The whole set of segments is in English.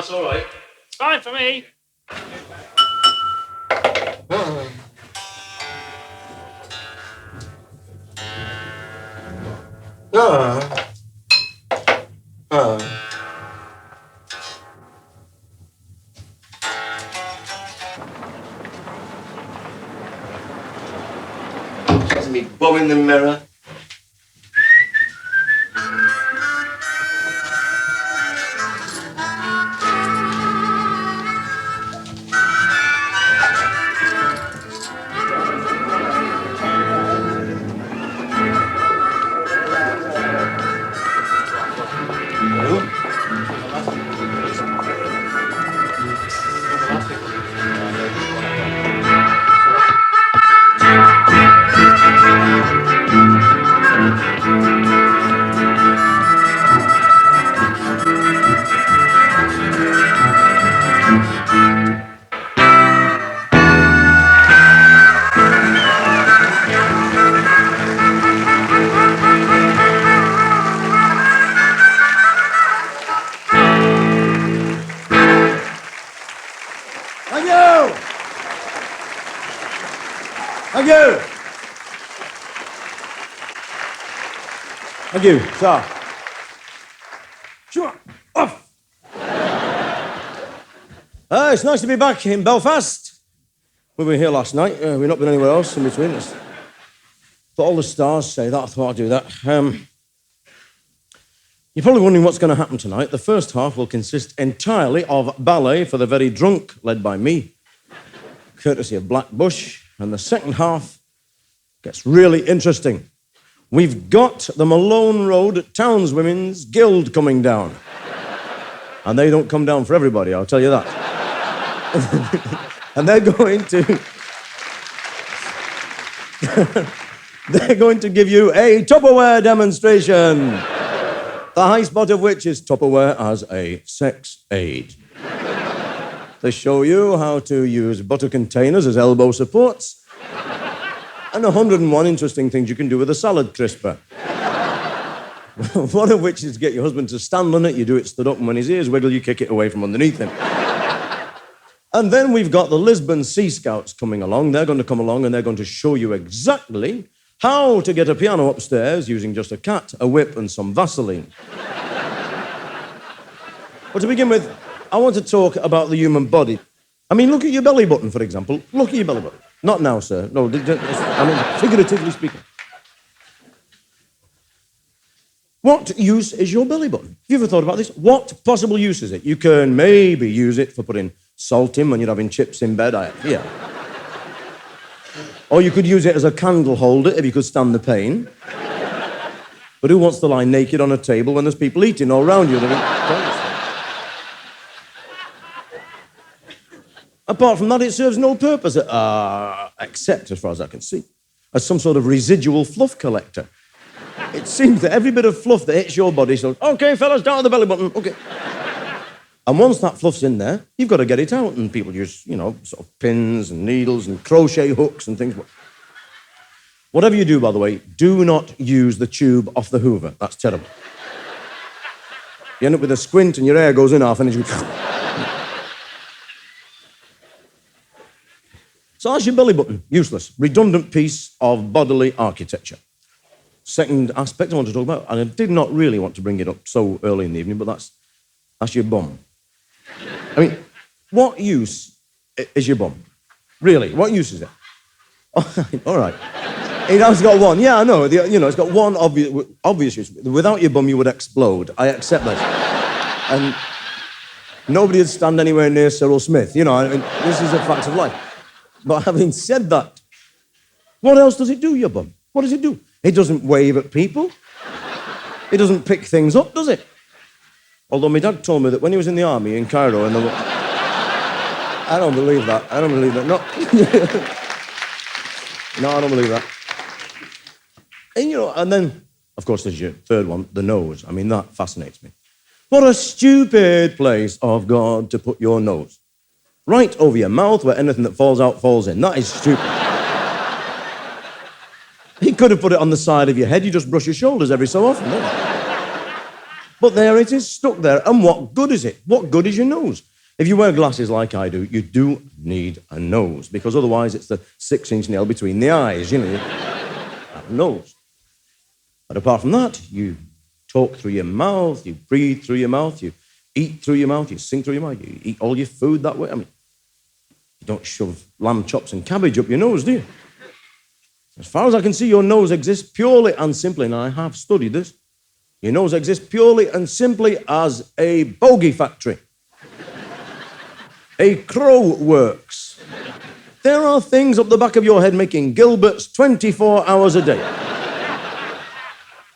that's all right. It's fine for me. That's me bum in the mirror. Thank you, sir. Sure. Off. It's nice to be back in Belfast. We were here last night. We've not been anywhere else in between us. But all the stars say that. I thought I'd do that. You're probably wondering what's going to happen tonight. The first half will consist entirely of ballet for the very drunk, led by me, courtesy of Black Bush. And the second half gets really interesting. We've got the Malone Road Townswomen's Guild coming down. And they don't come down for everybody, I'll tell you that. And they're going to give you a Tupperware demonstration. The high spot of which is Tupperware as a sex aid. They show you how to use butter containers as elbow supports. And 101 interesting things you can do with a salad crisper. One of which is get your husband to stand on it, you do it stood up, and when his ears wiggle, you kick it away from underneath him. And then we've got the Lisbon Sea Scouts coming along. They're going to come along and they're going to show you exactly how to get a piano upstairs using just a cat, a whip, and some Vaseline. But to begin with, I want to talk about the human body. I mean, look at your belly button, for example. Look at your belly button. Not now, sir. No, I mean, figuratively speaking. What use is your belly button? Have you ever thought about this? What possible use is it? You can maybe use it for putting salt in when you're having chips in bed. Yeah. Or you could use it as a candle holder if you could stand the pain. But who wants to lie naked on a table when there's people eating all around you? Apart from that, it serves no purpose, except, as far as I can see, as some sort of residual fluff collector. It seems that every bit of fluff that hits your body says, OK, fellas, down to the belly button, OK. And once that fluff's in there, you've got to get it out, and people use, sort of pins and needles and crochet hooks and things. Whatever you do, by the way, do not use the tube off the Hoover. That's terrible. You end up with a squint and your hair goes in half and it's... So that's your belly button. Useless. Redundant piece of bodily architecture. Second aspect I want to talk about, and I did not really want to bring it up so early in the evening, but that's your bum. I mean, what use is your bum? Really, what use is it? All right. It has got one. Yeah, I know. It's got one obvious use. Without your bum, you would explode. I accept that. And nobody would stand anywhere near Cyril Smith. I mean, this is a fact of life. But having said that, what else does it do, your bum? What does it do? It doesn't wave at people. It doesn't pick things up, does it? Although my dad told me that when he was in the army in Cairo, I don't believe that. I don't believe that. No. No, I don't believe that. And, and then, of course, there's your third one, the nose. I mean, that fascinates me. What a stupid place of God to put your nose. Right over your mouth where anything that falls out falls in. That is stupid. He could have put it on the side of your head. You just brush your shoulders every so often, don't you? But there it is, stuck there. And what good is it? What good is your nose? If you wear glasses like I do, you do need a nose, because otherwise it's the 6-inch nail between the eyes, you know. You have a nose. But apart from that, you talk through your mouth, you breathe through your mouth, you eat through your mouth, you sing through your mouth, you eat all your food that way. I mean, you don't shove lamb chops and cabbage up your nose, do you? As far as I can see, your nose exists purely and simply, and I have studied this, your nose exists purely and simply as a bogey factory. A crow works. There are things up the back of your head making Gilberts 24 hours a day.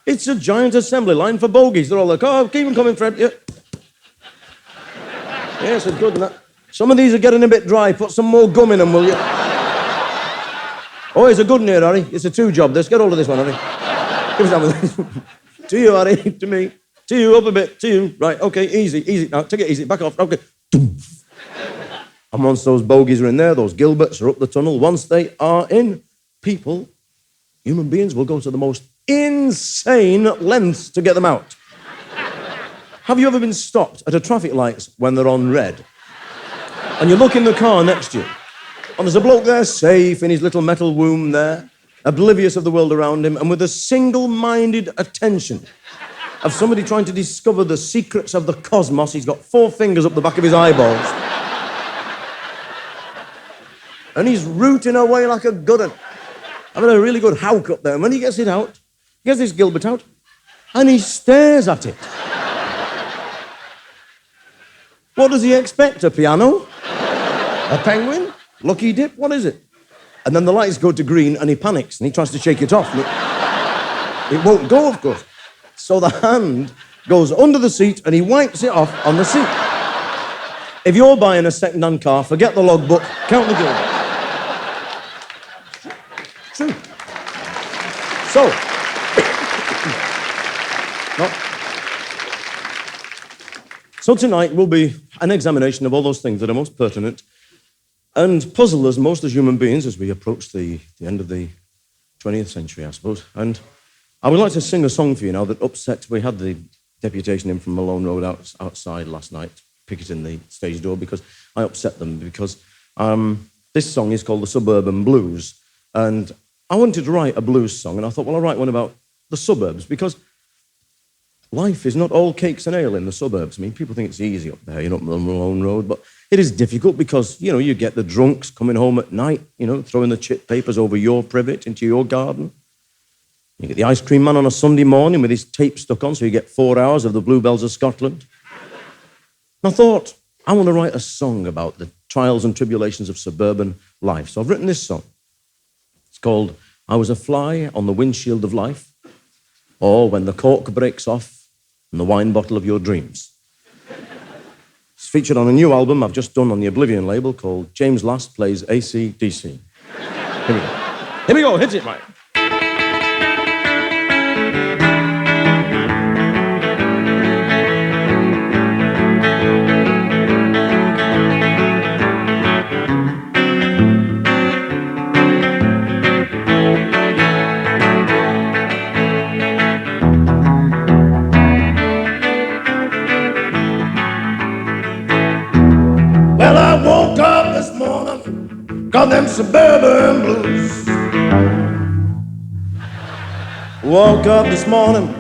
It's a giant assembly line for bogies. They're all like, oh, keep them coming, Fred. Yeah. Yes, it's good. That. Some of these are getting a bit dry. Put some more gum in them, will you? Oh, it's a good one here, Harry. It's a 2-job. Let's get hold of this one, Harry. Give us that one. To you, Harry. To me. To you, up a bit. To you. Right, okay, easy. Now, take it easy. Back off. Okay. And once those bogies are in there, those Gilberts are up the tunnel, once they are in, people, human beings, will go to the most insane lengths to get them out. Have you ever been stopped at a traffic light when they're on red? And you look in the car next to you, and there's a bloke there safe in his little metal womb there, oblivious of the world around him, and with a single-minded attention of somebody trying to discover the secrets of the cosmos. He's got 4 fingers up the back of his eyeballs. And he's rooting away like a good one. Having a really good howk up there. And when he gets it out, he gets this Gilbert out, and he stares at it. What does he expect? A piano? A penguin? Lucky dip? What is it? And then the lights go to green, and he panics, and he tries to shake it off. It won't go, of course. So the hand goes under the seat, and he wipes it off on the seat. If you're buying a second-hand car, forget the logbook, count the Gilbert. True. So, no. So tonight will be an examination of all those things that are most pertinent and puzzle us most as human beings as we approach the end of the 20th century, I suppose. And I would like to sing a song for you now that upset. We had the deputation in from Malone Road outside last night, picketing the stage door, because I upset them, because this song is called the Suburban Blues. And I wanted to write a blues song, and I thought, well, I'll write one about the suburbs, because life is not all cakes and ale in the suburbs. I mean, people think it's easy up there, up Malone Road, but it is difficult because, you get the drunks coming home at night, throwing the chip papers over your privet into your garden. You get the ice cream man on a Sunday morning with his tape stuck on, so you get 4 hours of the Bluebells of Scotland. And I thought, I want to write a song about the trials and tribulations of suburban life. So I've written this song. It's called I Was a Fly on the Windshield of Life, or When the Cork Breaks Off in the Wine Bottle of Your Dreams. It's featured on a new album I've just done on the Oblivion label called James Last Plays AC/DC. Here we go, hit it, Mike. Well, I woke up this morning, got them suburban blues. Woke up this morning,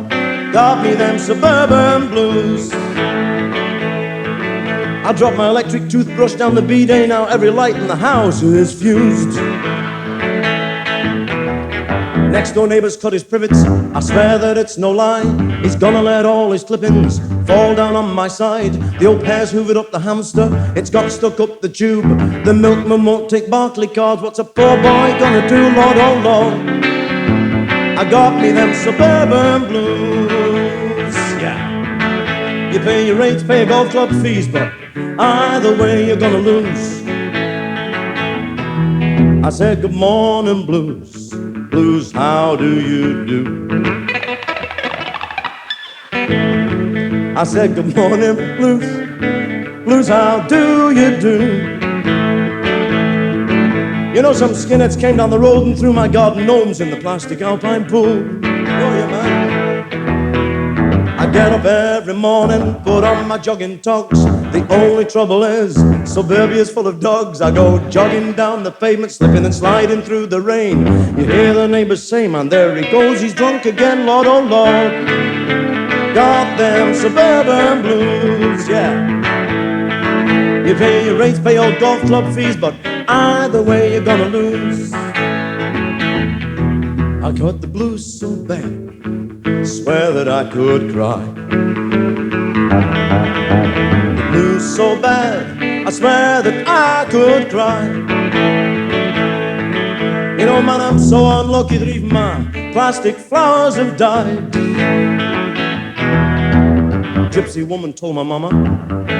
got me them suburban blues. I dropped my electric toothbrush down the bidet, now every light in the house is fused. Next door neighbour's cut his privets, I swear that it's no lie. He's gonna let all his clippings fall down on my side. The old pair's hoovered up the hamster, it's got stuck up the tube. The milkman won't take Barclay cards, what's a poor boy gonna do, Lord, oh Lord? I got me them suburban blues, yeah. You pay your rates, pay your golf club fees, but either way you're gonna lose. I said good morning blues, blues, how do you do? I said good morning blues, blues, how do you do? Some skinheads came down the road and threw my garden gnomes in the plastic alpine pool. Oh yeah, man. I get up every morning, put on my jogging togs. The only trouble is, suburbia's full of dogs. I go jogging down the pavement, slipping and sliding through the rain. You hear the neighbors say, man, there he goes, he's drunk again, Lord, oh Lord. Got them suburban blues, yeah. You pay your rates, pay your golf club fees, but either way you're gonna lose. I got the blues so bad, swear that I could cry. The blues so bad, I swear that I could cry. You know, man, I'm so unlucky that even my plastic flowers have died. Gypsy woman told my mama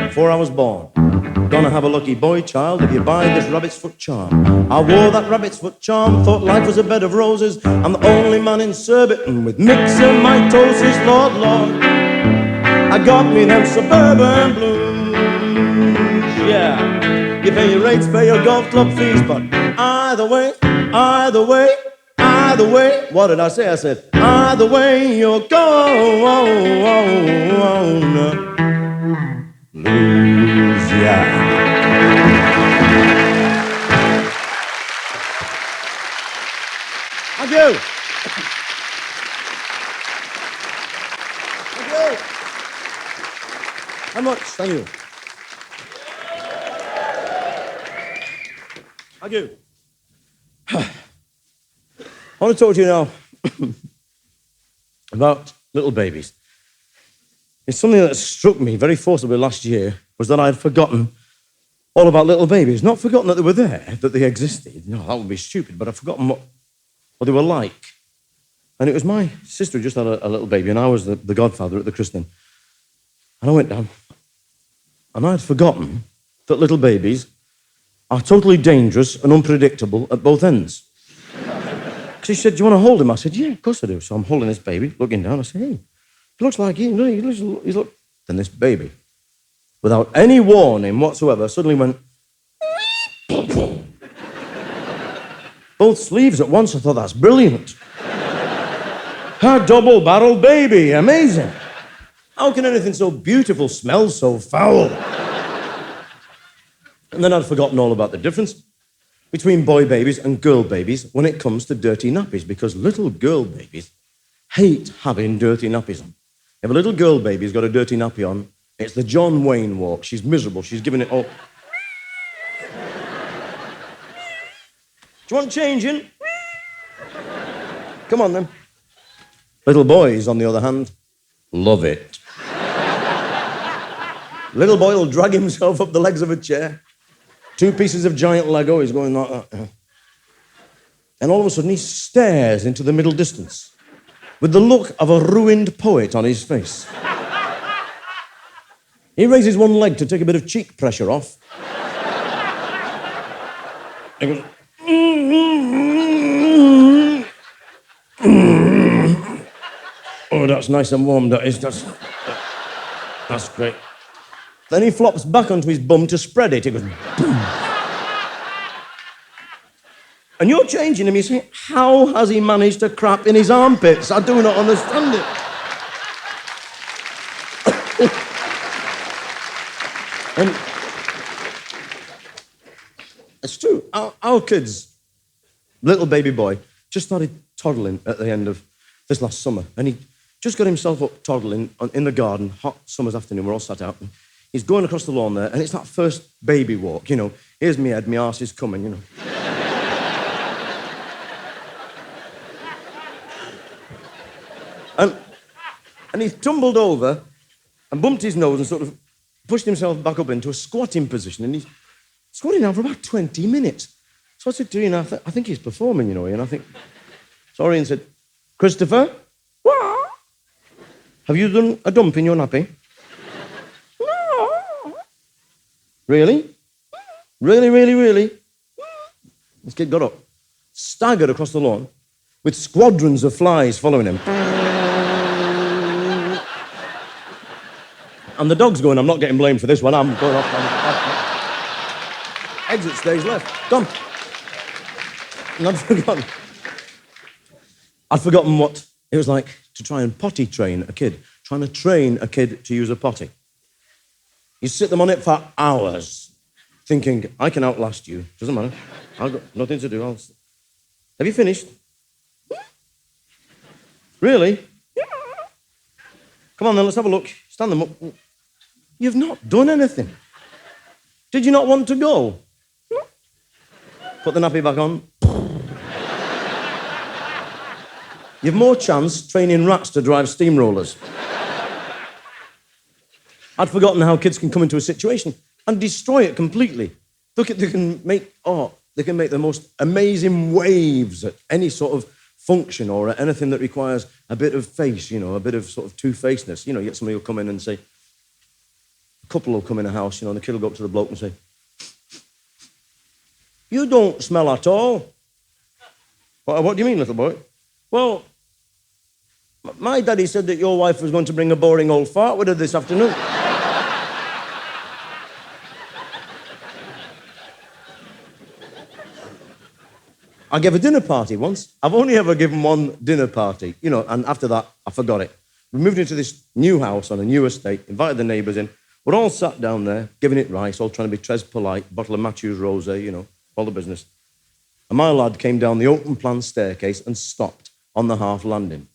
before I was born, gonna have a lucky boy child if you buy this rabbit's foot charm. I wore that rabbit's foot charm, thought life was a bed of roses. I'm the only man in Surbiton with myxomatosis, Lord, Lord. I got me them suburban blues, yeah. You pay your rates, pay your golf club fees, but either way, either way, either way. What did I say? I said, either way you're going. Blues, yeah. Thank you. Thank you. How much? Thank you. Thank you. I want to talk to you now about little babies. It's something that struck me very forcibly last year, was that I had forgotten all about little babies. Not forgotten that they were there, that they existed. No, that would be stupid, but I'd forgotten what they were like. And it was my sister who just had a little baby, and I was the godfather at the christening. And I went down, and I had forgotten that little babies are totally dangerous and unpredictable at both ends. She said, do you want to hold him? I said, yeah, of course I do. So I'm holding this baby, looking down. I said, hey, he looks like you. He's look. Then this baby, without any warning whatsoever, suddenly went. Both sleeves at once. I thought, that's brilliant. A double-barreled baby, amazing. How can anything so beautiful smell so foul? And then I'd forgotten all about the difference between boy babies and girl babies when it comes to dirty nappies, because little girl babies hate having dirty nappies on. If a little girl baby's got a dirty nappy on, it's the John Wayne walk. She's miserable. She's giving it all. Do you want changing? Come on, then. Little boys, on the other hand, love it. Little boy will drag himself up the legs of a chair. 2 pieces of giant Lego, he's going like that. And all of a sudden, he stares into the middle distance with the look of a ruined poet on his face. He raises one leg to take a bit of cheek pressure off. He goes, oh, that's nice and warm, that is. That's great. Then he flops back onto his bum to spread it. He goes, boom. And you're changing him. You say, how has he managed to crap in his armpits? I do not understand it. And it's true. Our kids, little baby boy, just started toddling at the end of this last summer. And he just got himself up toddling in the garden, hot summer's afternoon. We're all sat out. And he's going across the lawn there, and it's that first baby walk, you know. Here's me head, my arse is coming, you know. And he tumbled over and bumped his nose and sort of pushed himself back up into a squatting position, and he's squatting now for about 20 minutes. So I said to Ian, I think he's performing, you know, Ian. I think... So Ian said, Christopher, what? Have you done a dump in your nappy? Really? Really, really, really? This kid got up, staggered across the lawn, with squadrons of flies following him. And the dog's going, I'm not getting blamed for this one, I'm going off. Exit stage left. Come. And I'd forgotten what it was like to try and potty train a kid. trying to train a kid to use a potty. You sit them on it for hours, thinking, I can outlast you. Doesn't matter. I've got nothing to do. Have you finished? Really? Come on then, let's have a look. Stand them up. You've not done anything. Did you not want to go? Put the nappy back on. You've more chance training rats to drive steamrollers. I'd forgotten how kids can come into a situation and destroy it completely. Look at, they can make the most amazing waves at any sort of function or at anything that requires a bit of face, a bit of sort of two-facedness. You get somebody who'll come in and say, a couple will come in a house, and the kid will go up to the bloke and say, you don't smell at all. What do you mean, little boy? Well, my daddy said that your wife was going to bring a boring old fart with her this afternoon. I gave a dinner party once. I've only ever given one dinner party, and after that, I forgot it. We moved into this new house on a new estate, invited the neighbours in. We're all sat down there, giving it rice, all trying to be tres polite, bottle of Matthew's Rosé, all the business. And my lad came down the open-plan staircase and stopped on the half landing,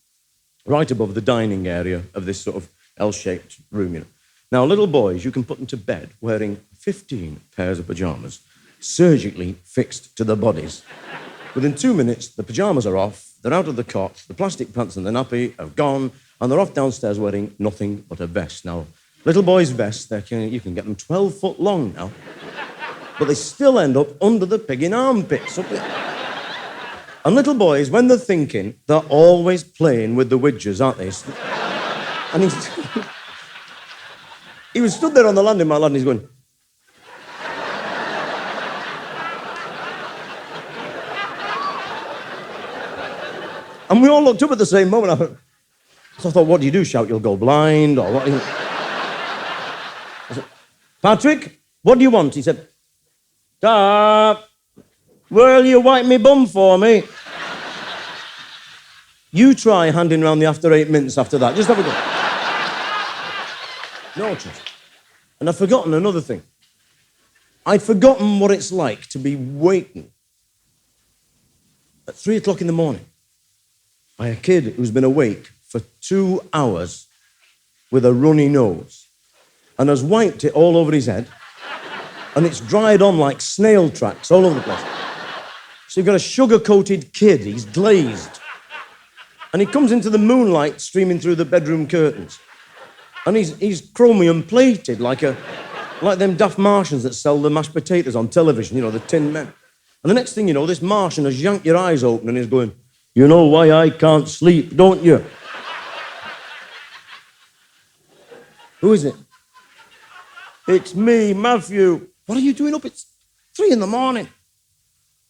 right above the dining area of this sort of L-shaped room, Now, little boys, you can put them to bed wearing 15 pairs of pyjamas, surgically fixed to their bodies. Within 2 minutes, the pyjamas are off, they're out of the cot, the plastic pants and the nappy are gone, and they're off downstairs wearing nothing but a vest. Now, little boys' vests, you can get them 12 foot long now, but they still end up under the pigging armpits. And little boys, when they're thinking, they're always playing with the widgers, aren't they? And he was stood there on the landing, my lad, and he's going... And we all looked up at the same moment. So I thought, what do you do? Shout, you'll go blind, or what? I said, Patrick, what do you want? He said, Dad, will you wipe me bum for me? You try handing round the after 8 minutes after that. Just have a go. No chance. And I'd forgotten another thing. I'd forgotten what it's like to be waiting at 3 o'clock in the morning by a kid who's been awake for 2 hours with a runny nose and has wiped it all over his head, and it's dried on like snail tracks all over the place. So you've got a sugar-coated kid, he's glazed, and he comes into the moonlight streaming through the bedroom curtains, and he's chromium-plated like them daft Martians that sell the mashed potatoes on television, the Tin Men. And the next thing you know, this Martian has yanked your eyes open and he's going, you know why I can't sleep, don't you? Who is it? It's me, Matthew. What are you doing up? It's 3 in the morning.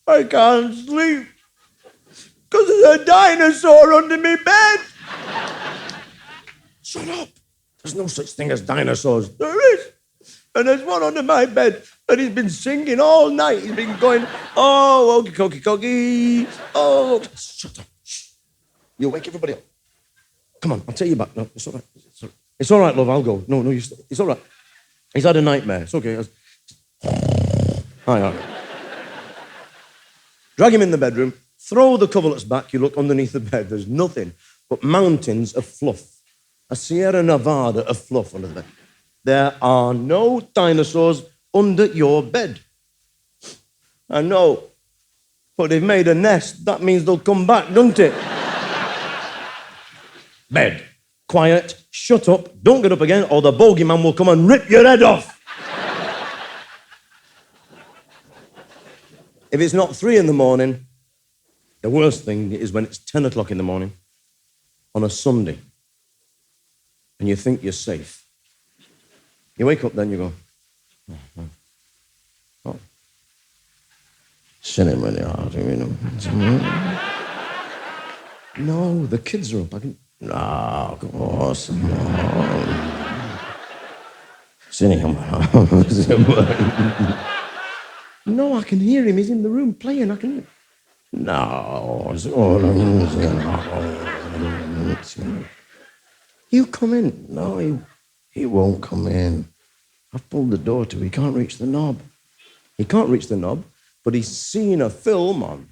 I can't sleep because there's a dinosaur under my bed. Shut up. There's no such thing as dinosaurs. There is. And there's one under my bed, and he's been singing all night. He's been going, oh, okey, cokey, cokey. Oh, shut up. Shh. You wake everybody up. Come on, I'll take you back. No, it's all right. It's all right, love, I'll go. No, it's all right. He's had a nightmare. It's okay. Hi. Drag him in the bedroom, throw the coverlets back, you look underneath the bed, there's nothing but mountains of fluff. A Sierra Nevada of fluff under the bed. There are no dinosaurs under your bed. I know, but they've made a nest. That means they'll come back, doesn't it? Bed. Quiet. Shut up. Don't get up again, or the bogeyman will come and rip your head off. If it's not 3 in the morning, the worst thing is when it's 10 o'clock in the morning on a Sunday and you think you're safe. You wake up then, you go, oh. Sin it really hard, No, the kids are up. No, of course, no. Sinning him. No, I can hear him. He's in the room playing. I can hear him. No. You come in. No, he won't come in. I've pulled the door to. He can't reach the knob. He can't reach the knob, but he's seen a film on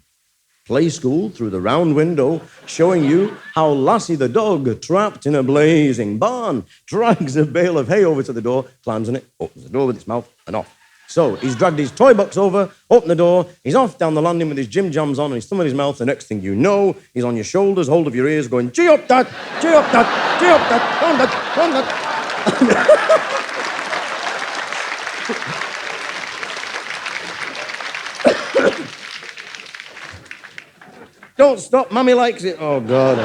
Play School through the round window showing you how Lassie the dog, trapped in a blazing barn, drags a bale of hay over to the door, climbs on it, opens the door with its mouth, and off. So he's dragged his toy box over, opened the door, he's off down the landing with his gym jams on and his thumb in his mouth. The next thing you know, he's on your shoulders, hold of your ears, going, gee up that, gee up that, gee up that, run that, run that. Don't stop, Mummy likes it. Oh, God.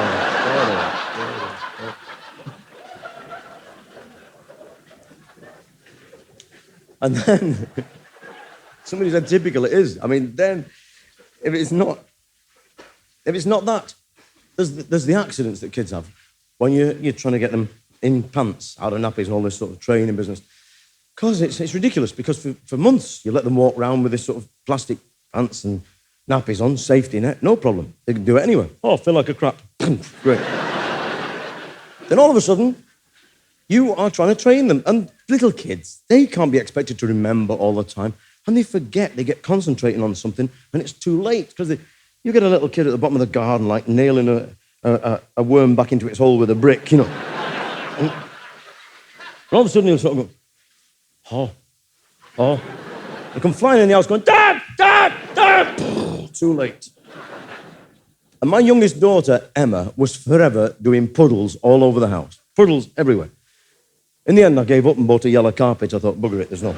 And then, somebody said typical, it is. I mean, then, if it's not that, there's the accidents that kids have when you're trying to get them in pants, out of nappies and all this sort of training business. Because it's ridiculous, because for months you let them walk around with this sort of plastic pants and nappies on, safety net, no problem. They can do it anyway. Oh, I feel like a crap. Great. Then all of a sudden, you are trying to train them. And little kids, they can't be expected to remember all the time. And they forget, they get concentrating on something, and it's too late. Because you get a little kid at the bottom of the garden, like nailing a worm back into its hole with a brick, you know. And all of a sudden, he'll sort of go, oh. They come flying in the house going, Dad, Dad, Dad. Too late. And my youngest daughter, Emma, was forever doing puddles all over the house. Puddles everywhere. In the end, I gave up and bought a yellow carpet. I thought, bugger it, there's no.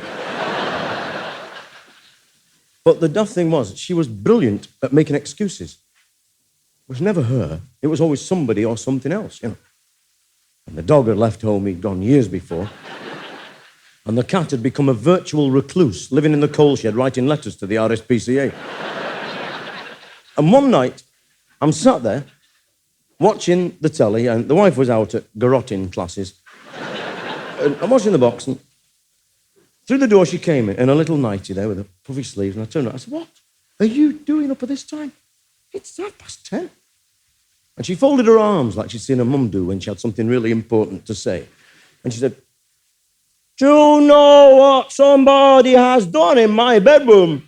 But the daft thing was, she was brilliant at making excuses. It was never her. It was always somebody or something else, you know. And the dog had left home. He'd gone years before. And the cat had become a virtual recluse, living in the coal shed, writing letters to the RSPCA. And one night, I'm sat there, watching the telly, and the wife was out at garroting classes. And I'm watching the box, and through the door she came in a little nightie there with a puffy sleeves, and I turned around, I said, what are you doing up at this time? It's 10:30. And she folded her arms like she'd seen her mum do when she had something really important to say. And she said, do you know what somebody has done in my bedroom?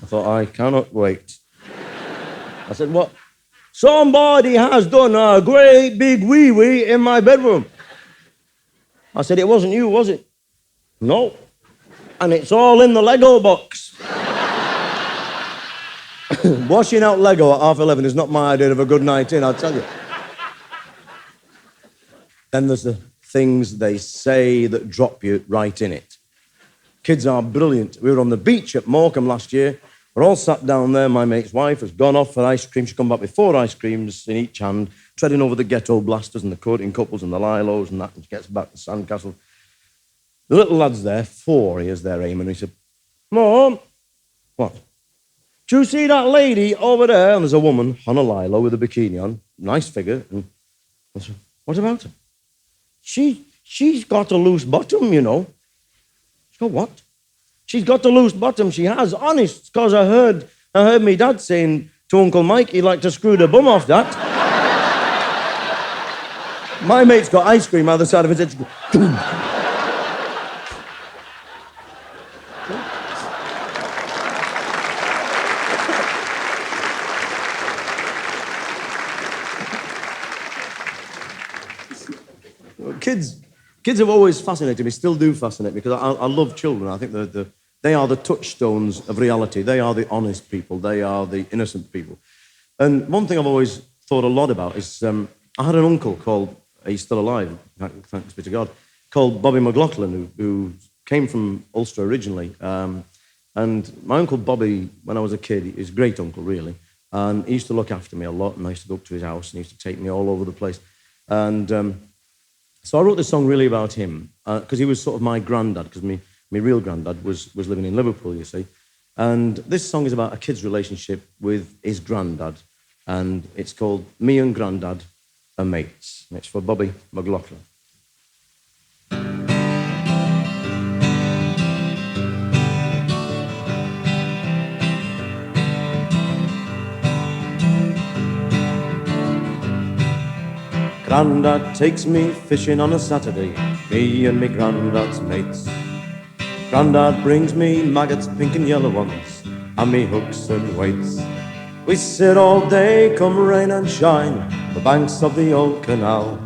I thought, I cannot wait. I said, what? Somebody has done a great big wee-wee in my bedroom. I said, it wasn't you, was it? No. And it's all in the Lego box. Washing out Lego at 11:30 is not my idea of a good night in, I'll tell you. Then there's the things they say that drop you right in it. Kids are brilliant. We were on the beach at Morecambe last year. We're all sat down there. My mate's wife has gone off for ice cream. She's come back with 4 ice creams in each hand, treading over the ghetto blasters and the coating couples and the lilos and that, and she gets back to Sandcastle. The little lad's there, 4, he is there aiming. He said, Mom, what? Do you see that lady over there? And there's a woman on a lilo with a bikini on, nice figure. And I said, what about her? She's got a loose bottom, you know. She's got what? She's got a loose bottom, she has. Honest, because I heard me dad saying to Uncle Mike he'd like to screw the bum off that. My mate's got ice cream out the side of his head. Kids have always fascinated me, still do fascinate me, because I love children. I think they are the touchstones of reality. They are the honest people. They are the innocent people. And one thing I've always thought a lot about is I had an uncle called, he's still alive, thanks be to God, called Bobby McLaughlin, who came from Ulster originally. And my Uncle Bobby, when I was a kid, is a great uncle, really. And he used to look after me a lot, and I used to go up to his house, and he used to take me all over the place. And so I wrote this song really about him, because he was sort of my granddad, because my real granddad was living in Liverpool, you see. And this song is about a kid's relationship with his granddad, and it's called Me and Grandad Are Mates. And it's for Bobby McLaughlin. Grandad takes me fishing on a Saturday, me and me granddad's mates. Grandad brings me maggots, pink and yellow ones, and me hooks and weights. We sit all day, come rain and shine, on the banks of the old canal.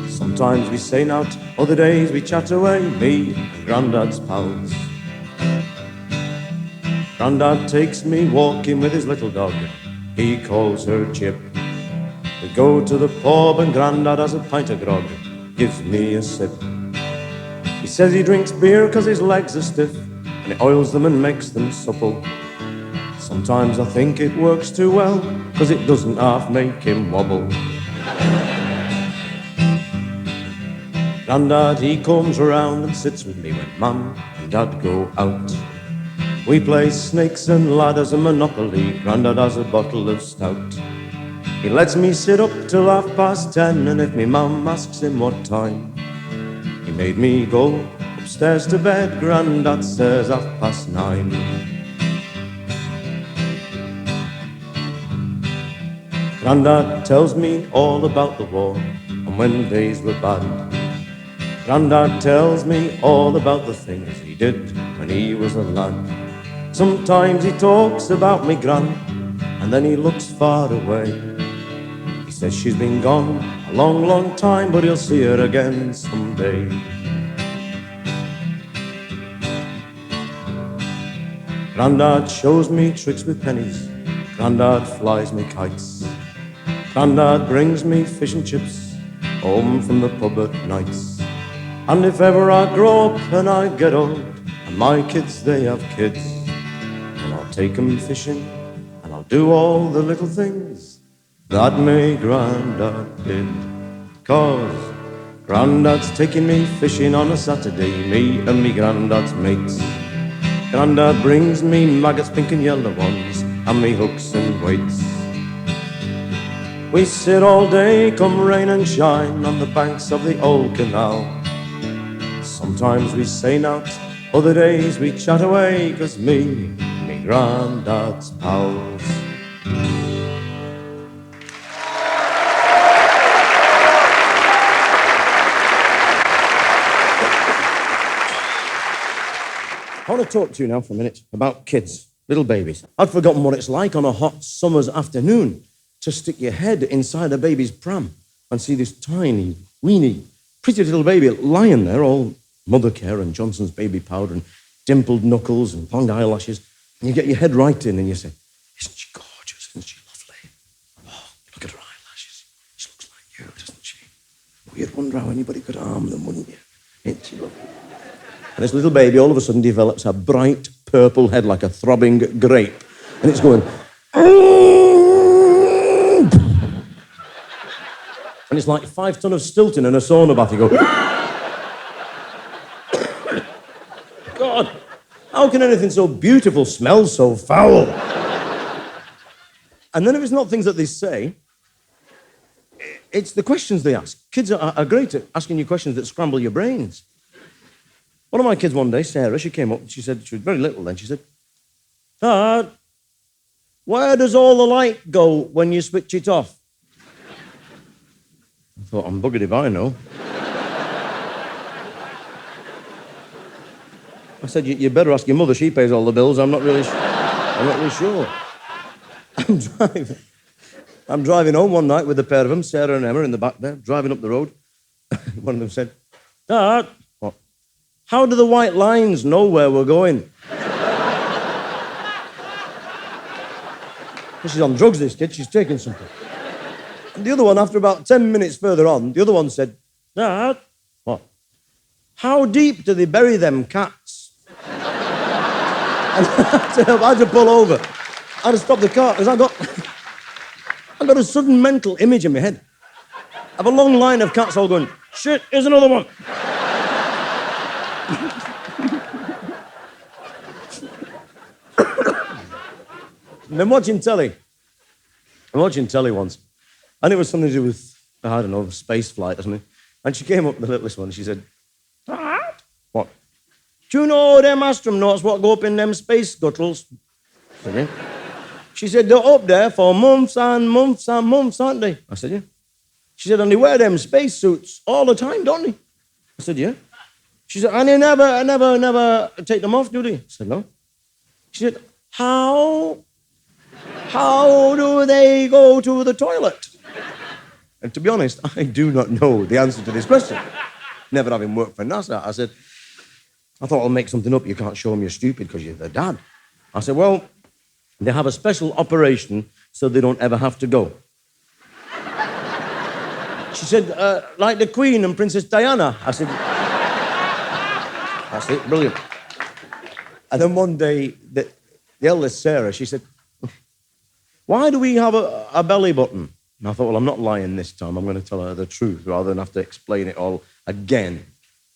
Sometimes we say out, other days we chat away, me and Grandad's pals. Grandad takes me walking with his little dog, he calls her Chip. We go to the pub and Grandad has a pint of grog, gives me a sip. He says he drinks beer 'cause his legs are stiff, and he oils them and makes them supple. Sometimes I think it works too well, 'cause it doesn't half make him wobble. Grandad, he comes around and sits with me when Mum and Dad go out. We play snakes and ladders and Monopoly, Grandad has a bottle of stout. He lets me sit up till 10:30, and if me mum asks him what time, he made me go upstairs to bed, Grandad says 9:30. Grandad tells me all about the war and when days were bad. Grandad tells me all about the things he did when he was a lad. Sometimes he talks about me gran, and then he looks far away. He says she's been gone a long, long time, but he'll see her again someday. Grandad shows me tricks with pennies, Grandad flies me kites. Grandad brings me fish and chips home from the pub at nights. And if ever I grow up and I get old, and my kids, they have kids, and I'll take them fishing, and I'll do all the little things that me Grandad did. 'Cause Grandad's taking me fishing on a Saturday, me and me Grandad's mates. Grandad brings me maggots, pink and yellow ones, and me hooks and weights. We sit all day, come rain and shine, on the banks of the old canal. Sometimes we say nought, other days we chat away, 'cause me Grandad's pals. I want to talk to you now for a minute about kids, little babies. I'd forgotten what it's like on a hot summer's afternoon to stick your head inside a baby's pram and see this tiny, weeny, pretty little baby lying there, all mother care and Johnson's baby powder and dimpled knuckles and long eyelashes. And you get your head right in and you say, "Isn't she gorgeous? Isn't she lovely? Oh, look at her eyelashes. She looks like you, doesn't she? Oh, you'd wonder how anybody could harm them, wouldn't you? Ain't she lovely?" And this little baby all of a sudden develops a bright purple head like a throbbing grape. And it's going... And it's like 5 tons of Stilton in a sauna bath. You go... God, how can anything so beautiful smell so foul? And then if it's not things that they say, it's the questions they ask. Kids are great at asking you questions that scramble your brains. One of my kids one day, Sarah, she came up and she said, she was very little then, she said, "Dad, where does all the light go when you switch it off?" I thought, I'm buggered if I know. I said, you better ask your mother, she pays all the bills, I'm not really sure. I'm driving home one night with a pair of them, Sarah and Emma, in the back there, driving up the road. One of them said, "Dad, what? How do the white lines know where we're going?" She's on drugs, this kid, she's taking something. And the other one, after about 10 minutes further on, the other one said, "Dad, what? How deep do they bury them cats?" And I had to pull over. I had to stop the car, because I got a sudden mental image in my head of a long line of cats all going, "Shit, here's another one." And I'm watching telly once, and it was something to do with, I don't know, space flight or something. And she came up, the littlest one, and she said, "Dad, what? Do you know them astronauts what go up in them space scuttles?" Okay. She said, "They're up there for months and months and months, aren't they?" I said, "Yeah." She said, and they wear them spacesuits all the time, don't they? I said, yeah. She said, and they never take them off, do they? I said, no. She said, how do they go to the toilet? And to be honest, I do not know the answer to this question. Never having worked for NASA. I said, I thought I'll make something up. You can't show them you're stupid because you're their dad. I said, well, they have a special operation so they don't ever have to go. She said, like the Queen and Princess Diana. I said, that's it, brilliant. And then one day, the eldest Sarah, she said, why do we have a belly button? And I thought, well, I'm not lying this time. I'm going to tell her the truth rather than have to explain it all again.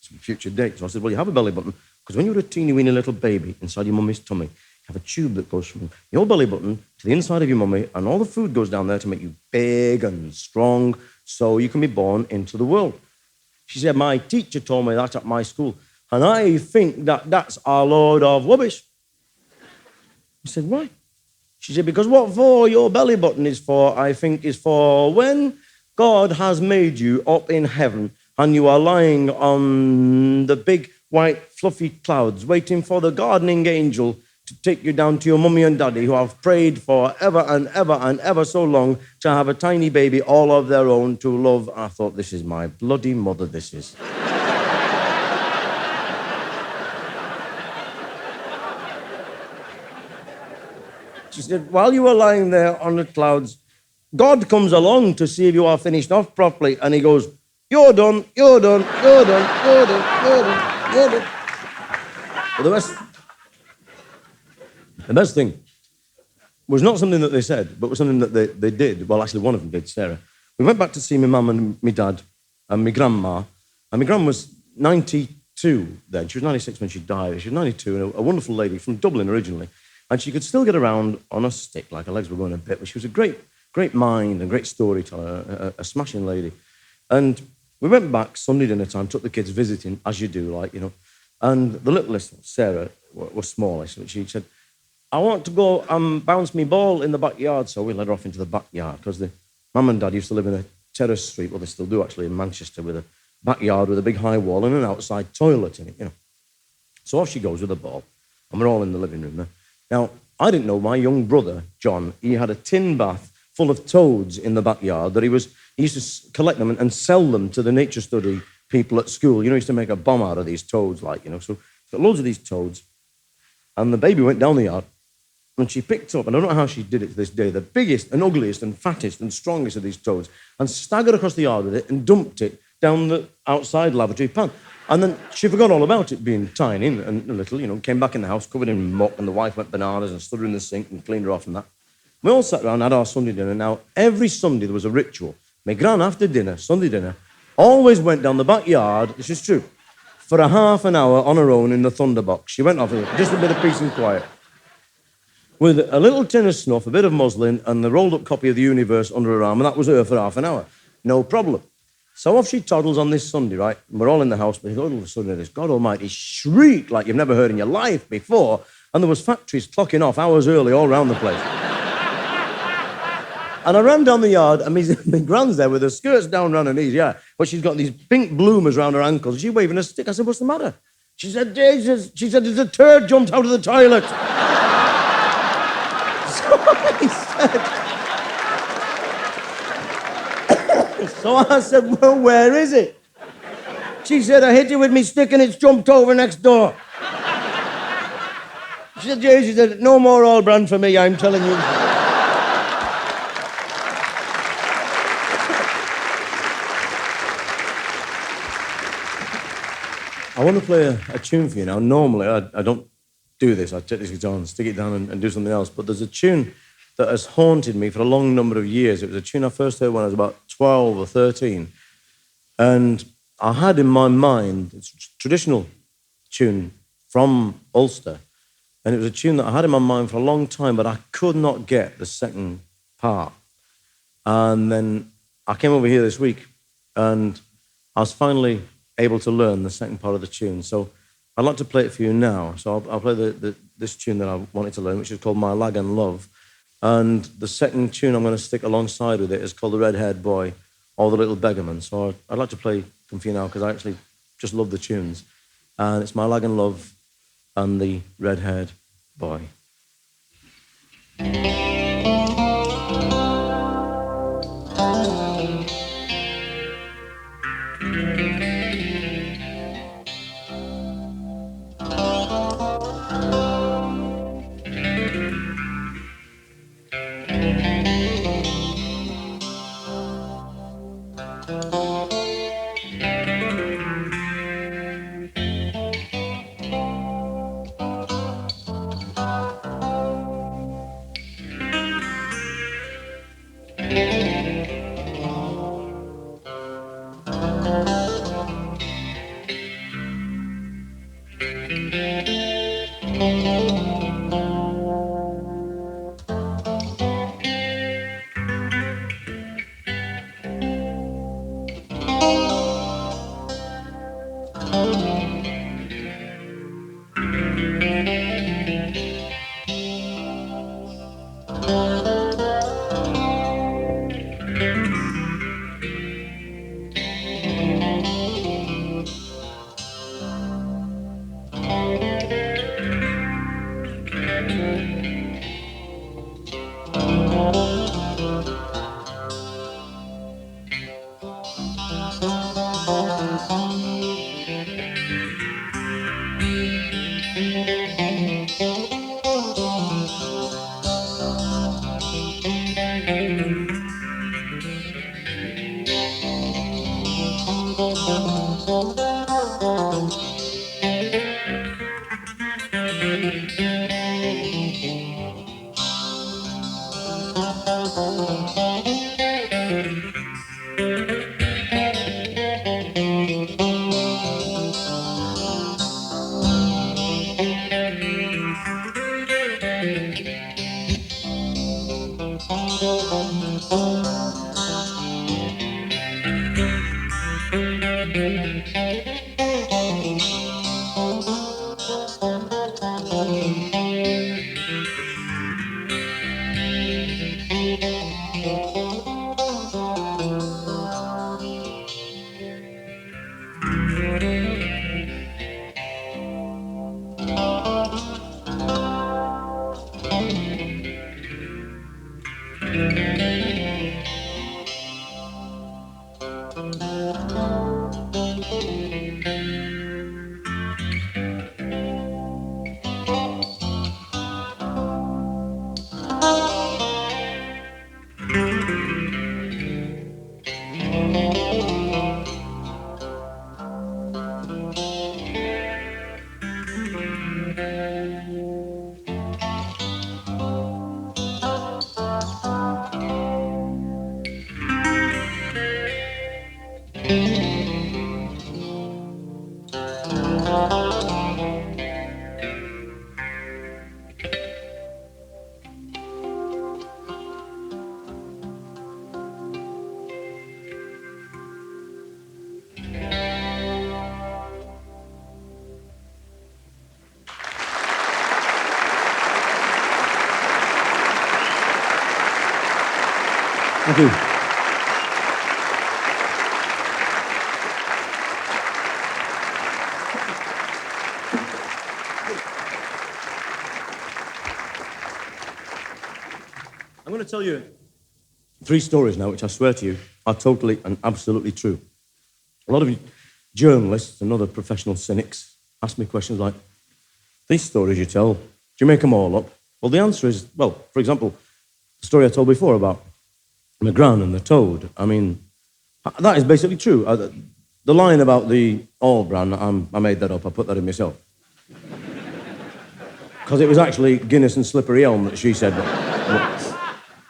Some future date. So I said, well, you have a belly button because when you were a teeny-weeny little baby inside your mummy's tummy, you have a tube that goes from your belly button to the inside of your mummy, and all the food goes down there to make you big and strong so you can be born into the world. She said, my teacher told me that at my school, and I think that that's a load of rubbish. I said, why? She said, because what for your belly button is for, I think, is for when God has made you up in heaven and you are lying on the big, white, fluffy clouds waiting for the gardening angel to take you down to your mummy and daddy who have prayed for ever and ever and ever so long to have a tiny baby all of their own to love. I thought, this is my bloody mother, this is. She said, while you were lying there on the clouds, God comes along to see if you are finished off properly, and he goes, you're done, you're done, you're done, you're done, you're done, you're done. But the best thing was not something that they said, but was something that they did. Well, actually, one of them did, Sarah. We went back to see my mum and my dad and my grandma, and my grandma was 92 then. She was 96 when she died. She was 92, and a wonderful lady from Dublin originally. And she could still get around on a stick, like her legs were going a bit, but she was a great mind and great storyteller, a smashing lady. And we went back Sunday dinner time, took the kids visiting, as you do, like, you know. And the littlest, Sarah, was smallish, and she said, I want to go and bounce me ball in the backyard. So we led her off into the backyard, because the mum and dad used to live in a terrace street, well, they still do actually, in Manchester, with a backyard with a big high wall and an outside toilet in it, you know. So off she goes with the ball, and we're all in the living room there. Now, I didn't know my young brother, John, he had a tin bath full of toads in the backyard that he used to collect them and sell them to the nature study people at school. You know, he used to make a bomb out of these toads, like, you know. So got loads of these toads. And the baby went down the yard, and she picked up, and I don't know how she did it to this day, the biggest and ugliest and fattest and strongest of these toads, and staggered across the yard with it and dumped it down the outside lavatory pan. And then she forgot all about it being tiny and little, you know, came back in the house covered in muck, and the wife went bananas and stood her in the sink and cleaned her off and that. We all sat around and had our Sunday dinner. Now, every Sunday there was a ritual. My gran, after dinner, Sunday dinner, always went down the backyard, this is true, for a half an hour on her own in the thunderbox. She went off with just a bit of peace and quiet, with a little tin of snuff, a bit of muslin, and the rolled-up copy of the Universe under her arm, and that was her for half an hour. No problem. So off she toddles on this Sunday, right? And we're all in the house, but all of a sudden this God Almighty shriek like you've never heard in your life before, and there was factories clocking off hours early all around the place. And I ran down the yard, and my gran's there with her skirts down around her knees, yeah, but she's got these pink bloomers around her ankles. She's waving a stick. I said, what's the matter? She said, Jesus. She said, there's a turd jumped out of the toilet. So I said, well, where is it? She said, I hit it with me stick and it's jumped over next door. She said, Jay, she said, no more all brand for me, I'm telling you. I want to play a tune for you now. Normally, I don't do this. I take this guitar and stick it down and do something else. But there's a tune that has haunted me for a long number of years. It was a tune I first heard when I was about 12 or 13. And I had in my mind, it's a traditional tune from Ulster. And it was a tune that I had in my mind for a long time, but I could not get the second part. And then I came over here this week, and I was finally able to learn the second part of the tune. So I'd like to play it for you now. So I'll play this tune that I wanted to learn, which is called My Lag and Love. And the second tune I'm going to stick alongside with it is called The Red-Haired Boy or The Little Beggarman. So I'd like to play them for you now because I actually just love the tunes. And it's My Lagan Love and the Red-Haired Boy. Thank you. I'm going to tell you 3 stories now, which I swear to you are totally and absolutely true. A lot of journalists and other professional cynics ask me questions like, these stories you tell, do you make them all up? Well, the answer is, well, for example, the story I told before about McGran and the toad. I mean, that is basically true. The line about the all bran, I made that up. I put that in myself. Because it was actually Guinness and Slippery Elm that she said.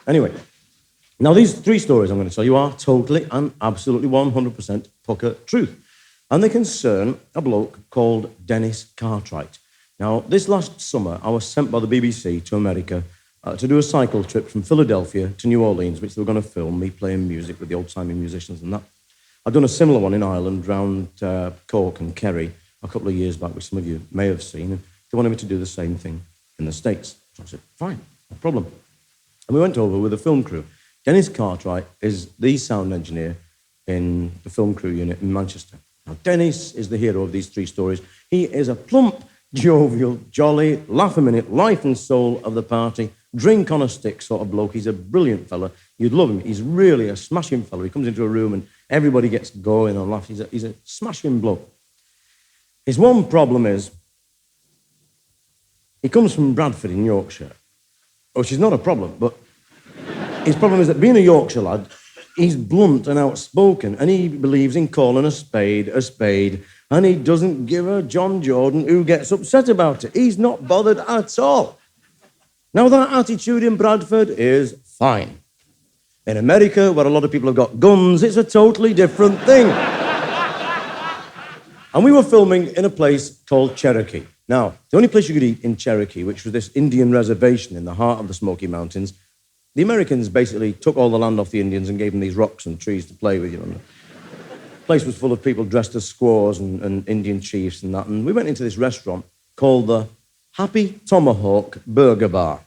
Anyway, now these 3 stories I'm going to tell you are totally and absolutely 100% pucker truth. And they concern a bloke called Dennis Cartwright. Now, this last summer, I was sent by the BBC to America to do a cycle trip from Philadelphia to New Orleans, which they were going to film me playing music with the old-timey musicians and that. I'd done a similar one in Ireland, round Cork and Kerry, a couple of years back, which some of you may have seen, and they wanted me to do the same thing in the States. So I said, fine, no problem. And we went over with a film crew. Dennis Cartwright is the sound engineer in the film crew unit in Manchester. Now, Dennis is the hero of these three stories. He is a plump, jovial, jolly, laugh-a-minute, life and soul of the party, drink-on-a-stick sort of bloke. He's a brilliant fella. You'd love him. He's really a smashing fella. He comes into a room and everybody gets going and laughs. He's a smashing bloke. His one problem is he comes from Bradford in Yorkshire, which is not a problem, but his problem is that being a Yorkshire lad, he's blunt and outspoken, and he believes in calling a spade, and he doesn't give a John Jordan who gets upset about it. He's not bothered at all. Now, that attitude in Bradford is fine. In America, where a lot of people have got guns, it's a totally different thing. And we were filming in a place called Cherokee. Now, the only place you could eat in Cherokee, which was this Indian reservation in the heart of the Smoky Mountains, the Americans basically took all the land off the Indians and gave them these rocks and trees to play with, you know. The place was full of people dressed as squaws and Indian chiefs and that. And we went into this restaurant called the Happy Tomahawk Burger Bar.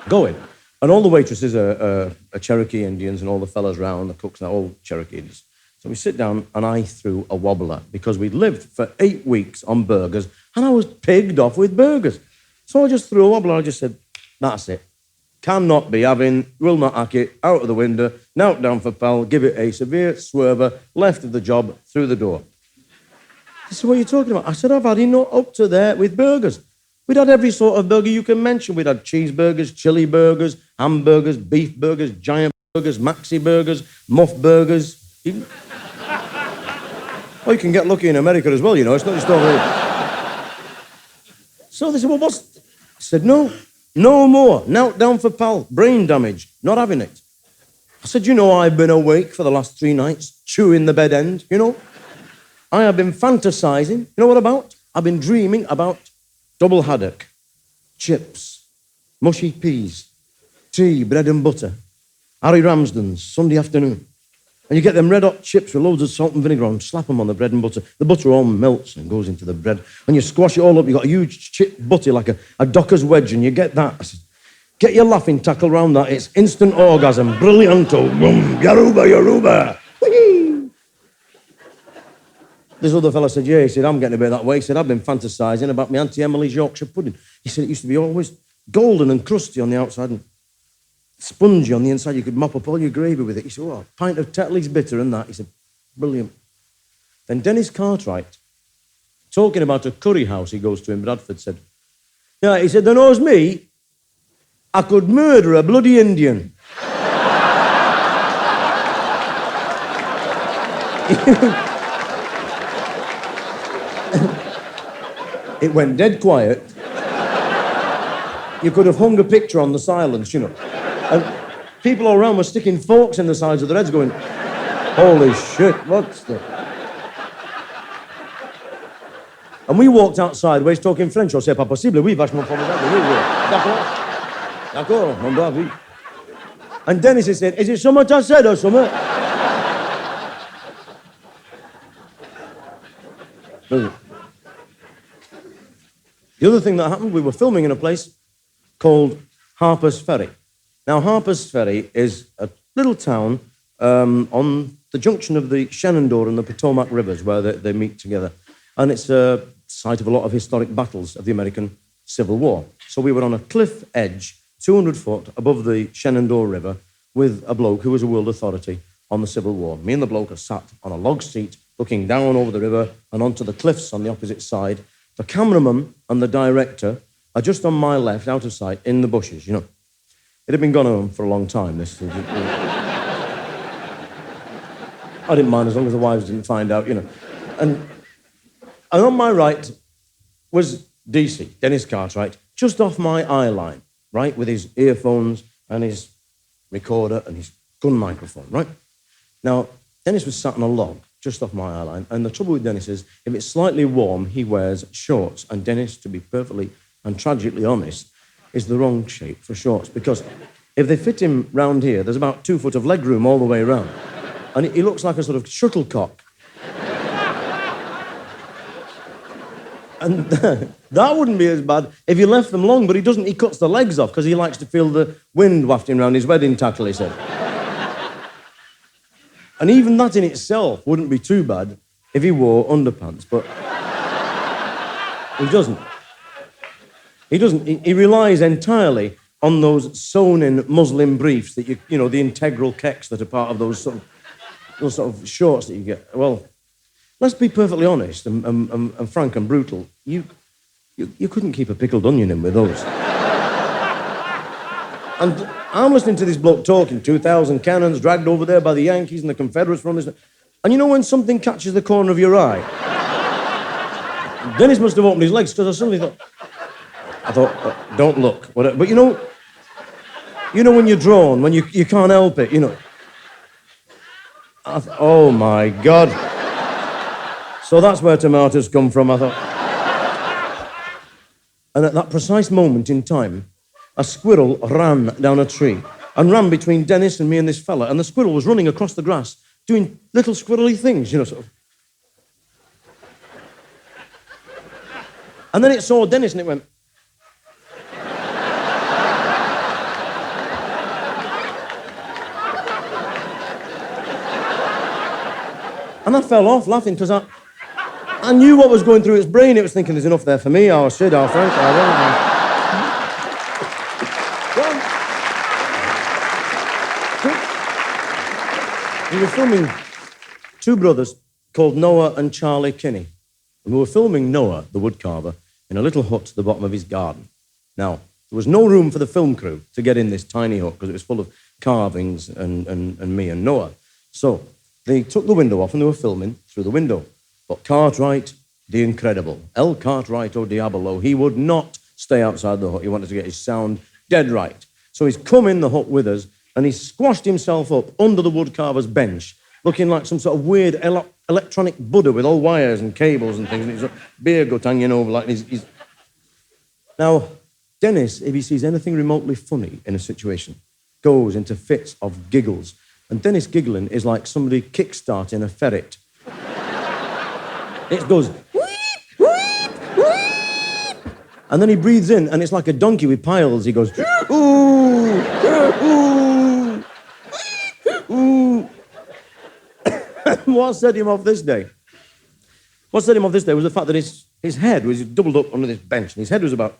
Go in. And all the waitresses are Cherokee Indians and all the fellas round, the cooks, and all Cherokee Indians. So we sit down and I threw a wobbler because we'd lived for 8 weeks on burgers and I was pigged off with burgers. So I just threw a wobbler. I just said, that's it. Cannot be having, will not hack it, out of the window, knock down for pal, give it a severe swerver, left of the job, through the door. He said, what are you talking about? I said, I've had enough up to there with burgers. We'd had every sort of burger you can mention. We'd had cheeseburgers, chili burgers, hamburgers, beef burgers, giant burgers, maxi burgers, muff burgers. Even... well, you can get lucky in America as well, you know. It's not just over here. So they said, well, what's... I said, no more. Knock down for pal. Brain damage. Not having it. I said, you know, I've been awake for the last 3 nights, chewing the bed end, you know. I have been fantasizing. You know what about? I've been dreaming about double haddock, chips, mushy peas, tea, bread and butter, Harry Ramsden's, Sunday afternoon. And you get them red-hot chips with loads of salt and vinegar on, slap them on the bread and butter. The butter all melts and goes into the bread. And you squash it all up. You've got a huge chip butty like a docker's wedge, and you get that. I said, get your laughing tackle round that. It's instant orgasm. Brillianto. Boom. Yaruba, yaruba. Whee! This other fella said, yeah, he said, I'm getting a bit that way. He said, I've been fantasising about my Auntie Emily's Yorkshire pudding. He said, it used to be always golden and crusty on the outside and spongy on the inside. You could mop up all your gravy with it. He said, oh, a pint of Tetley's bitter and that. He said, brilliant. Then Dennis Cartwright, talking about a curry house he goes to in Bradford, said, yeah, he said, there knows me, I could murder a bloody Indian. It went dead quiet. You could have hung a picture on the silence, you know. And people all around were sticking forks in the sides of their heads going, holy shit, what's the... And we walked outside, we're talking French, on c'est pas possible, oui, vachement formidable, oui, oui. D'accord, mon brave, oui. And Dennis had said, is it something I said or something? The other thing that happened, we were filming in a place called Harpers Ferry. Now, Harpers Ferry is a little town on the junction of the Shenandoah and the Potomac rivers where they meet together. And it's a site of a lot of historic battles of the American Civil War. So we were on a cliff edge, 200 foot above the Shenandoah River, with a bloke who was a world authority on the Civil War. Me and the bloke are sat on a log seat looking down over the river and onto the cliffs on the opposite side. The cameraman and the director are just on my left, out of sight, in the bushes, you know. It had been gone on for a long time, this. I didn't mind as long as the wives didn't find out, you know. And on my right was DC, Dennis Cartwright, just off my eye line, right, with his earphones and his recorder and his gun microphone, right? Now, Dennis was sat on a log just off my eye line, and the trouble with Dennis is, if it's slightly warm, he wears shorts, and Dennis, to be perfectly and tragically honest, is the wrong shape for shorts, because if they fit him round here, there's about 2 foot of leg room all the way around, and he looks like a sort of shuttlecock. And that wouldn't be as bad if you left them long, but he doesn't. He cuts the legs off because he likes to feel the wind wafting around his wedding tackle, he said. And even that in itself wouldn't be too bad if he wore underpants, but he doesn't. He doesn't. He relies entirely on those sewn-in muslin briefs that you know, the integral kecks that are part of those sort of shorts that you get. Well, let's be perfectly honest and frank and brutal. You couldn't keep a pickled onion in with those. And I'm listening to this bloke talking, 2,000 cannons dragged over there by the Yankees and the Confederates from this. And you know when something catches the corner of your eye? Dennis must have opened his legs because I suddenly thought, don't look. Whatever. But you know when you're drawn, when you can't help it, you know. Oh my God. So that's where tomatoes come from, I thought. And at that precise moment in time, a squirrel ran down a tree and ran between Dennis and me and this fella, and the squirrel was running across the grass doing little squirrely things, you know, sort of. And then it saw Dennis and it went. And I fell off laughing because I knew what was going through its brain. It was thinking, there's enough there for me, oh shit, oh Frank, I don't know. We were filming two brothers called Noah and Charlie Kinney. And we were filming Noah, the woodcarver, in a little hut at the bottom of his garden. Now, there was no room for the film crew to get in this tiny hut because it was full of carvings and me and Noah. So they took the window off and they were filming through the window. But Cartwright, the incredible, El Cartwright o Diabolo, he would not stay outside the hut. He wanted to get his sound dead right. So he's come in the hut with us and he squashed himself up under the woodcarver's bench, looking like some sort of weird electronic Buddha with all wires and cables and things, and his beer gut hanging over like he's... Now, Dennis, if he sees anything remotely funny in a situation, goes into fits of giggles. And Dennis giggling is like somebody kick-starting a ferret. It goes... And then he breathes in, and it's like a donkey with piles. He goes... Ooh! Ooh! Ooh! What set him off this day? What set him off this day was the fact that his head was doubled up under this bench, and his head was about,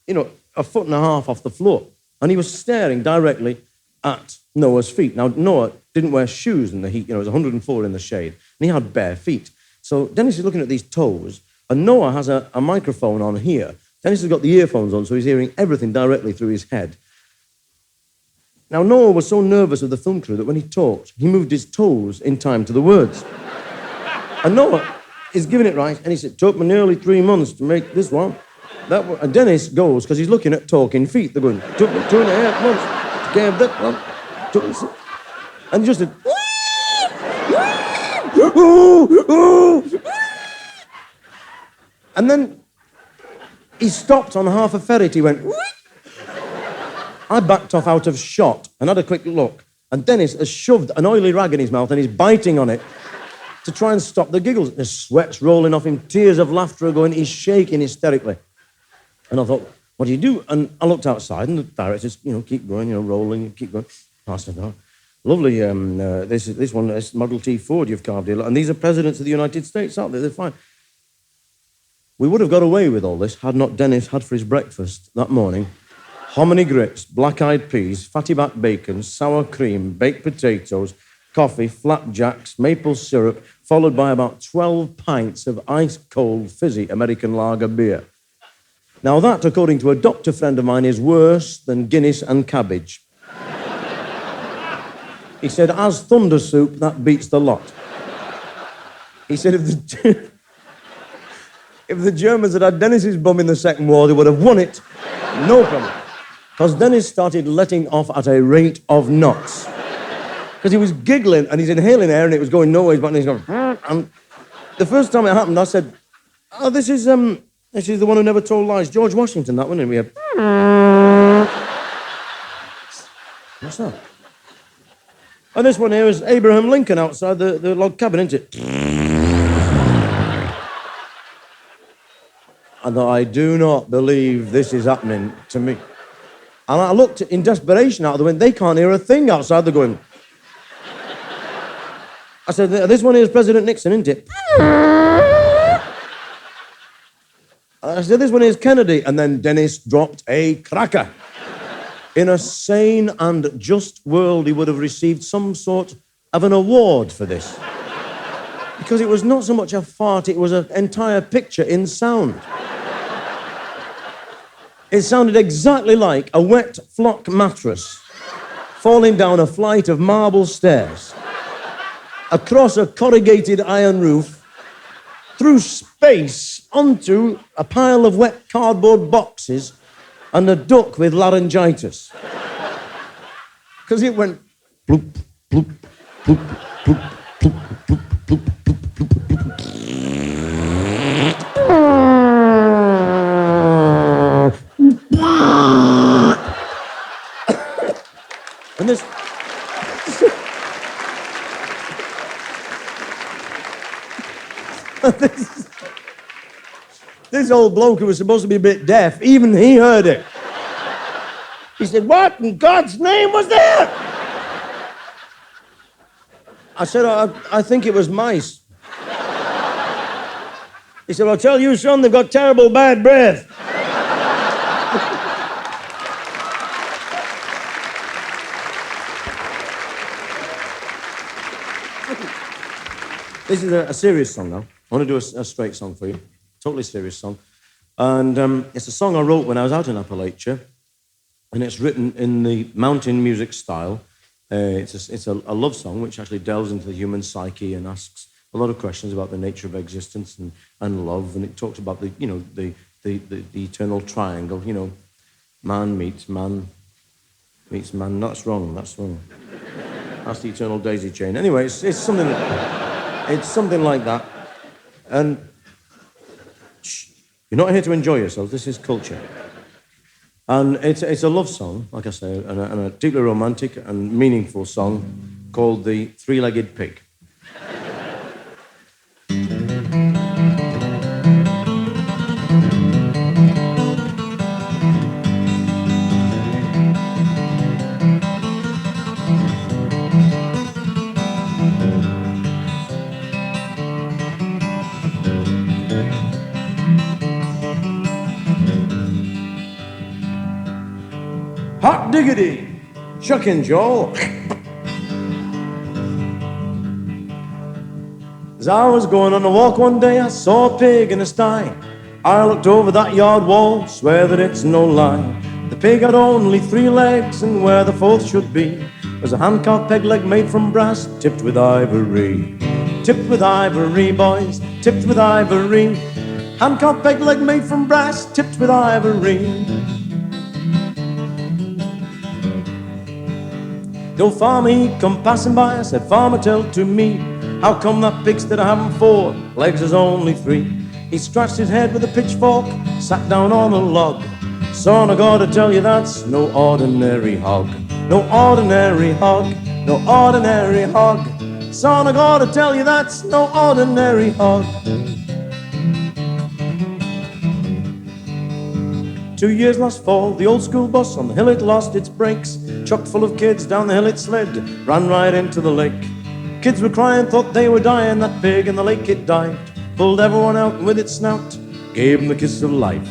a foot and a half off the floor. And he was staring directly at Noah's feet. Now, Noah didn't wear shoes in the heat. It was 104 in the shade, and he had bare feet. So Dennis is looking at these toes, and Noah has a microphone on here. Dennis has got the earphones on, so he's hearing everything directly through his head. Now, Noah was so nervous of the film crew that when he talked, he moved his toes in time to the words. And Noah is giving it right, and he said, "It took me nearly 3 months to make this one." And Dennis goes, because he's looking at talking feet. They're going, "Took me 2.5 months to get that one." And he just said, and then he stopped on half a ferret. He went, I backed off out of shot and had a quick look. And Dennis has shoved an oily rag in his mouth and he's biting on it to try and stop the giggles. There's sweat's rolling off him, tears of laughter are going, he's shaking hysterically. And I thought, what do you do? And I looked outside and the directors, keep going, rolling, keep going. I said, oh, lovely, this one, this Model T Ford you've carved here. And these are presidents of the United States, aren't they? They're fine. We would have got away with all this had not Dennis had for his breakfast that morning hominy grits, black-eyed peas, fatty-back bacon, sour cream, baked potatoes, coffee, flapjacks, maple syrup, followed by about 12 pints of ice-cold, fizzy American lager beer. Now that, according to a doctor friend of mine, is worse than Guinness and cabbage. He said, as thunder soup, that beats the lot. He said, if the Germans had had Dennis's bum in the Second War, they would have won it, no problem. Because Dennis started letting off at a rate of knots. Because he was giggling and he's inhaling air and it was going nowhere, but he's going... And the first time it happened, I said, oh, this is the one who never told lies. George Washington, that one, and we had... What's that? And this one here is Abraham Lincoln outside the log cabin, isn't it? And I do not believe this is happening to me. And I looked in desperation out of the window. They can't hear a thing outside. They're going... I said, this one is President Nixon, isn't it? I said, this one is Kennedy. And then Dennis dropped a cracker. In a sane and just world, he would have received some sort of an award for this. Because it was not so much a fart, it was an entire picture in sound. It sounded exactly like a wet flock mattress falling down a flight of marble stairs, across a corrugated iron roof, through space, onto a pile of wet cardboard boxes and a duck with laryngitis. Because it went bloop, bloop, bloop, bloop, bloop, bloop, bloop, bloop, bloop, bloop. And this old bloke who was supposed to be a bit deaf, even he heard it. He said, "What in God's name was that?" I said, I think it was mice. He said, "I'll tell you, son, they've got terrible bad breath." This is a serious song now. I want to do a straight song for you. Totally serious song. And it's a song I wrote when I was out in Appalachia. And it's written in the mountain music style. It's a love song which actually delves into the human psyche and asks a lot of questions about the nature of existence and love. And it talks about the eternal triangle. You know, man meets man meets man. That's wrong. That's wrong. That's the eternal daisy chain. Anyway, it's something. It's something like that. And you're not here to enjoy yourself. This is culture. And it's a love song, like I say, and a deeply romantic and meaningful song called the Threelegged Pig. Hot diggity, shucking, Joel. As I was going on a walk one day, I saw a pig in a sty. I looked over that yard wall, swear that it's no lie. The pig had only 3 legs, and where the 4th should be was a hand-carved peg leg made from brass, tipped with ivory. Tipped with ivory, boys, tipped with ivory. Hand-carved peg leg made from brass, tipped with ivory. The old farmer, he come passing by. I said, "Farmer, tell to me, how come that pig instead of having 4 legs is only 3? He scratched his head with a pitchfork, sat down on a log. "Son, I gotta tell you that's no ordinary hog. No ordinary hog, no ordinary hog. Son, I gotta tell you that's no ordinary hog." 2 years last fall, the old school bus on the hill it lost its brakes. Chock full of kids, down the hill it slid, ran right into the lake. Kids were crying, thought they were dying. That pig in the lake it dived, pulled everyone out with its snout, gave them the kiss of life.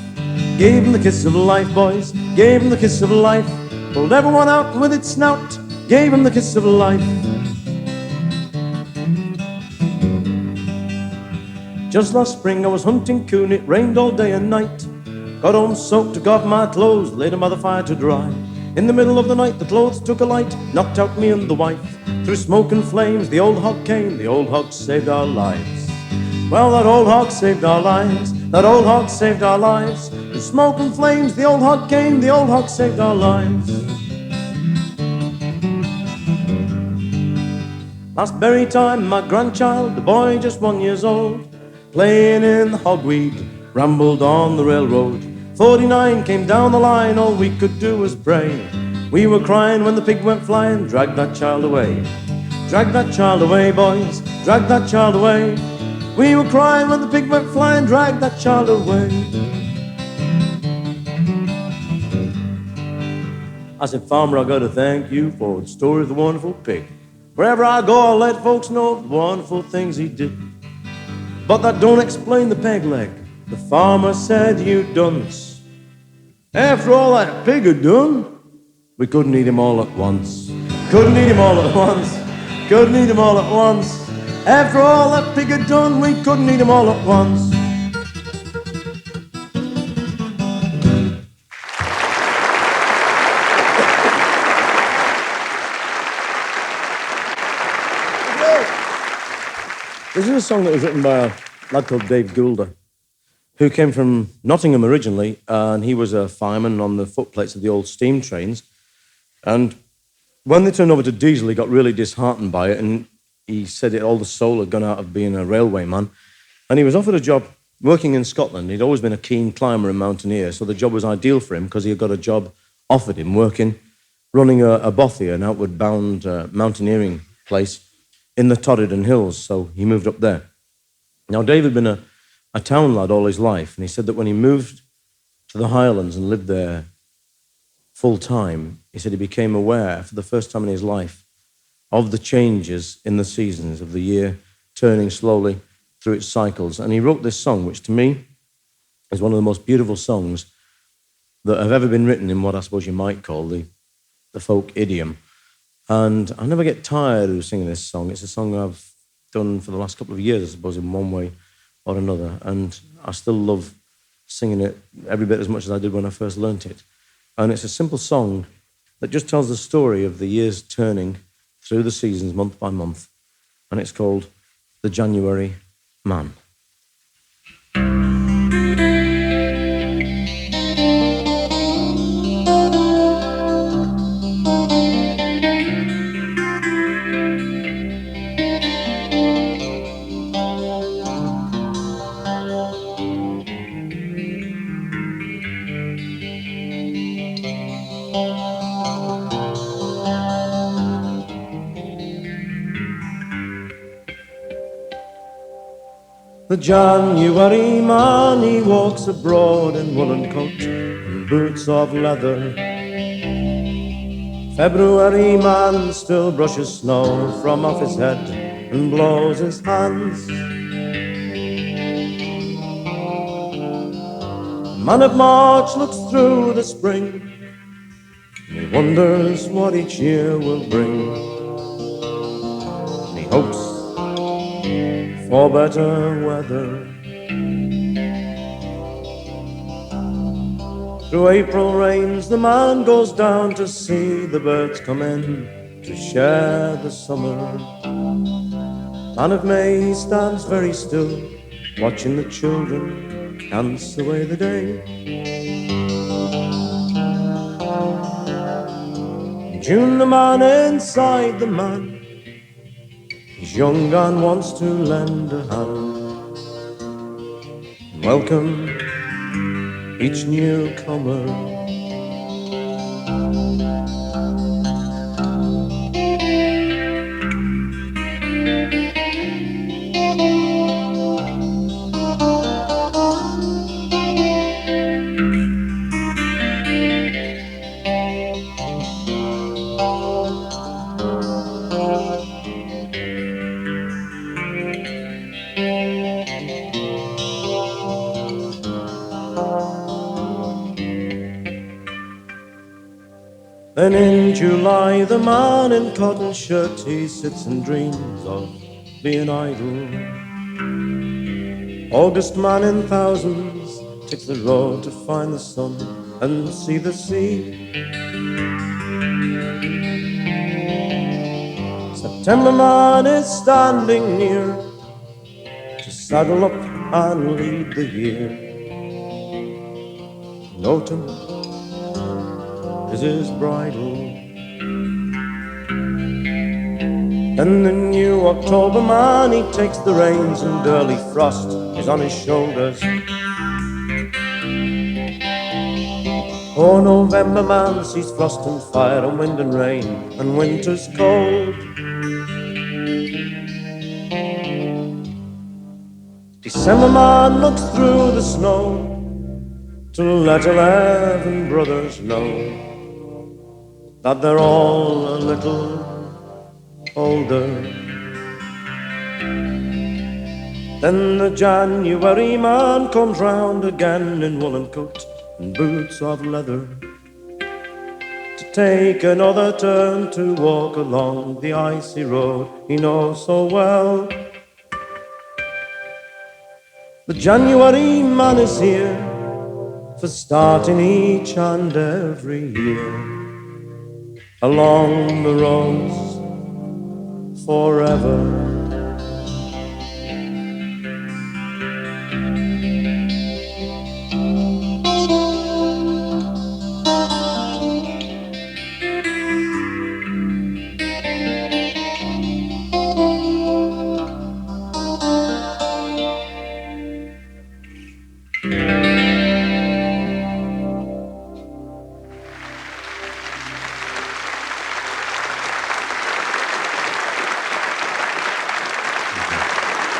Gave them the kiss of life, boys, gave them the kiss of life. Pulled everyone out with its snout, gave them the kiss of life. Just last spring I was hunting coon, it rained all day and night. Got home soaked, took off my clothes, laid them by the fire to dry. In the middle of the night the clothes took a light, knocked out me and the wife. Through smoke and flames the old hog came, the old hog saved our lives. Well, that old hog saved our lives, that old hog saved our lives. Through smoke and flames the old hog came, the old hog saved our lives. Last berry time my grandchild, the boy just 1 year old, playing in the hogweed, rambled on the railroad. 49 came down the line, all we could do was pray. We were crying when the pig went flying, drag that child away. Drag that child away, boys, drag that child away. We were crying when the pig went flying, drag that child away. I said, "Farmer, I gotta thank you for the story of the wonderful pig. Wherever I go, I'll let folks know the wonderful things he did. But that don't explain the peg leg. The farmer said you dunce. After all that pig had done, we couldn't eat him all at once. Couldn't eat him all at once. Couldn't eat him all at once. After all that pig had done, we couldn't eat him all at once. This is a song that was written by a lad called Dave Goulder, who came from Nottingham originally, and he was a fireman on the footplates of the old steam trains. And when they turned over to diesel, he got really disheartened by it, and he said that all the soul had gone out of being a railwayman. And he was offered a job working in Scotland. He'd always been a keen climber and mountaineer, so the job was ideal for him because he had got a job offered him running a bothy, an outward-bound mountaineering place in the Torridon Hills, so he moved up there. Now, Dave had been a town lad all his life, and he said that when he moved to the Highlands and lived there full-time, he said he became aware for the first time in his life of the changes in the seasons of the year, turning slowly through its cycles. And he wrote this song, which to me is one of the most beautiful songs that have ever been written in what I suppose you might call the folk idiom. And I never get tired of singing this song. It's a song I've done for the last couple of years, I suppose, in one way or another. And I still love singing it every bit as much as I did when I first learnt it. And it's a simple song that just tells the story of the years turning through the seasons month by month. And it's called The January Man. The January man, he walks abroad in woolen coat and boots of leather. February man still brushes snow from off his head and blows his hands. The man of March looks through the spring and he wonders what each year will bring. And he hopes for better weather. Through April rains the man goes down to see the birds come in to share the summer. Man of May, he stands very still, watching the children dance away the day. In June the man inside the man, he's young and wants to lend a hand and welcome each newcomer. Then in July the man in cotton shirt, he sits and dreams of being idle. August man in thousands takes the road to find the sun and see the sea. September man is standing near to saddle up and lead the year. In autumn is his bridal. And the new October man, he takes the reins and early frost is on his shoulders. Oh, November man sees frost and fire and wind and rain and winter's cold. December man looks through the snow to let 11 brothers know that they're all a little older. Then the January man comes round again in woolen coat and boots of leather, to take another turn to walk along the icy road he knows so well. The January man is here for starting each and every year along the roads forever.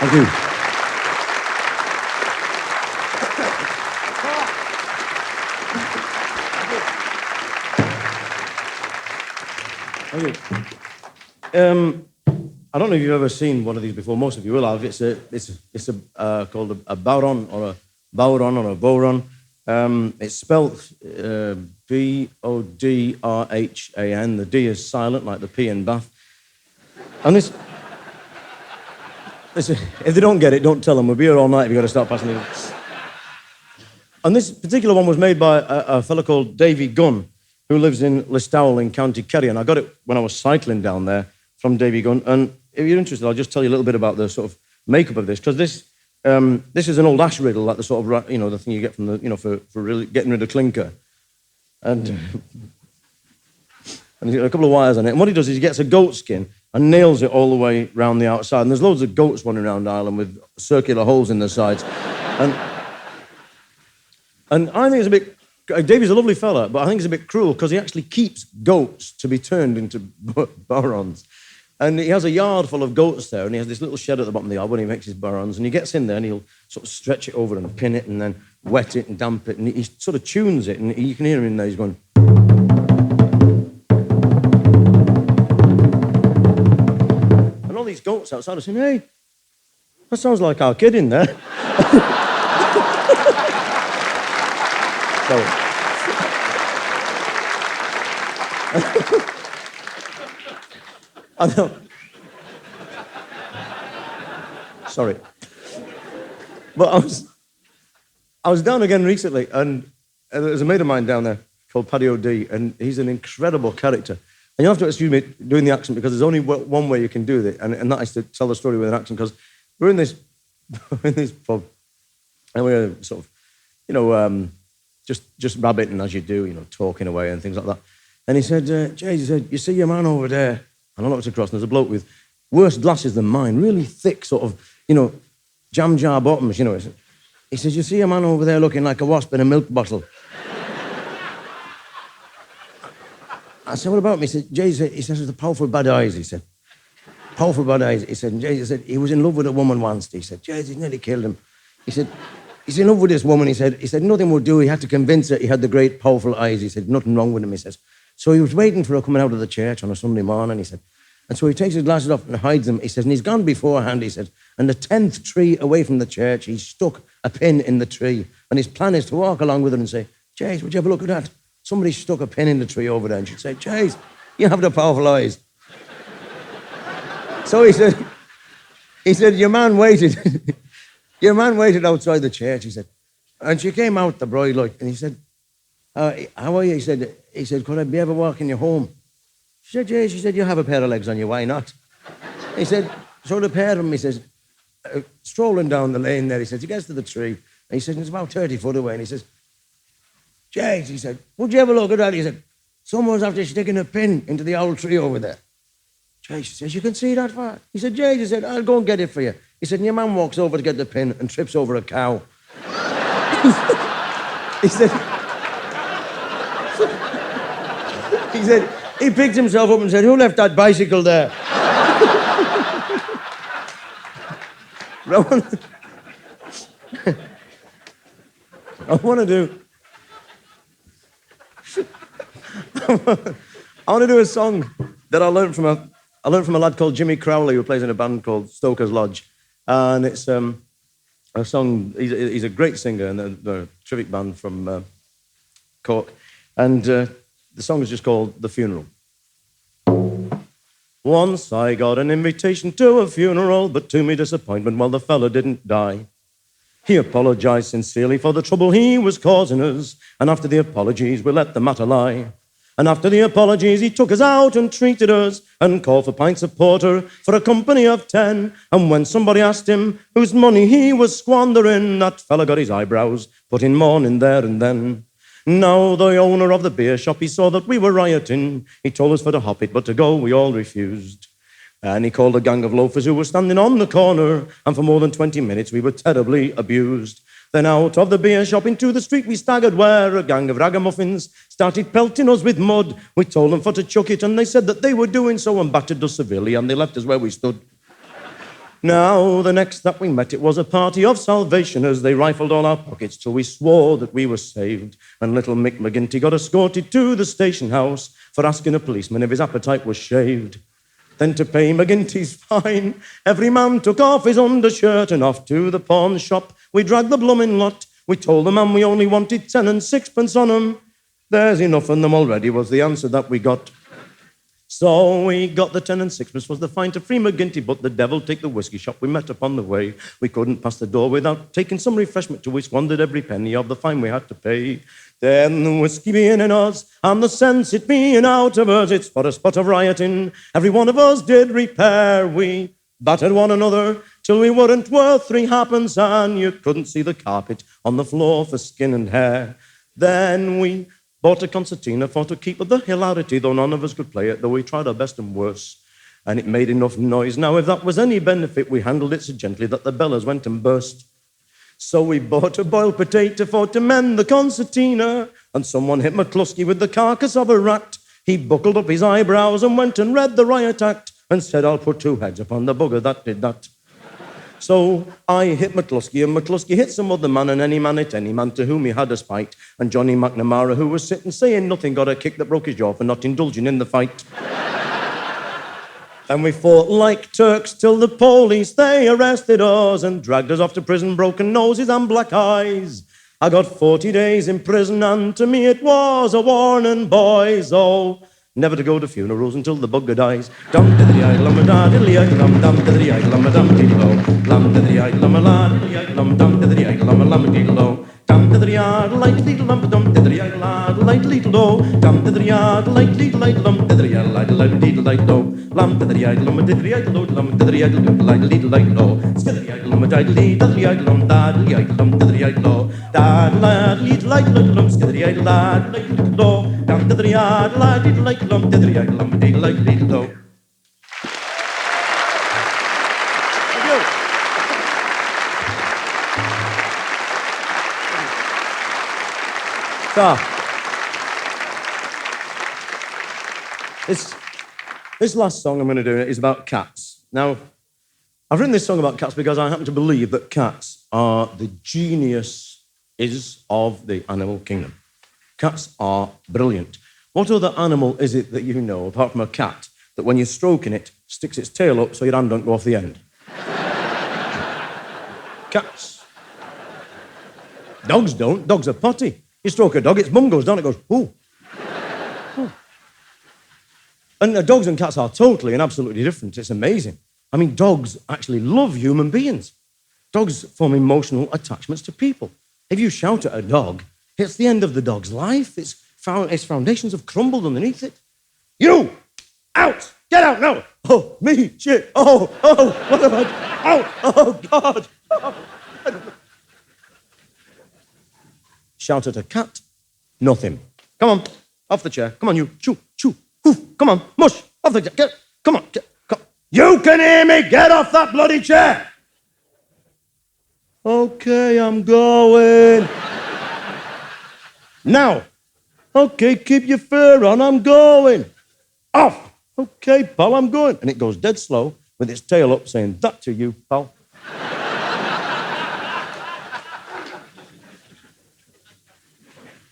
Thank you. Thank you. I don't know if you've ever seen one of these before. Most of you will have. It's called a bowron or a bowron or a bowron. It's spelt B-O-D-R-H-A-N. The D is silent, like the P in Bath. And this. Listen, if they don't get it, don't tell them. We'll be here all night if you've got to start passing it. And this particular one was made by a fellow called Davy Gunn, who lives in Listowel in County Kerry. And I got it when I was cycling down there from Davy Gunn. And if you're interested, I'll just tell you a little bit about the sort of makeup of this, because this is an old ash riddle, like the sort of, the thing you get from the, for really getting rid of clinker. And he's got a couple of wires on it. And what he does is he gets a goat skin and nails it all the way round the outside. And there's loads of goats running around Ireland with circular holes in their sides. And I think it's a bit... Davy's a lovely fella, but I think it's a bit cruel because he actually keeps goats to be turned into barons. And he has a yard full of goats there, and he has this little shed at the bottom of the yard when he makes his barons, and he gets in there and he'll sort of stretch it over and pin it and then wet it and damp it, and he sort of tunes it, and you can hear him in there, he's going... These goats outside are saying, hey, that sounds like our kid in there. Sorry. I know. Sorry. But I was down again recently, and there's a mate of mine down there called Paddy O'D, and he's an incredible character. And you have to excuse me doing the accent because there's only one way you can do it, and that is to tell the story with an accent, because we're in this pub, and we're sort of, just rabbiting as you do, talking away and things like that. And he said, Jay, he said, you see your man over there? And I looked across, and there's a bloke with worse glasses than mine, really thick sort of, jam jar bottoms, He says, you see your man over there looking like a wasp in a milk bottle? I said, what about me? He said, Jay, he says, the powerful bad eyes, he said. Powerful bad eyes. He said, Jay, he said, he was in love with a woman once. He said, Jay, he nearly killed him. He said, he's in love with this woman. He said, nothing would do. He had to convince her he had the great powerful eyes. He said, nothing wrong with him, he says. So he was waiting for her coming out of the church on a Sunday morning, he said. And so he takes his glasses off and hides them. He says, and he's gone beforehand, he said. And the 10th tree away from the church, he stuck a pin in the tree. And his plan is to walk along with her and say, Jay, would you have a look at that? Somebody stuck a pin in the tree over there, and she'd say, Jay, you have the powerful eyes. So he said, your man waited. Your man waited outside the church, he said. And she came out, the bride, and he said, how are you? He said, could I be ever walking you home? She said, Jay, she said, you have a pair of legs on you, why not? He said, so the pair of them, he says, strolling down the lane there, he says, he gets to the tree, and he says, it's about 30 foot away, and he says, Jay, he said, would you ever look at that? He said, someone's after sticking a pin into the old tree over there. Jay, she says, you can see that far? He said, Jay, he said, I'll go and get it for you. He said, and your man walks over to get the pin and trips over a cow. He said, he picked himself up and said, who left that bicycle there? I want to do a song that I learned from I learned from a lad called Jimmy Crowley, who plays in a band called Stoker's Lodge. And it's a song, he's a great singer, and they're a terrific band from Cork. And the song is just called The Funeral. Once I got an invitation to a funeral, but to me disappointment, well, the fella didn't die. He apologized sincerely for the trouble he was causing us, and after the apologies, we let the matter lie. And after the apologies, he took us out and treated us, and called for pints of porter for a company of 10. And when somebody asked him whose money he was squandering, that fella got his eyebrows put in mourning there and then. Now the owner of the beer shop, he saw that we were rioting. He told us for to hop it, but to go we all refused. And he called a gang of loafers who were standing on the corner, and for more than 20 minutes we were terribly abused. Then out of the beer shop into the street we staggered, where a gang of ragamuffins started pelting us with mud. We told them for to chuck it, and they said that they were doing so, and battered us severely, and they left us where we stood. Now, the next that we met, it was a party of Salvationers. They rifled all our pockets till we swore that we were saved. And little Mick McGinty got escorted to the station house for asking a policeman if his appetite was shaved. Then to pay McGinty's fine, every man took off his undershirt, and off to the pawn shop we dragged the blooming lot. We told the man we only wanted 10 and 6pence on 'em. There's enough on them already, was the answer that we got. So we got the 10 and 6pence was the fine to free McGinty, but the devil take the whiskey shop we met upon the way. We couldn't pass the door without taking some refreshment till we squandered every penny of the fine we had to pay. Then the whiskey being in us, and the sense it being out of us, it's for a spot of rioting every one of us did repair. We battered one another till we weren't worth 3 halfpence, and you couldn't see the carpet on the floor for skin and hair. Then we bought a concertina for to keep up the hilarity, though none of us could play it, though we tried our best and worse. And it made enough noise. Now, if that was any benefit, we handled it so gently that the bellows went and burst. So we bought a boiled potato for to mend the concertina, and someone hit McCluskey with the carcass of a rat. He buckled up his eyebrows and went and read the riot act, and said, I'll put 2 heads upon the bugger that did that. So I hit McCluskey, and McCluskey hit some other man, and any man hit any man to whom he had a spite. And Johnny McNamara, who was sitting saying nothing, got a kick that broke his jaw for not indulging in the fight. And we fought like Turks till the police, they arrested us and dragged us off to prison, broken noses and black eyes. I got 40 days in prison, and to me it was a warning, boys. Oh, never to go to funerals until the bugger dies. Dum diddly idlum da diddly idlum dum diddly idlum dum diddlo lum diddly idlum la diddly idlum dum diddly idlum lum diddlo dum diddly idlum diddlum dum diddly idlum diddlo dum diddly idlum diddly idlum diddlo lum diddly idlum diddly idlum lum diddly idlum diddlo skidly idlum diddly diddly idlum diddly idlum diddly idlo diddly idlum skidly idlum diddlo dum diddly idlum diddly idlum diddly idlum diddly idlo. So, this last song I'm going to do is about cats. Now, I've written this song about cats because I happen to believe that cats are the geniuses of the animal kingdom. Cats are brilliant. What other animal is it that you know, apart from a cat, that when you're stroking it, sticks its tail up so your hand don't go off the end? Cats. Dogs don't. Dogs are potty. You stroke a dog, its bum goes down, it goes, ooh. Ooh. And dogs and cats are totally and absolutely different. It's amazing. I mean, dogs actually love human beings. Dogs form emotional attachments to people. If you shout at a dog, it's the end of the dog's life. Its foundations have crumbled underneath it. You! Out! Get out now! Oh, me! Shit! Oh! What have I done? Out! Oh, God! Oh. Shout at a cat, nothing. Come on, off the chair. Come on, you. Choo, choo, hoof. Come on, mush. Off the chair. Come on, come. You can hear me. Get off that bloody chair. Okay, I'm going. Now. Okay, keep your fur on. I'm going. Off. Okay, pal, I'm going. And it goes dead slow with its tail up saying, that to you, pal.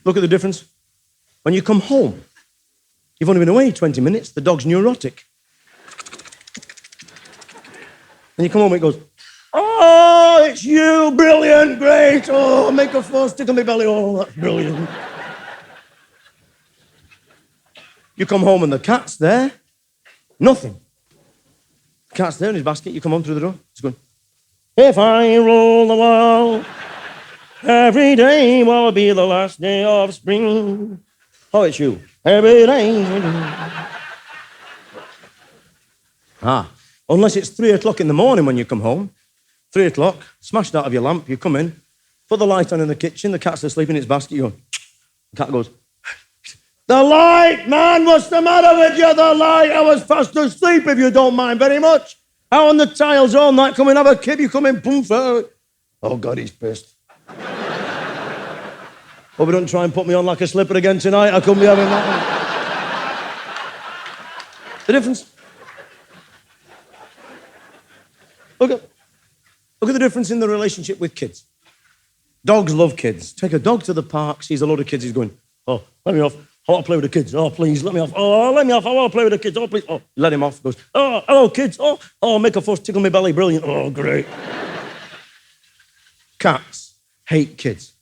Look at the difference. When you come home, you've only been away 20 minutes, the dog's neurotic. And you come home and it goes, oh, it's you, brilliant, great. Oh, make a fuss, tickle my belly. Oh, that's brilliant. You come home and the cat's there. Nothing. The cat's there in his basket. You come home through the door. He's going, if I roll the wall, every day will be the last day of spring. Oh, it's you. Every day. Unless it's 3 o'clock in the morning when you come home. 3 o'clock, smashed out of your lamp, you come in, put the light on in the kitchen, the cat's asleep in its basket, you go, the cat goes, the light, man, what's the matter with you, the light? I was fast asleep, if you don't mind very much. Out on the tiles all night, come and have a kip, you come in, boom, oh, God, he's pissed. Hope he don't try and put me on like a slipper again tonight, I couldn't be having that. The difference. Look at the difference in the relationship with kids. Dogs love kids. Take a dog to the park, sees a load of kids, he's going, oh, let me off. I want to play with the kids. Oh, please, let me off. Oh, let me off. I want to play with the kids. Oh, please. Oh, let him off. Goes, oh, hello, kids. Oh, make a fuss, tickle my belly. Brilliant. Oh, great. Cats hate kids.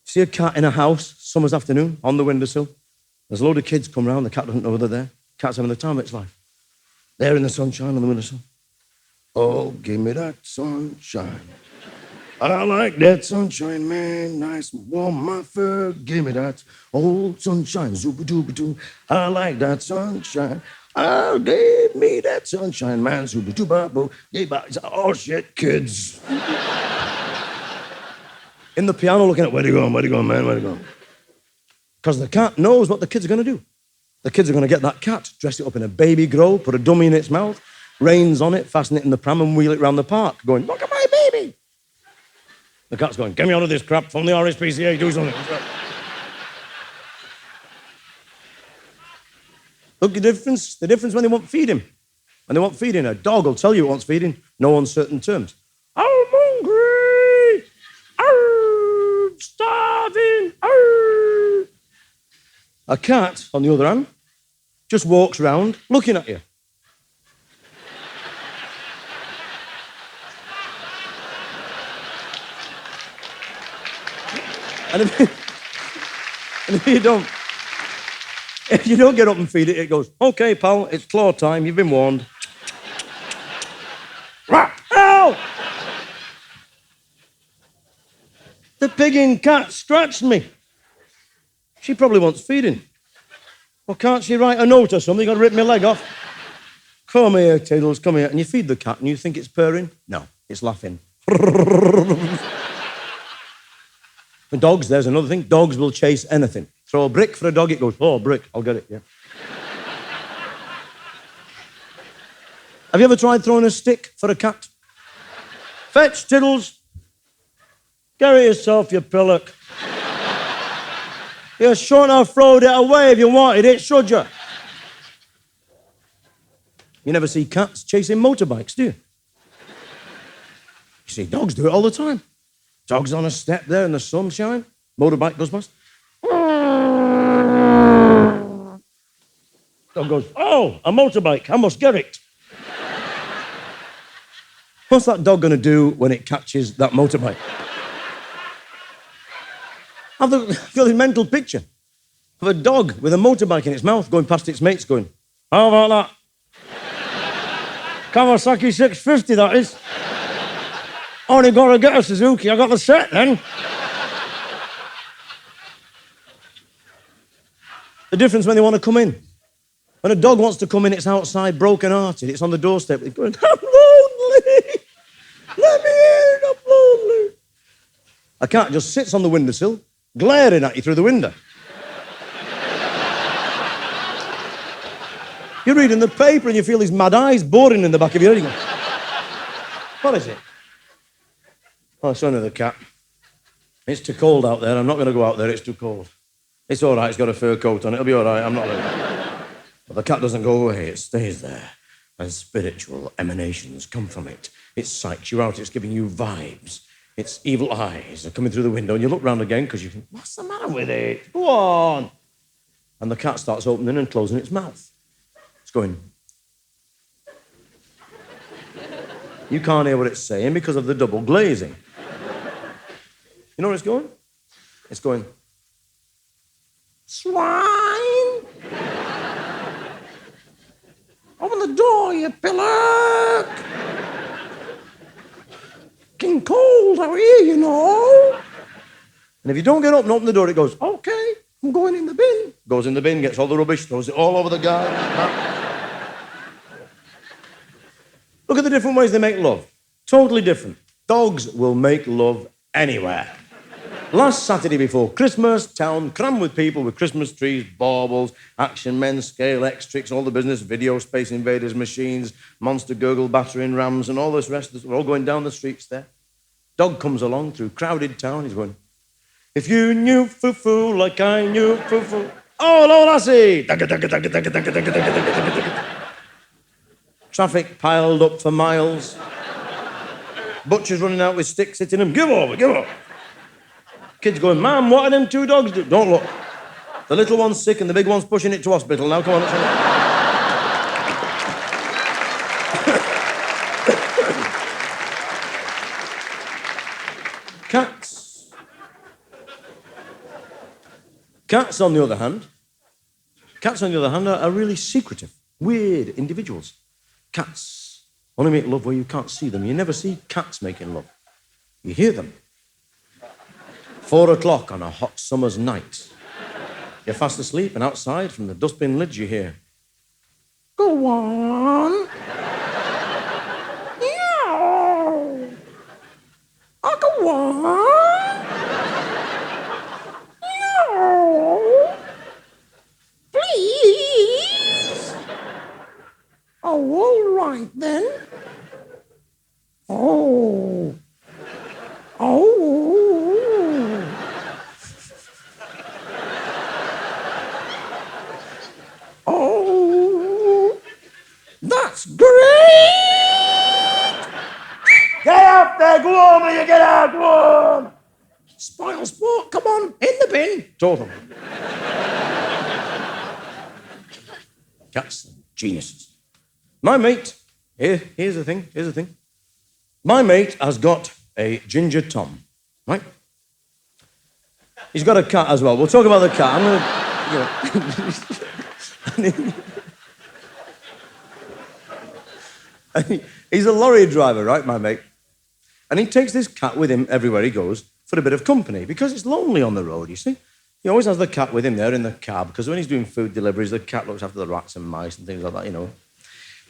See a cat in a house, summer's afternoon, on the windowsill. There's a load of kids come round. The cat doesn't know they're there. Cat's having the time of its life. There in the sunshine on the windowsill. Oh, give me that sunshine. I like that sunshine, man. Nice and warm, my fur. Give me that old sunshine. Zooba-dooba-doo. I like that sunshine. Oh, give me that sunshine, man. Zooba-dooba-boo. Oh, shit, kids. In the piano looking at, where you going, man, where you going? Because the cat knows what the kids are going to do. The kids are going to get that cat, dress it up in a baby grow, put a dummy in its mouth, reins on it, fasten it in the pram and wheel it round the park, going, look at my baby. The cat's going, get me out of this crap from the RSPCA, do something. Look, the difference when they want feeding. When they want feeding, a dog will tell you it wants feeding, no uncertain terms. I'm hungry. I'm starving. A cat, on the other hand, just walks round looking at you. And if you don't get up and feed it, it goes, okay, pal, it's claw time, you've been warned. Ow! The pigging cat scratched me. She probably wants feeding. Well, can't she write a note or something? You've got to rip my leg off. Come here, Tiddles, come here. And you feed the cat and you think it's purring? No, it's laughing. For dogs, there's another thing. Dogs will chase anything. Throw a brick for a dog, it goes, oh, brick, I'll get it, yeah. Have you ever tried throwing a stick for a cat? Fetch, Tiddles. Carry yourself, you pillock. You shouldn't have thrown it away if you wanted it, should you? You never see cats chasing motorbikes, do you? You see dogs do it all the time. Dog's on a step there in the sunshine. Motorbike goes past. Dog goes, oh, a motorbike. I must get it. What's that dog going to do when it catches that motorbike? I've got this mental picture of a dog with a motorbike in its mouth going past its mates going, how about that? Kawasaki 650, that is. Only got to get a Suzuki. I got the set then. The difference when they want to come in. When a dog wants to come in, it's outside, broken-hearted. It's on the doorstep. It's going, I'm lonely. Let me in, I'm lonely. A cat just sits on the windowsill, glaring at you through the window. You're reading the paper and you feel these mad eyes boring in the back of your head. You go, what is it? Oh, it's only the cat. It's too cold out there. I'm not going to go out there. It's too cold. It's all right. It's got a fur coat on. It'll be all right. I'm not going to. But the cat doesn't go away. It stays there. And spiritual emanations come from it. It psychs you out. It's giving you vibes. Its evil eyes are coming through the window. And you look round again because you think, what's the matter with it? Go on. And the cat starts opening and closing its mouth. It's going. You can't hear what it's saying because of the double glazing. You know where it's going? It's going, swine! Open the door, you pillock! Fucking cold out here, you know. And if you don't get up and open the door, it goes, okay, I'm going in the bin. Goes in the bin, gets all the rubbish, throws it all over the garden. Look at the different ways they make love. Totally different. Dogs will make love anywhere. Last Saturday before Christmas, town crammed with people with Christmas trees, baubles, action men, scale X-Tricks, all the business, video, Space Invaders machines, monster gurgle battering rams, and all this rest. We're all going down the streets there. Dog comes along through crowded town. He's going, if you knew foo-foo like I knew foo-foo. Oh, hello, lassie. Traffic piled up for miles. Butchers running out with sticks hitting them. Give over, give over. Kids going, Ma'am, what are them two dogs do? Don't look. The little one's sick and the big one's pushing it to hospital. Now, come on. Cats. Cats, on the other hand, are really secretive, weird individuals. Cats only make love where you can't see them. You never see cats making love. You hear them. 4 o'clock on a hot summer's night. You're fast asleep, and outside from the dustbin lids you hear, go on. Meow. Oh, go on. Meow. Please. Oh, all right then. Oh. That's great! Get out there, go on, will you get out, go on! Spoil sport, come on, in the bin. Told them. Cats, geniuses. My mate, here's the thing. My mate has got a ginger Tom, right? He's got a cat as well. We'll talk about the cat. He's a lorry driver, right, my mate? And he takes this cat with him everywhere he goes for a bit of company because it's lonely on the road, you see. He always has the cat with him there in the cab because when he's doing food deliveries, the cat looks after the rats and mice and things like that, you know.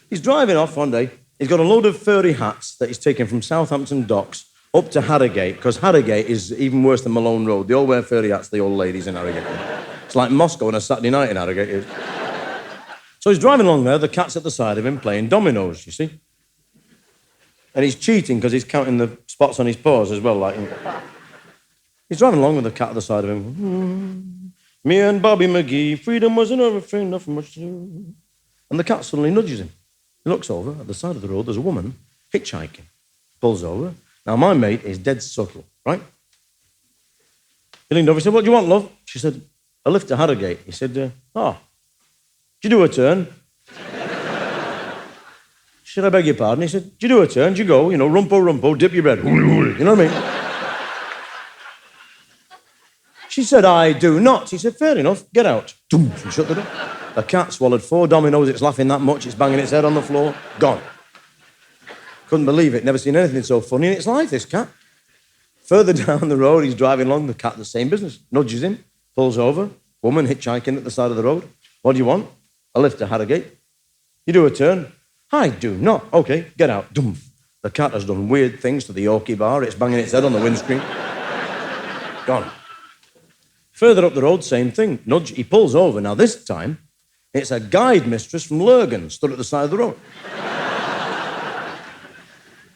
He's driving off one day. He's got a load of furry hats that he's taken from Southampton docks up to Harrogate, because Harrogate is even worse than Malone Road. They all wear furry hats, the old ladies in Harrogate. It's like Moscow on a Saturday night in Harrogate. So he's driving along there, the cat's at the side of him playing dominoes, you see. And he's cheating because he's counting the spots on his paws as well. Like, he's driving along with the cat at the side of him. Me and Bobby McGee, freedom wasn't everything, nothing much to do. And the cat suddenly nudges him. He looks over, at the side of the road, there's a woman hitchhiking. Pulls over. Now, my mate is dead subtle, right? He leaned over, he said, what do you want, love? She said, a lift to Harrogate. He said, did you do a turn? She said, I beg your pardon. He said, did you do a turn? Did you go, rumpo, dip your bread. You know what I mean? She said, I do not. He said, fair enough, get out. She shut the door. The cat swallowed 4 dominoes, it's laughing that much, it's banging its head on the floor, gone. Couldn't believe it, never seen anything so funny in its life, this cat. Further down the road, he's driving along, the cat, the same business. Nudges him, pulls over, woman hitchhiking at the side of the road. What do you want? A lift to Harrogate. You do a turn? I do not. Okay, get out. Dum. The cat has done weird things to the Yorkie bar, it's banging its head on the windscreen. Gone. Further up the road, same thing. Nudge, he pulls over. Now this time, it's a guide mistress from Lurgan, stood at the side of the road.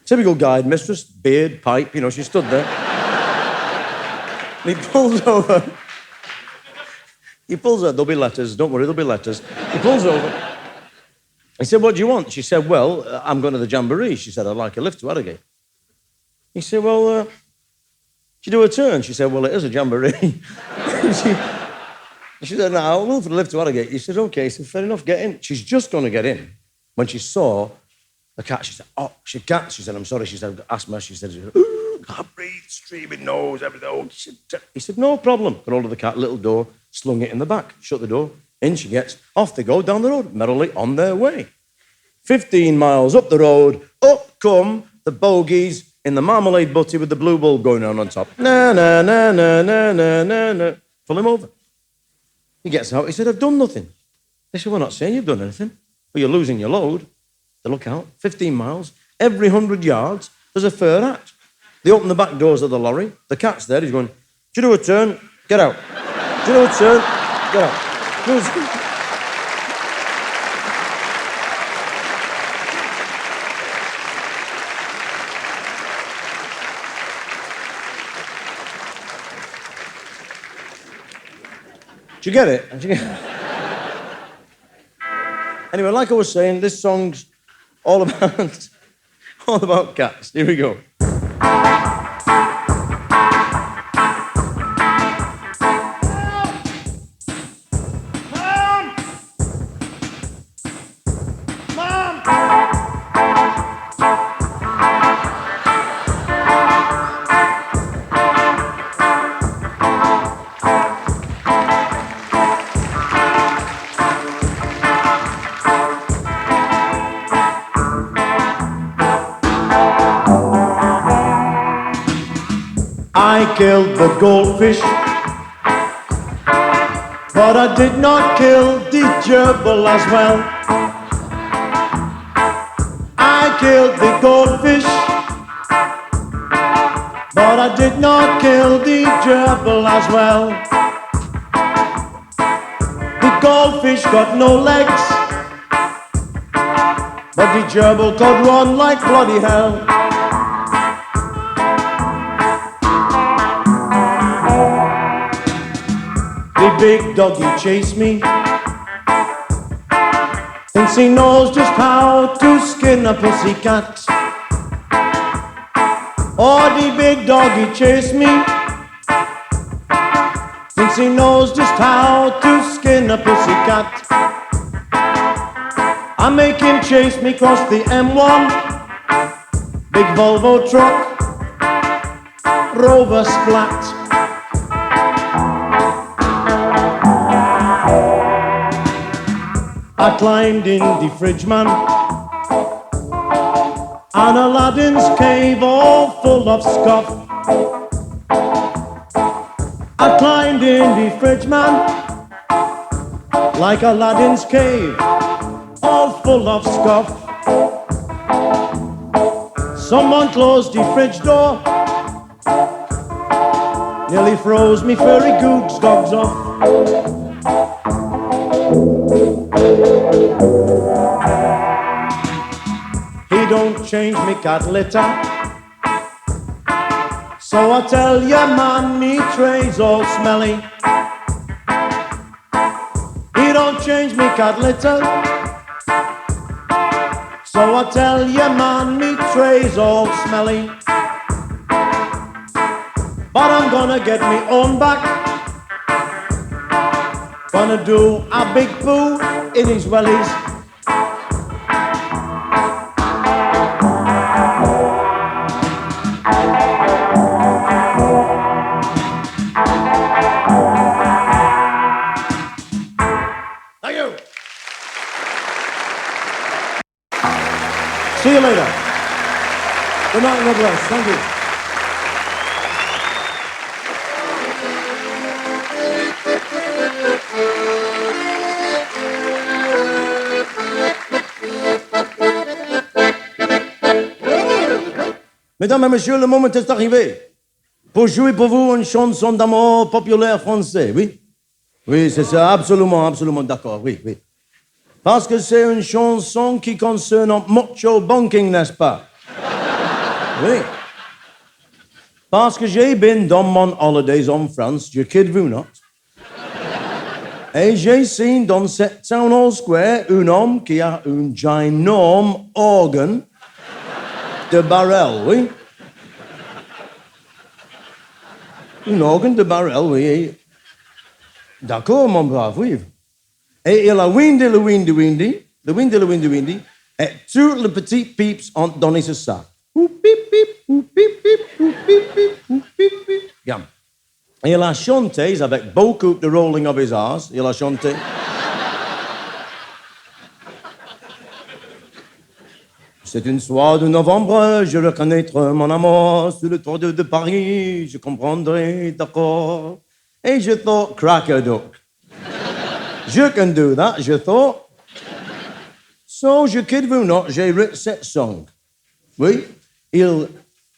Typical guide mistress, beard, pipe, she stood there. And he pulls over. There'll be letters, don't worry, there'll be letters. He pulls over. He said, what do you want? She said, well, I'm going to the Jamboree. She said, I'd like a lift to Harrogate. He said, well, did you do a turn? She said, well, it is a Jamboree. She said, no, I'll move for the lift to Harrogate. He said, okay. He said, fair enough, get in. She's just going to get in when she saw The cat, she said, oh, she can't. She said, I'm sorry. She said, I've got asthma. She said, can't breathe, streaming nose, everything. Oh, he said, no problem. Got hold of the cat, little door, slung it in the back, shut the door. In she gets. Off they go down the road, merrily on their way. 15 miles up the road, up come the bogies in the marmalade butty with the blue bulb going on top. Na, na, na, na, na, na, na, na. Pull him over. He gets out. He said, I've done nothing. They said, we're not saying you've done anything, but you're losing your load. They look out, 15 miles. Every 100 yards, there's a fur act. They open the back doors of the lorry. The cat's there. He's going, do you do a turn? Get out. Do you do a turn? Get out. Do you get it? Anyway, like I was saying, this song's all about cats. Here we go. I killed the goldfish, but I did not kill the gerbil as well. I killed the goldfish, but I did not kill the gerbil as well. The goldfish got no legs, but the gerbil could run like bloody hell. The big doggy chased me, thinks he knows just how to skin a pussycat. Oh, the big doggy chased me, thinks he knows just how to skin a pussycat. I make him chase me across the M1, big Volvo truck, Rover splat. I climbed in the fridge, man, and Aladdin's cave all full of scuff. I climbed in the fridge, man, like Aladdin's cave, all full of scuff. Someone closed the fridge door, nearly froze me furry goose dogs off. He don't change me cat litter, so I tell ya man, me tray's all smelly. He don't change me cat litter, so I tell ya man, me tray's all smelly. But I'm gonna get me own back, gonna do a big poo in his wellies. Thank you. See you later. Good night and God bless. Thank you. Mesdames et messieurs, le moment est arrivé pour jouer pour vous une chanson d'amour populaire français, oui? Oui, c'est ça, absolument, absolument d'accord, oui, oui. Parce que c'est une chanson qui concerne mucho bunking, n'est-ce pas? Oui. Parce que j'ai been dans mon holidays en France, je kid vous not. Et j'ai seen dans cette town hall square un homme qui a un ginorme organe de barrel, oui. Un organe de barrel, oui. D'accord, mon brave, oui. Et il a windy, le windy, windy. Et tous les petits peeps ont donné ce ça. Oup, pip, pip, oup, pip, pip, oup, pip, pip, oup, pip, pip. Bien. Il a chanté avec beaucoup de rolling of his R's. Il a chanté. C'est une soirée de novembre, je reconnaître mon amour sur le toit de Paris, je comprendrai, d'accord. Et je thought, cracker duck. Je can do that, je thought. So, je kid vous not, j'ai written cette song. Oui, il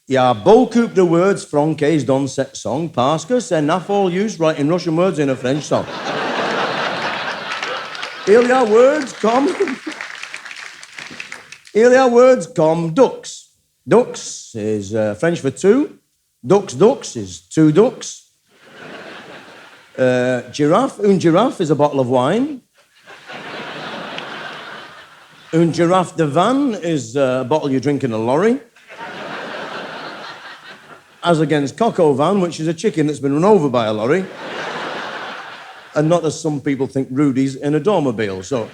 y a beaucoup de words francaise dans cette song parce que c'est not all use writing Russian words in a French song. Il y a words comme... Il y a words comme ducks. Ducks is French for two. Ducks is two ducks. Giraffe, une giraffe is a bottle of wine. Une giraffe de van is a bottle you drink in a lorry. As against coq au vin, which is a chicken that's been run over by a lorry. And not as some people think Rudy's in a dormobile, so...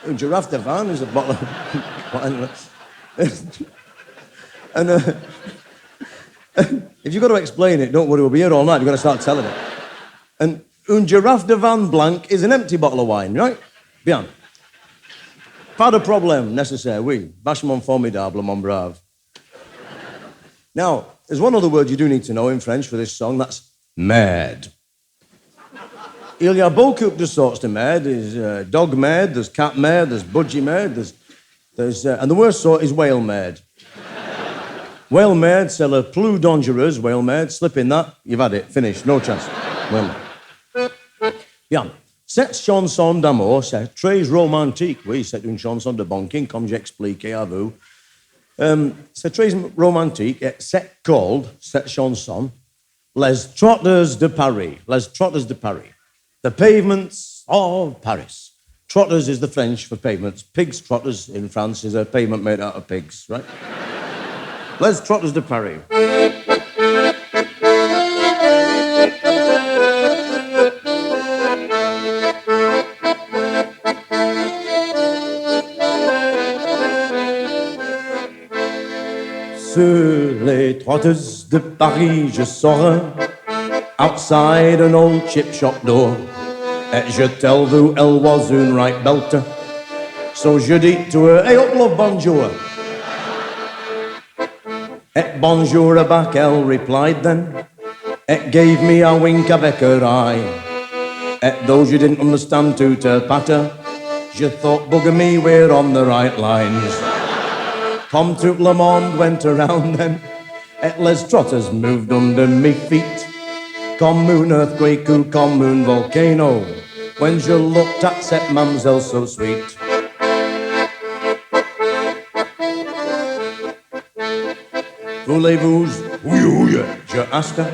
Une giraffe de van is a bottle of wine. And if you've got to explain it, don't worry, we'll be here all night. You've got to start telling it. And une giraffe de van blanc is an empty bottle of wine, right? Bien. Pas de problème nécessaire, oui. Vachement formidable, mon brave. Now, there's one other word you do need to know in French for this song, that's mad. Il y a beaucoup de sorts de mad. There's dog mad, there's cat mad, there's budgie mad, and the worst sort is whale mad. Whale mad, c'est le plus dangereux, whale mad. Slip in that, you've had it, finished, no chance. Whale mad. Bien. Cette chanson d'amour, c'est très romantique. Oui, c'est une chanson de banking, comme j'ai expliqué à vous. C'est très romantique. C'est called, cette chanson, Les Trotters de Paris. Les Trotters de Paris. The pavements of Paris. Trotters is the French for pavements. Pigs trotters in France is a pavement made out of pigs, right? Les Trotters de Paris. Sur les trotters de Paris, je sors outside an old chip shop door. Et je tell vous, elle was une right belter. So je dis to her, hey, up love, bonjour. Et bonjour back, elle replied then. Et gave me a wink avec her eye. Et though she didn't understand tout her patter, je thought, bugger me, we're on the right lines. Comme tout le monde went around then, et les trotters moved under me feet. Comme un earthquake ou comme un volcano, when je looked at cette mademoiselle so sweet. Voulez-vous, oui, je asked her.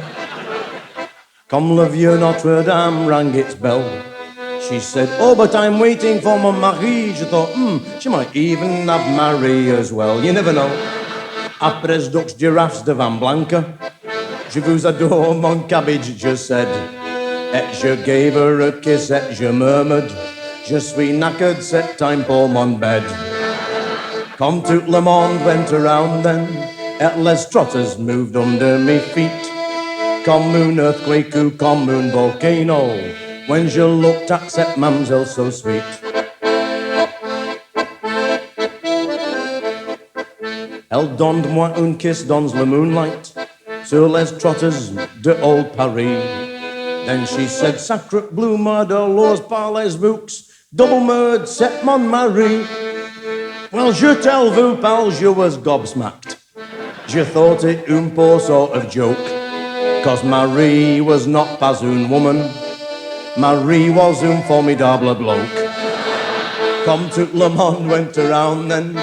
Comme le vieux Notre-Dame rang its bell, she said, oh, but I'm waiting for mon mari. Je thought, she might even have Marie as well. You never know. Après ducks, giraffes de Van Blanca, je vous adore, mon cabbage, je said. Et je gave her a kiss, et je murmured, je suis knackered, c'est time pour mon bed. Comme tout le monde went around then, et les trotters moved under me feet. Comme un earthquake ou comme un volcano, when je looked at cette mademoiselle so sweet. Elle donne-moi un kiss dans le moonlight, sur les trotters de old Paris. Then she said, sacre blue murder, laws par les books, double murd, c'est mon mari. Well, je tell vous, pal, je was gobsmacked. Je thought it un poor sort of joke, cause Marie was not pas une woman, Marie was un formidable bloke. Comme tout le monde went around then,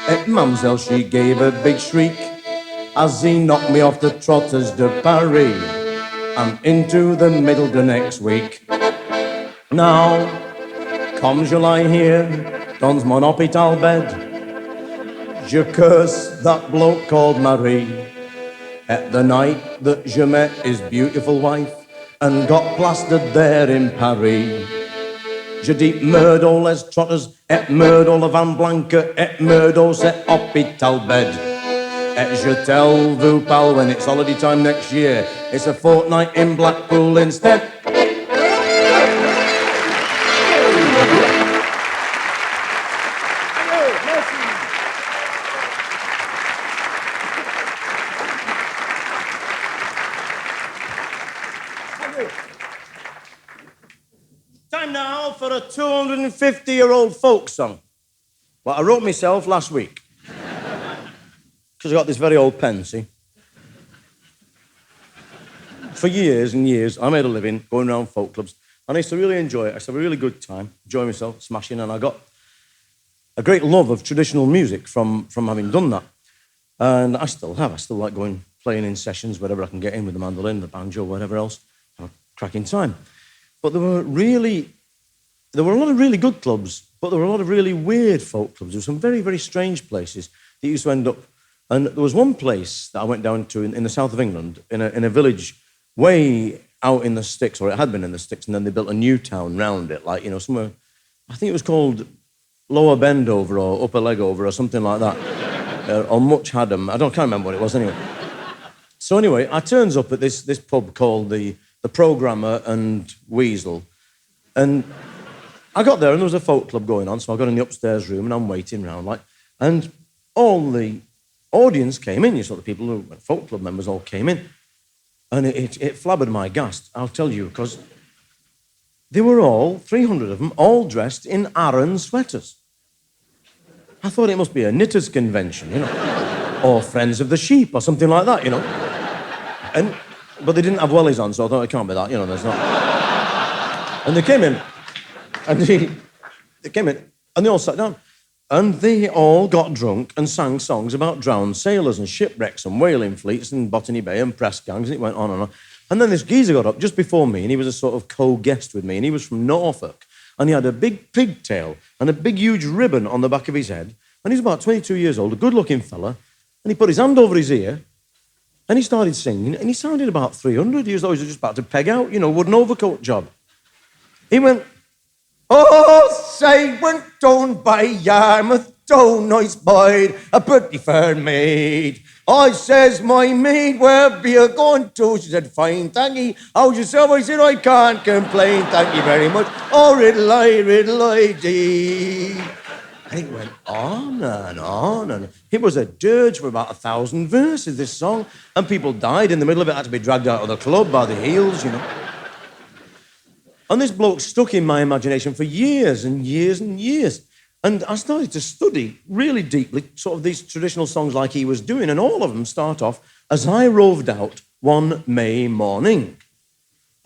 et mademoiselle, she gave a big shriek, as he knocked me off the trotters de Paris, and into the middle the next week. Now, comme je lie here, dans mon hôpital bed, je curse that bloke called Marie, at the night that je met his beautiful wife, and got plastered there in Paris. Je dis Murdo les trotters, et Murdo le van blanke, et Murdo c'est hospital bed. Et je tell vous pal when it's holiday time next year, it's a fortnight in Blackpool instead. Time now for a 250-year-old folk song. Well, I wrote myself last week. Because I got this very old pen, see? For years and years, I made a living going around folk clubs, and I used to really enjoy it. I used to have a really good time, enjoy myself, smashing, and I got a great love of traditional music from having done that. And I still have. I still like going, playing in sessions, wherever I can get in with the mandolin, the banjo, whatever else. Have a cracking time. But there were a lot of really good clubs, but there were a lot of really weird folk clubs. There were some very, very strange places that used to end up. And there was one place that I went down to in the south of England, in a village way out in the sticks, or it had been in the sticks, and then they built a new town round it, like, somewhere, I think it was called Lower Bendover or Upper Legover or something like that, or Much Haddam. I can't remember what it was anyway. So anyway, I turns up at this pub called the Programmer and Weasel, and I got there and there was a folk club going on, so I got in the upstairs room and I'm waiting round, and all the audience came in, the people who were folk club members all came in, and it flabbered my gas, I'll tell you, because they were all, 300 of them, all dressed in Aran sweaters. I thought it must be a knitters convention, or Friends of the Sheep or something like that, But they didn't have wellies on, so I thought it can't be that, there's not. And they came in, and they all sat down. And they all got drunk and sang songs about drowned sailors and shipwrecks and whaling fleets and Botany Bay and press gangs, and it went on and on. And then this geezer got up just before me, and he was a sort of co-guest with me, and he was from Norfolk, and he had a big pigtail and a big, huge ribbon on the back of his head, and he's about 22 years old, a good-looking fella, and he put his hand over his ear, and he started singing, and he sounded about 300. He was always just about to peg out, wooden overcoat job. He went, "Oh, say, went down by Yarmouth, down nice bide, a pretty fair maid. I says, my maid, where be you going to?" She said, "Fine, thank ye. How's yourself?" I said, "I can't complain, thank you very much. Oh, riddle-I, dee." And it went on and on, and it was a dirge for about 1,000 verses, this song, and people died in the middle of it, had to be dragged out of the club by the heels, And this bloke stuck in my imagination for years and years and years. And I started to study really deeply sort of these traditional songs like he was doing, and all of them start off, "As I roved out one May morning."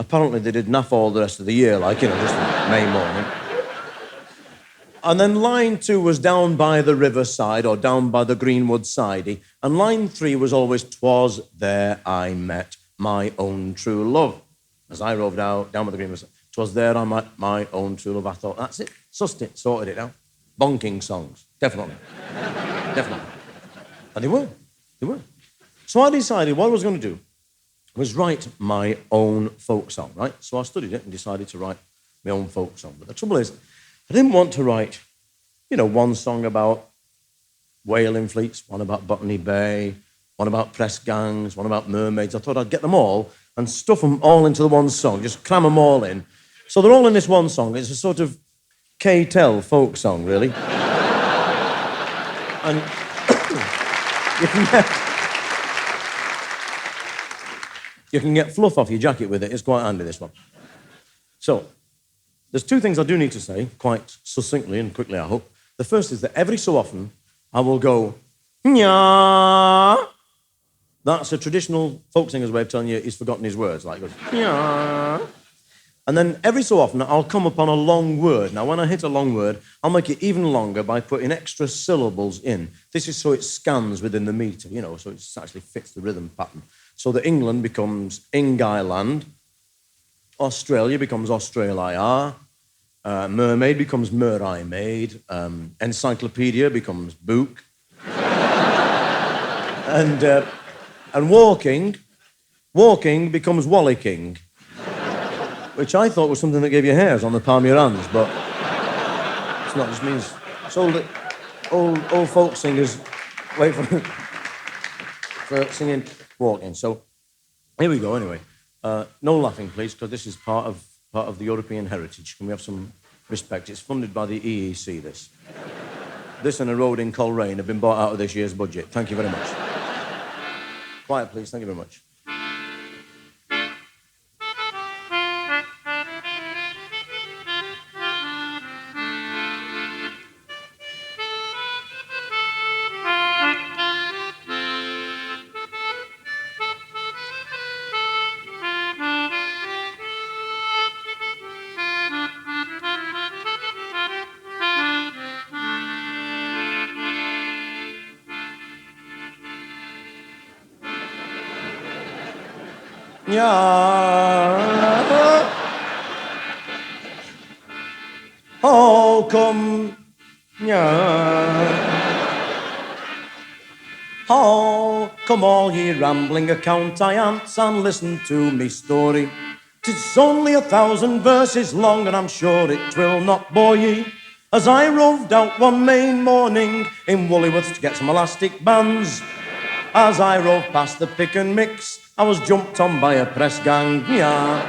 Apparently they did naff all the rest of the year, just May morning. And then line 2 was "Down by the riverside" or "Down by the greenwood sidey." And line 3 was always "'Twas there I met my own true love. As I roved out, down by the greenwood side. 'Twas there I met my own true love." I thought, that's it, sussed it, sorted it out. Bonking songs, definitely. Definitely. And they were. So I decided what I was going to do was write my own folk song, right? So I studied it and decided to write my own folk song. But the trouble is, I didn't want to write, one song about whaling fleets, one about Botany Bay, one about press gangs, one about mermaids. I thought I'd get them all and stuff them all into the one song, just cram them all in. So they're all in this one song. It's a sort of K-Tel folk song, really. And you can get fluff off your jacket with it. It's quite handy, this one. So there's 2 things I do need to say, quite succinctly and quickly, I hope. The first is that every so often I will go, "Nya." That's a traditional folk singer's way of telling you he's forgotten his words. Like, it goes, "Nya." And then every so often I'll come upon a long word. Now, when I hit a long word, I'll make it even longer by putting extra syllables in. This is so it scans within the meter, so it actually fits the rhythm pattern. So that England becomes Ingailand, Australia becomes Australia, mermaid becomes Murai maid, encyclopedia becomes book, and walking becomes wallicking, which I thought was something that gave you hairs on the palm of your hands, but It's not, it just means it's old folk singers wait for singing walking. So here we go anyway. No laughing, please, because this is part of the European heritage. Can we have some respect? It's funded by the EEC, this. This and a road in Coleraine have been bought out of this year's budget. Thank you very much. Quiet, please. Thank you very much. Yeah. Oh, come. Yeah. Oh, come all ye rambling accounti ants and listen to me story. 'Tis only 1,000 verses long, and I'm sure it will not bore ye. As I roved out one May morning in Woollyworth to get some elastic bands, as I rode past the pick and mix, I was jumped on by a press gang, yeah.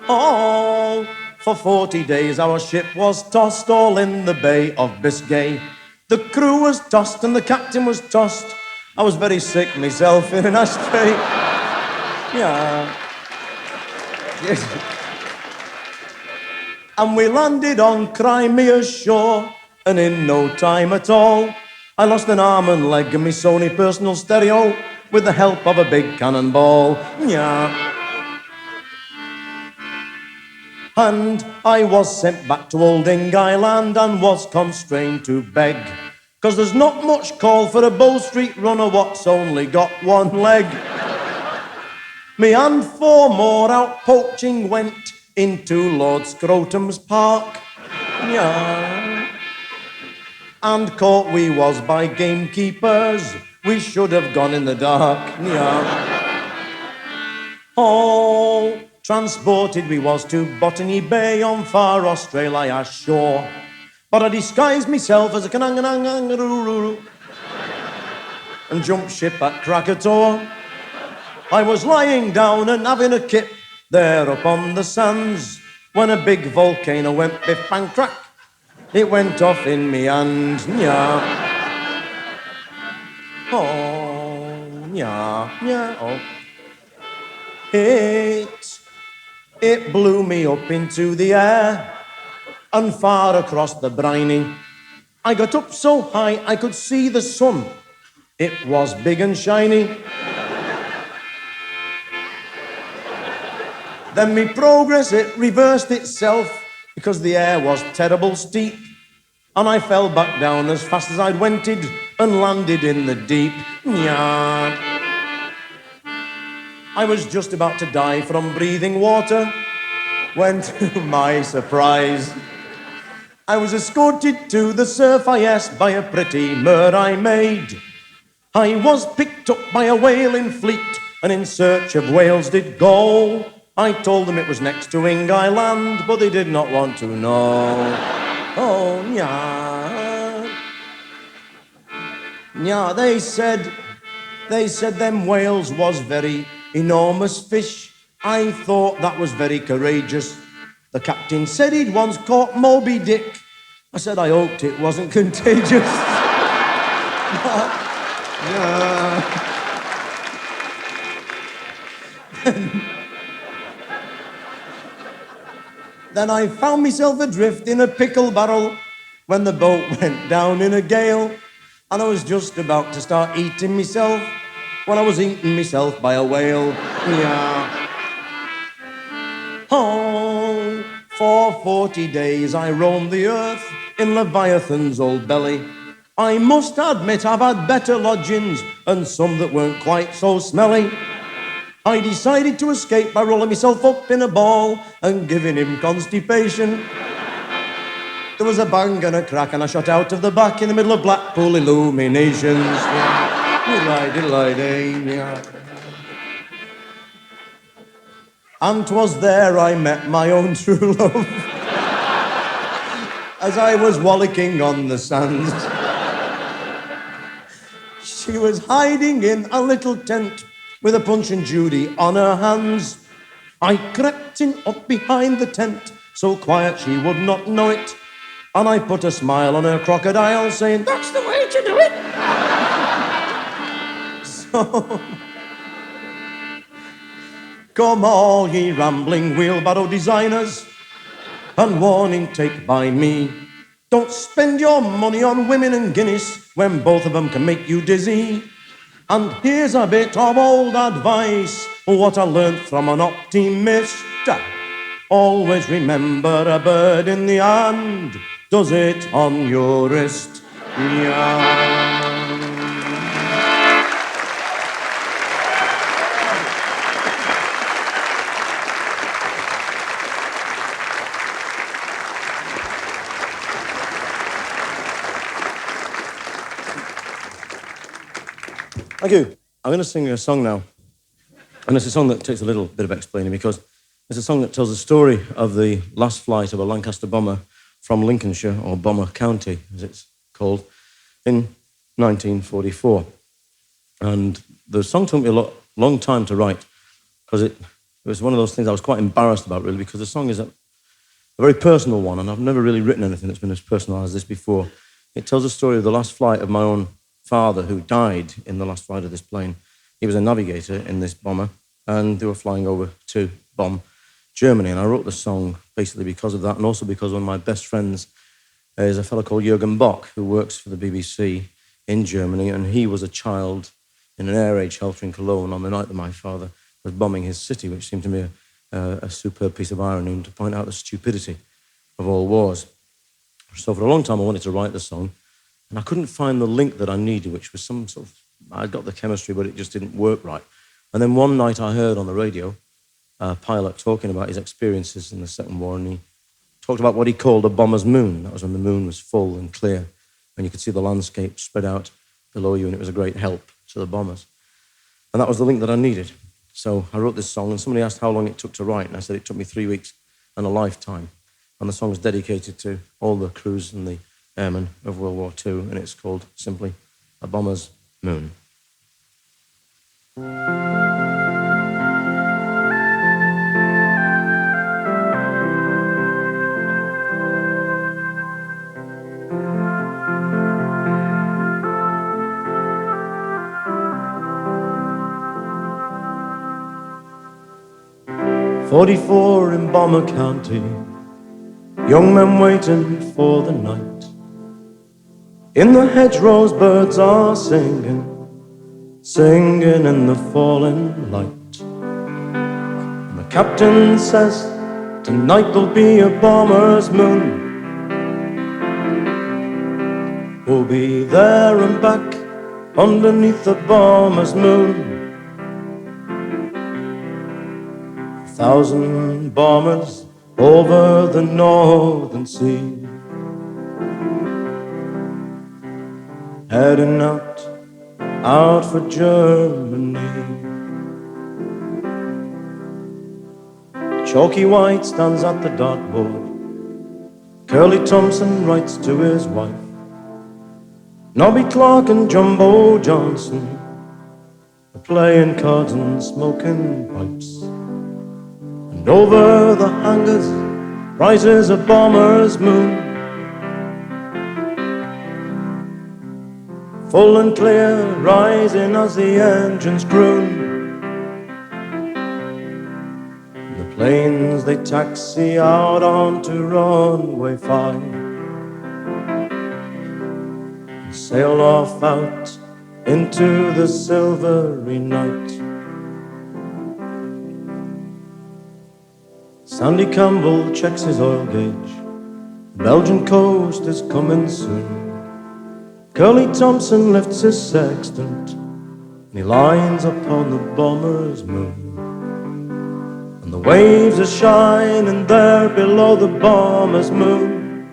Oh, for 40 days our ship was tossed all in the Bay of Biscay. The crew was tossed and the captain was tossed. I was very sick myself in an ashtray, yeah. Yes. And we landed on Crimea's shore, and in no time at all, I lost an arm and leg and my Sony personal stereo with the help of a big cannonball, yeah. And I was sent back to Old Ing Island and was constrained to beg, 'cause there's not much call for a Bow Street runner what's only got one leg. Me and 4 more out poaching went into Lord Scrotum's park, yeah. And caught we was by gamekeepers, we should have gone in the dark, yeah. Oh, transported we was to Botany Bay on far Australia shore, but I disguised myself as a kananganangangaroo and jumped ship at Krakatoa. I was lying down and having a kip there upon the sands when a big volcano went biff bang crack. It went off in me hand, yeah. Oh, yeah, yeah, oh. It blew me up into the air and far across the briny. I got up so high I could see the sun. It was big and shiny. Then me progress, it reversed itself because the air was terrible steep, and I fell back down as fast as I'd wented and landed in the deep, yeah. I was just about to die from breathing water when, to my surprise, I was escorted to the surf, yes, by a pretty mer maid. I was picked up by a whaling fleet and in search of whales did go. I told them it was next to Ing Island, but they did not want to know. Oh, yeah. Yeah, they said them whales was very enormous fish. I thought that was very courageous. The captain said he'd once caught Moby Dick. I said I hoped it wasn't contagious. Yeah. Then I found myself adrift in a pickle barrel when the boat went down in a gale, and I was just about to start eating myself when I was eaten myself by a whale, yeah. Oh, for 40 days I roamed the earth in Leviathan's old belly. I must admit I've had better lodgings and some that weren't quite so smelly. I decided to escape by rolling myself up in a ball and giving him constipation. There was a bang and a crack and I shot out of the back in the middle of Blackpool illuminations. Yeah. And 'twas there I met my own true love. as I was wallicking on the sands. She was hiding in a little tent with a Punch and Judy on her hands. I crept in up behind the tent, so quiet she would not know it, and I put a smile on her crocodile, saying, "That's the way to do it." So, come all ye rambling wheelbarrow designers, and warning take by me. Don't spend your money on women and guineas when both of them can make you dizzy. And here's a bit of old advice, what I learned from an optimist. Always remember a bird in the hand does it on your wrist. Yeah. Thank you. I'm going to sing a song now. And it's a song that takes a little bit of explaining because it's a song that tells the story of the last flight of a Lancaster bomber from Lincolnshire, or Bomber County, as it's called, in 1944. And the song took me a long time to write because it was one of those things I was quite embarrassed about, really, because the song is a very personal one, and I've never really written anything that's been as personal as this before. It tells the story of the last flight of my own father, who died in the last flight of this plane. He was a navigator in this bomber, and they were flying over to bomb Germany. And I wrote the song basically because of that, and also because one of my best friends is a fellow called Jürgen Bock, who works for the BBC in Germany, and he was a child in an air raid shelter in Cologne on the night that my father was bombing his city, which seemed to me a superb piece of irony, and to point out the stupidity of all wars. So for a long time I wanted to write the song, and I couldn't find the link that I needed, which was some sort of, I got the chemistry, but it just didn't work right. And then one night I heard on the radio a pilot talking about his experiences in the Second War, and he talked about what he called a bomber's moon. That was when the moon was full and clear, and you could see the landscape spread out below you, and it was a great help to the bombers. And that was the link that I needed. So I wrote this song, and somebody asked how long it took to write, and I said it took me 3 weeks and a lifetime. And the song is dedicated to all the crews and the airmen of World War II, and it's called simply A Bomber's Moon. "44 in Bomber County, young men waiting for the night. In the hedgerows birds are singing, singing in the falling light. And the captain says, tonight there'll be a bomber's moon. We'll be there and back underneath the bomber's moon. 1,000 bombers over the northern sea, heading out for Germany. Chalky White stands at the dartboard, Curly Thompson writes to his wife, Nobby Clark and Jumbo Johnson are playing cards and smoking pipes. And over the hangars rises a bomber's moon, full and clear, rising as the engines croon. And the planes, they taxi out onto runway 5 and sail off out into the silvery night. Sandy Campbell checks his oil gauge, the Belgian coast is coming soon. Curly Thompson lifts his sextant, and he lines upon the bomber's moon. And the waves are shining there below the bomber's moon.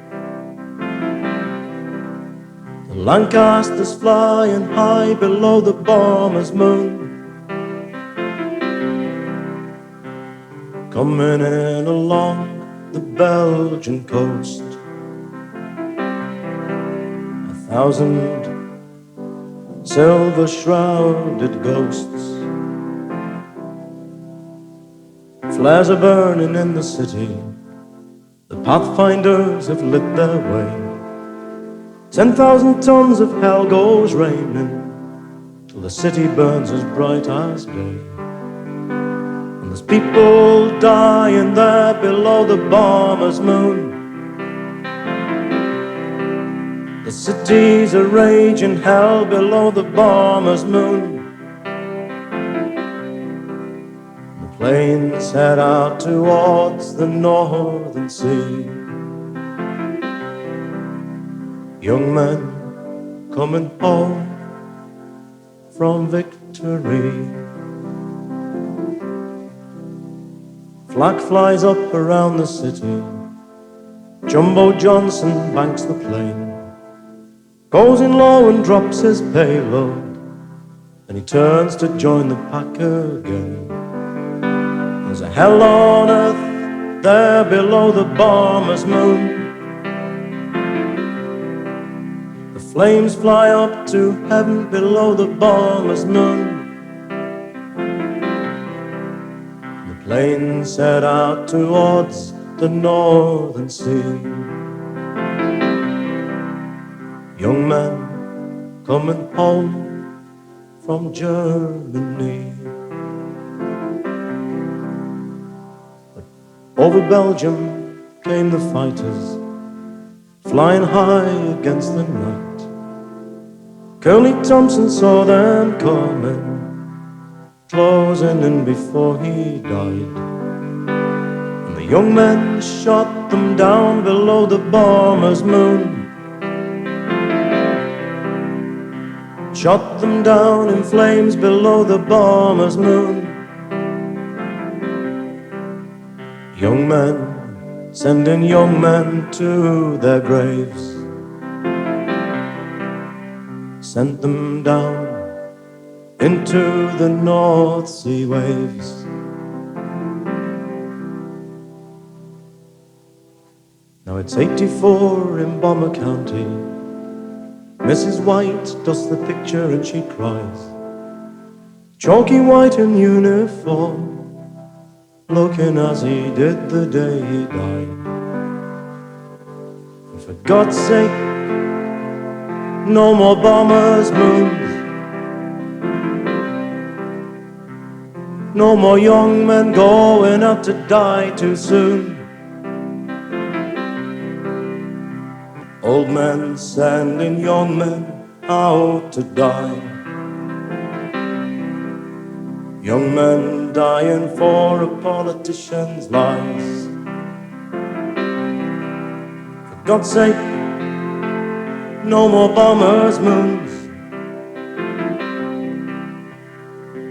The Lancaster's flying high below the bomber's moon. Coming in along the Belgian coast, 1,000 silver-shrouded ghosts. Flares are burning in the city. The pathfinders have lit their way. 10,000 tons of hell goes raining till the city burns as bright as day. And there's people dying there below the bomber's moon. The city's a raging hell below the bomber's moon. The planes head out towards the northern sea. Young men coming home from victory. Flag flies up around the city. Jumbo Johnson banks the plane. Goes in low and drops his payload, and he turns to join the pack again. There's a hell on earth there below the bomber's moon. The flames fly up to heaven below the bomber's moon. The planes head out towards the northern sea. Young men coming home from Germany. But over Belgium came the fighters, flying high against the night. Curly Thompson saw them coming, closing in before he died. And the young men shot them down below the bomber's moon. Shot them down in flames below the bomber's moon. Young men sending young men to their graves. Sent them down into the North Sea waves. Now it's 84 in Bomber County. Mrs. White does the picture and she cries. Chalky White in uniform, looking as he did the day he died. And for God's sake, no more bombers' moons. No more young men going out to die too soon. Old men sending young men out to die. Young men dying for a politician's lies. For God's sake, no more bombers' moons.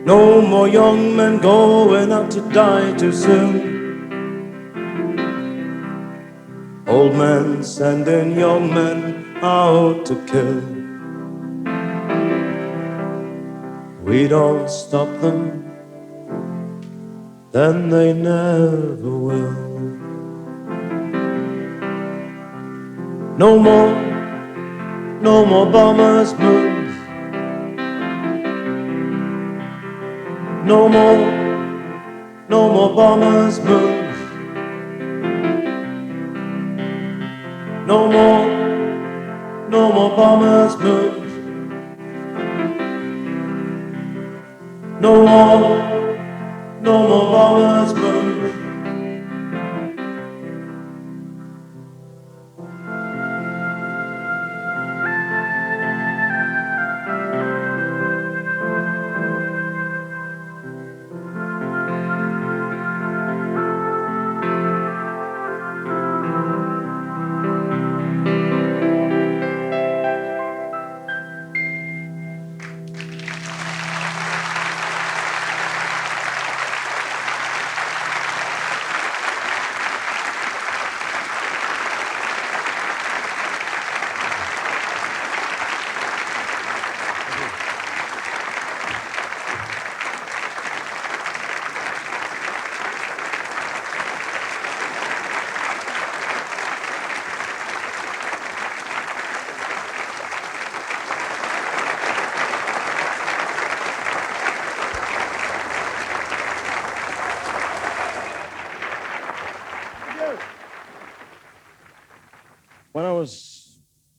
No more young men going out to die too soon. Old men sending young men out to kill. We don't stop them, then they never will. No more bombers' moons. No more bombers' moons. No more bombers' moons. No more bombers' moons.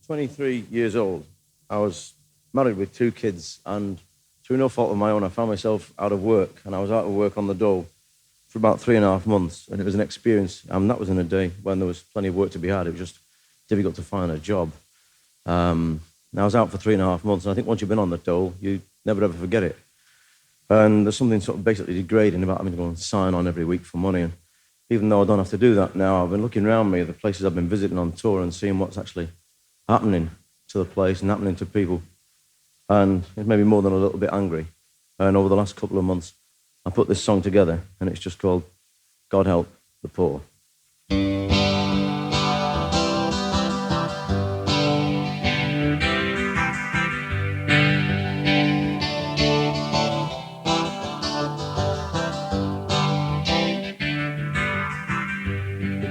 23 years old. I was married with 2 kids, and through no fault of my own, I found myself out of work, and I was out of work on the dole for about 3.5 months, and it was an experience. That was in a day when there was plenty of work to be had. It was just difficult to find a job. And I was out for 3.5 months, and I think once you've been on the dole, you never ever forget it. And there's something sort of basically degrading about having to go and sign on every week for money. And even though I don't have to do that now, I've been looking around me at the places I've been visiting on tour and seeing what's actually happening to the place and happening to people. And it's made me more than a little bit angry. And over the last couple of months, I put this song together, and it's just called God Help the Poor.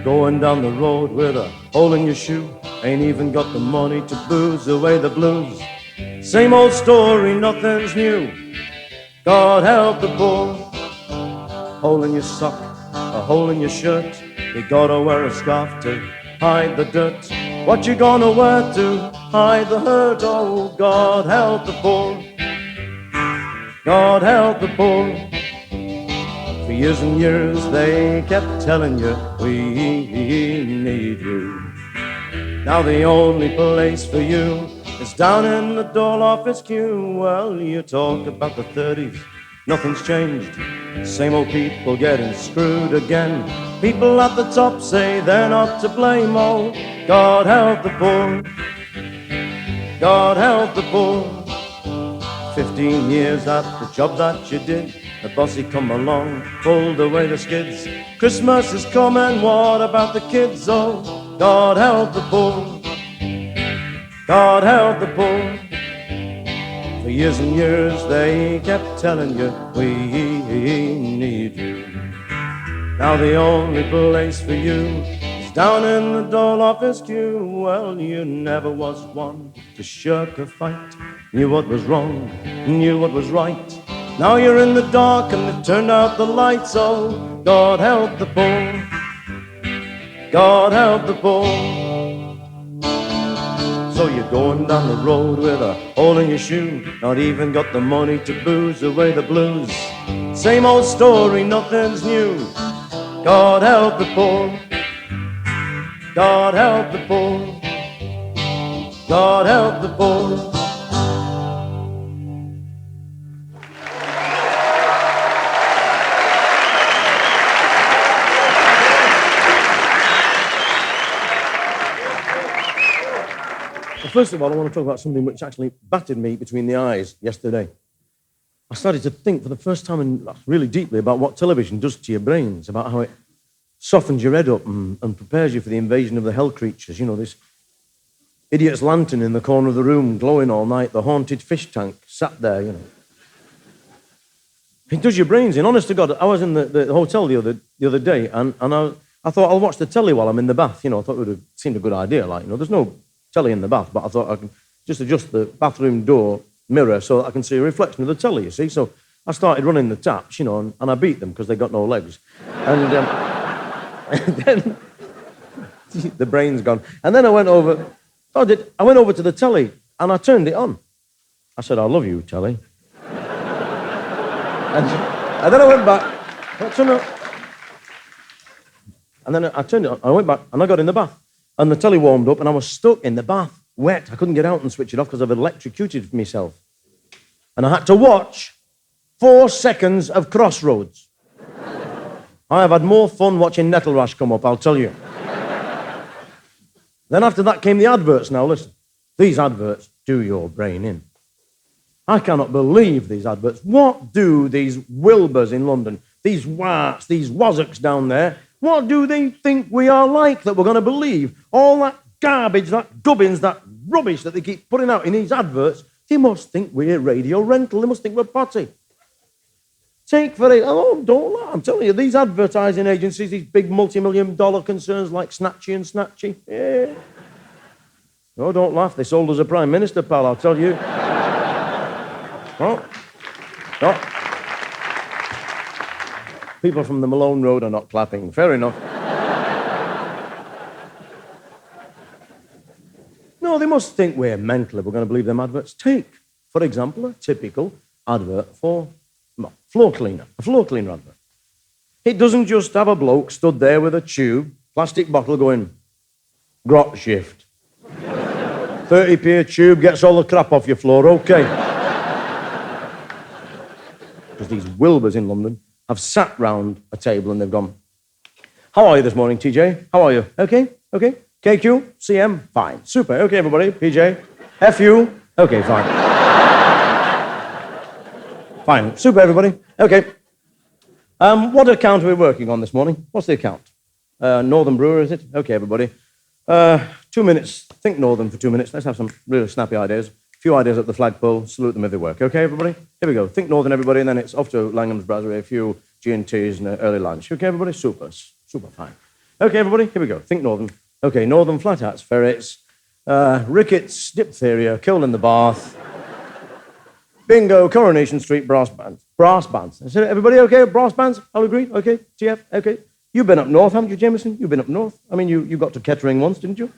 Going down the road with a hole in your shoe, ain't even got the money to booze away the blues. Same old story, nothing's new. God help the poor. Hole in your sock, a hole in your shirt. You gotta wear a scarf to hide the dirt. What you gonna wear to hide the hurt? Oh, God help the poor. God help the poor. For years and years they kept telling you, we need you. Now the only place for you is down in the dole office queue. Well, you talk about the 30s, nothing's changed. Same old people getting screwed again. People at the top say they're not to blame. Oh, God help the poor. God help the poor. 15 years at the job that you did, the bossy come along, pulled away the skids. Christmas is coming, what about the kids? Oh, God help the poor. God help the poor. For years and years they kept telling you, we need you. Now the only place for you is down in the dole office queue. Well, you never was one to shirk a fight. Knew what was wrong, knew what was right. Now you're in the dark and they've turned out the lights. Oh, God help the poor. God help the poor. So you're going down the road with a hole in your shoe, not even got the money to booze away the blues. Same old story, nothing's new. God help the poor. God help the poor. God help the poor. First of all, I want to talk about something which actually battered me between the eyes yesterday. I started to think for the first time and really deeply about what television does to your brains, about how it softens your head up and prepares you for the invasion of the hell creatures. You know, this idiot's lantern in the corner of the room glowing all night, the haunted fish tank sat there, you know. It does your brains in. Honest to God, I was in the hotel the other day, and I thought I'll watch the telly while I'm in the bath. You know, I thought it would have seemed a good idea. Like, you know, there's no telly in the bath, but I thought I can just adjust the bathroom door mirror so that I can see a reflection of the telly, you see. So I started running the taps, you know, and I beat them because they got no legs. And, and then the brain's gone. And then I went over to the telly and I turned it on. I said, I love you, telly. and then I went back. And then I turned it on. I went back and I got in the bath. And the telly warmed up, and I was stuck in the bath, wet. I couldn't get out and switch it off because I've electrocuted myself. And I had to watch 4 seconds of Crossroads. I have had more fun watching Nettle Rash come up, I'll tell you. Then after that came the adverts. Now listen, these adverts do your brain in. I cannot believe these adverts. What do these Wilburs in London, these Warts, these Wazzocks down there, what do they think we are like that we're going to believe? All that garbage, that gubbins, that rubbish that they keep putting out in these adverts, they must think we're radio rental. They must think we're potty. Take for it. Oh, don't laugh. I'm telling you, these advertising agencies, these big multi-million-dollar concerns like Snatchy and Snatchy. Yeah. Oh, don't laugh. They sold us a prime minister, pal, I'll tell you. Oh. Oh. People from the Malone Road are not clapping. Fair enough. No, know, they must think we're mental if we're going to believe them adverts. Take, for example, a typical advert for floor cleaner, a floor cleaner advert. It doesn't just have a bloke stood there with a tube, plastic bottle going, grot shift. 30p a tube gets all the crap off your floor, okay. Because these Wilburs in London have sat round a table and they've gone, how are you this morning, TJ? How are you? Okay, okay. KQ, CM, fine. Super, okay, everybody. PJ, FU, okay, fine. Fine, super, everybody. Okay. What account are we working on this morning? What's the account? Northern Brewer, is it? Okay, everybody. 2 minutes. Think Northern for 2 minutes. Let's have some really snappy ideas. A few ideas up the flagpole. Salute them if they work. Okay, everybody? Here we go. Think Northern, everybody, and then it's off to Langham's Brasserie, a few G&Ts and an early lunch. Okay, everybody? Super. Super fine. Okay, everybody? Here we go. Think Northern. Okay, Northern, flat hats, ferrets, rickets, diphtheria, cold in the bath, bingo, Coronation Street, brass bands. Brass bands. Is everybody okay? Brass bands? I'll agree. Okay, TF, okay. You've been up north, haven't you, Jameson? You've been up north. I mean, you got to Kettering once, didn't you?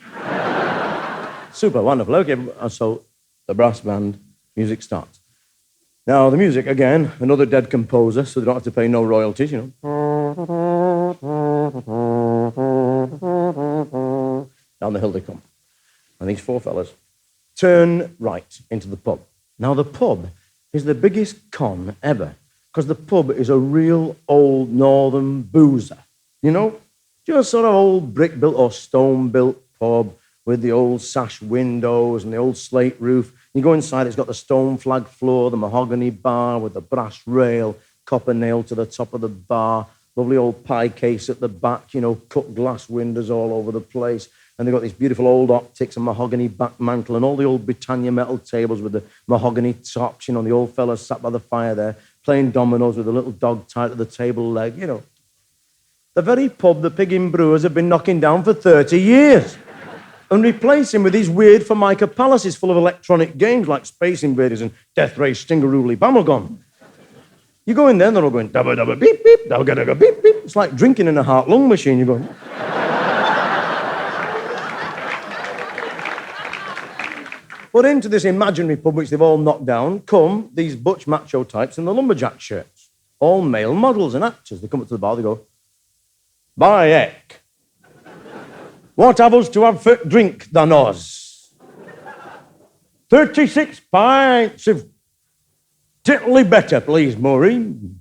Super, wonderful. Okay, so the brass band music starts. Now, the music, again, another dead composer, so they don't have to pay no royalties, you know. Down the hill they come. And these four fellas turn right into the pub. Now, the pub is the biggest con ever, because the pub is a real old northern boozer. You know, just sort of old brick-built or stone-built pub with the old sash windows and the old slate roof. You go inside, it's got the stone flag floor, the mahogany bar with the brass rail, copper nail to the top of the bar, lovely old pie case at the back, you know, cut glass windows all over the place. And they've got these beautiful old optics and mahogany back mantle and all the old Britannia metal tables with the mahogany tops, you know, the old fellas sat by the fire there, playing dominoes with a little dog tied to the table leg, you know. The very pub the Piggin Brewers have been knocking down for 30 years and replacing with these weird Formica palaces full of electronic games like Space Invaders and Death Race Stingarooly Bamelgon. You go in there and they're all going, dabba dabba beep beep, dabba dabba beep beep. It's like drinking in a heart-lung machine. You're going... But into this imaginary pub which they've all knocked down come these butch macho types in the lumberjack shirts. All male models and actors. They come up to the bar, they go, by heck, what have us to have for drink than us? 36 pints of tiddly better, please, Maureen.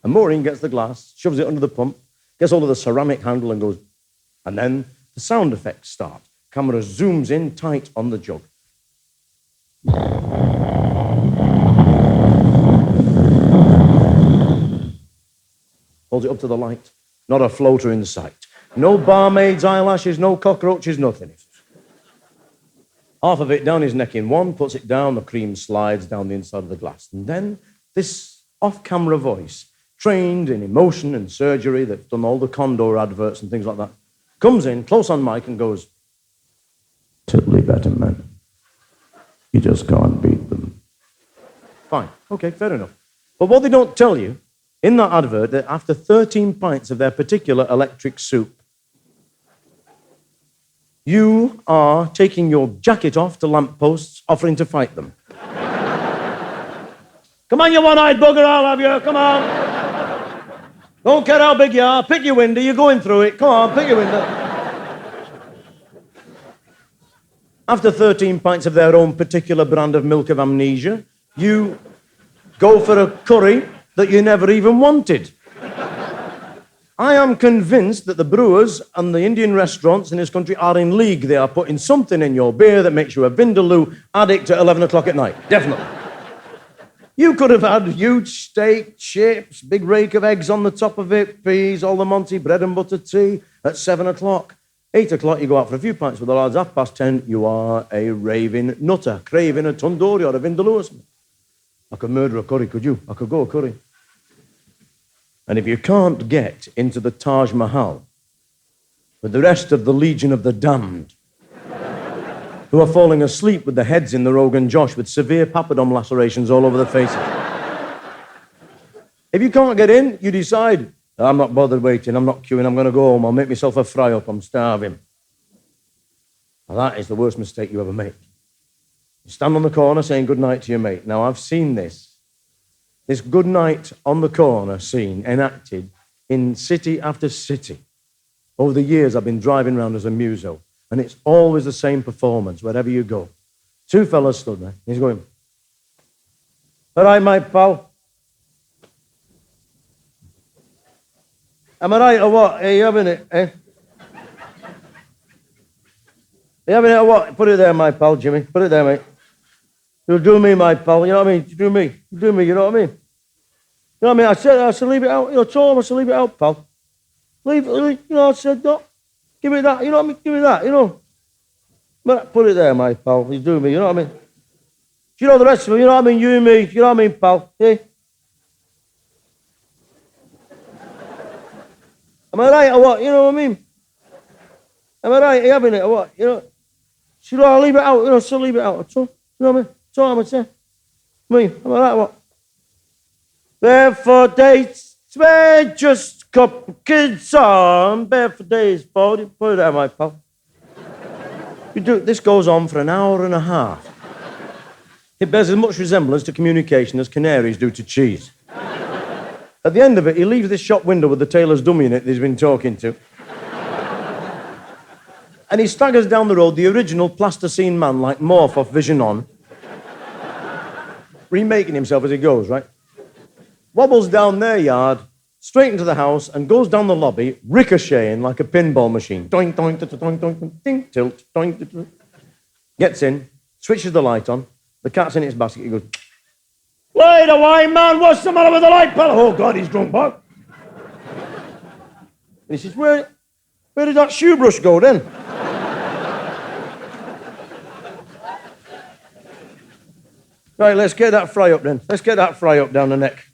And Maureen gets the glass, shoves it under the pump, gets hold of the ceramic handle and goes, and then the sound effects start. Camera zooms in tight on the jug. Holds it up to the light. Not a floater in sight. No barmaid's eyelashes, no cockroaches, nothing. Half of it down his neck in one, puts it down, the cream slides down the inside of the glass. And then this off-camera voice, trained in emotion and surgery, that's done all the Condor adverts and things like that, comes in, close on mic, and goes, tiddly better men. You just can't beat them. Fine, okay, fair enough. But what they don't tell you, in that advert, that after 13 pints of their particular electric soup, you are taking your jacket off to lampposts, offering to fight them. Come on, you one-eyed bugger, I'll have you, come on. Don't care how big you are, pick your window, you're going through it, come on, pick your window. After 13 pints of their own particular brand of milk of amnesia, you go for a curry that you never even wanted. I am convinced that the brewers and the Indian restaurants in this country are in league. They are putting something in your beer that makes you a Vindaloo addict at 11 o'clock at night. Definitely. You could have had huge steak, chips, big rake of eggs on the top of it, peas, all the Monty, bread and butter tea at 7 o'clock. 8 o'clock, you go out for a few pints with the lads. 10:30, you are a raving nutter, craving a tandoori or a Vindaloo or something. I could murder a curry, could you? I could go a curry. And if you can't get into the Taj Mahal with the rest of the Legion of the Damned, who are falling asleep with their heads in the Rogan Josh with severe papadom lacerations all over their faces. If you can't get in, you decide, I'm not bothered waiting, I'm not queuing, I'm going to go home, I'll make myself a fry-up, I'm starving. Now, that is the worst mistake you ever make. You stand on the corner saying good night to your mate. Now, I've seen this good night on the corner scene enacted in city after city. Over the years, I've been driving around as a muso, and it's always the same performance wherever you go. Two fellas stood there. He's going, all right, my pal. Am I right or what? Are you having it, eh? Are you having it or what? Put it there, my pal, Jimmy. Put it there, mate. You'll do me, my pal. You know what I mean? You do me. You do me, you know what I mean? You know what I mean? I said leave it out. You know, told him I said leave it out, pal. Leave it, you know, I said, no. Give me that, you know what I mean? Give me that, you know. But put it there, my pal. You do me, you know what I mean? You know the rest of them, you know what I mean? You and me, you know what I mean, pal? Yeah? Am I right or what? You know what I mean? Am I right? Are you having it or what? You know? She said, I'll leave it out, you know, so leave it out. You know what I mean? So I'm saying. Me, am I right or what? Barefoot days, we're just a couple kids on. Barefoot days, put it there, my pal. This goes on for an hour and a half. It bears as much resemblance to communication as canaries do to cheese. At the end of it, he leaves this shop window with the tailor's dummy in it that he's been talking to. And he staggers down the road, the original plasticine man like Morph off Vision On, remaking himself as he goes, right? Wobbles down their yard, straight into the house, and goes down the lobby, ricocheting like a pinball machine. Doink, doink, doink, doink, ding, tilt, doink, doink. Gets in, switches the light on, the cat's in its basket, he goes, wait a while, man, what's the matter with the light, pal? Oh, God, he's drunk, boy. And he says, where did that shoe brush go then? Right, let's get that fry up then. Let's get that fry up down the neck.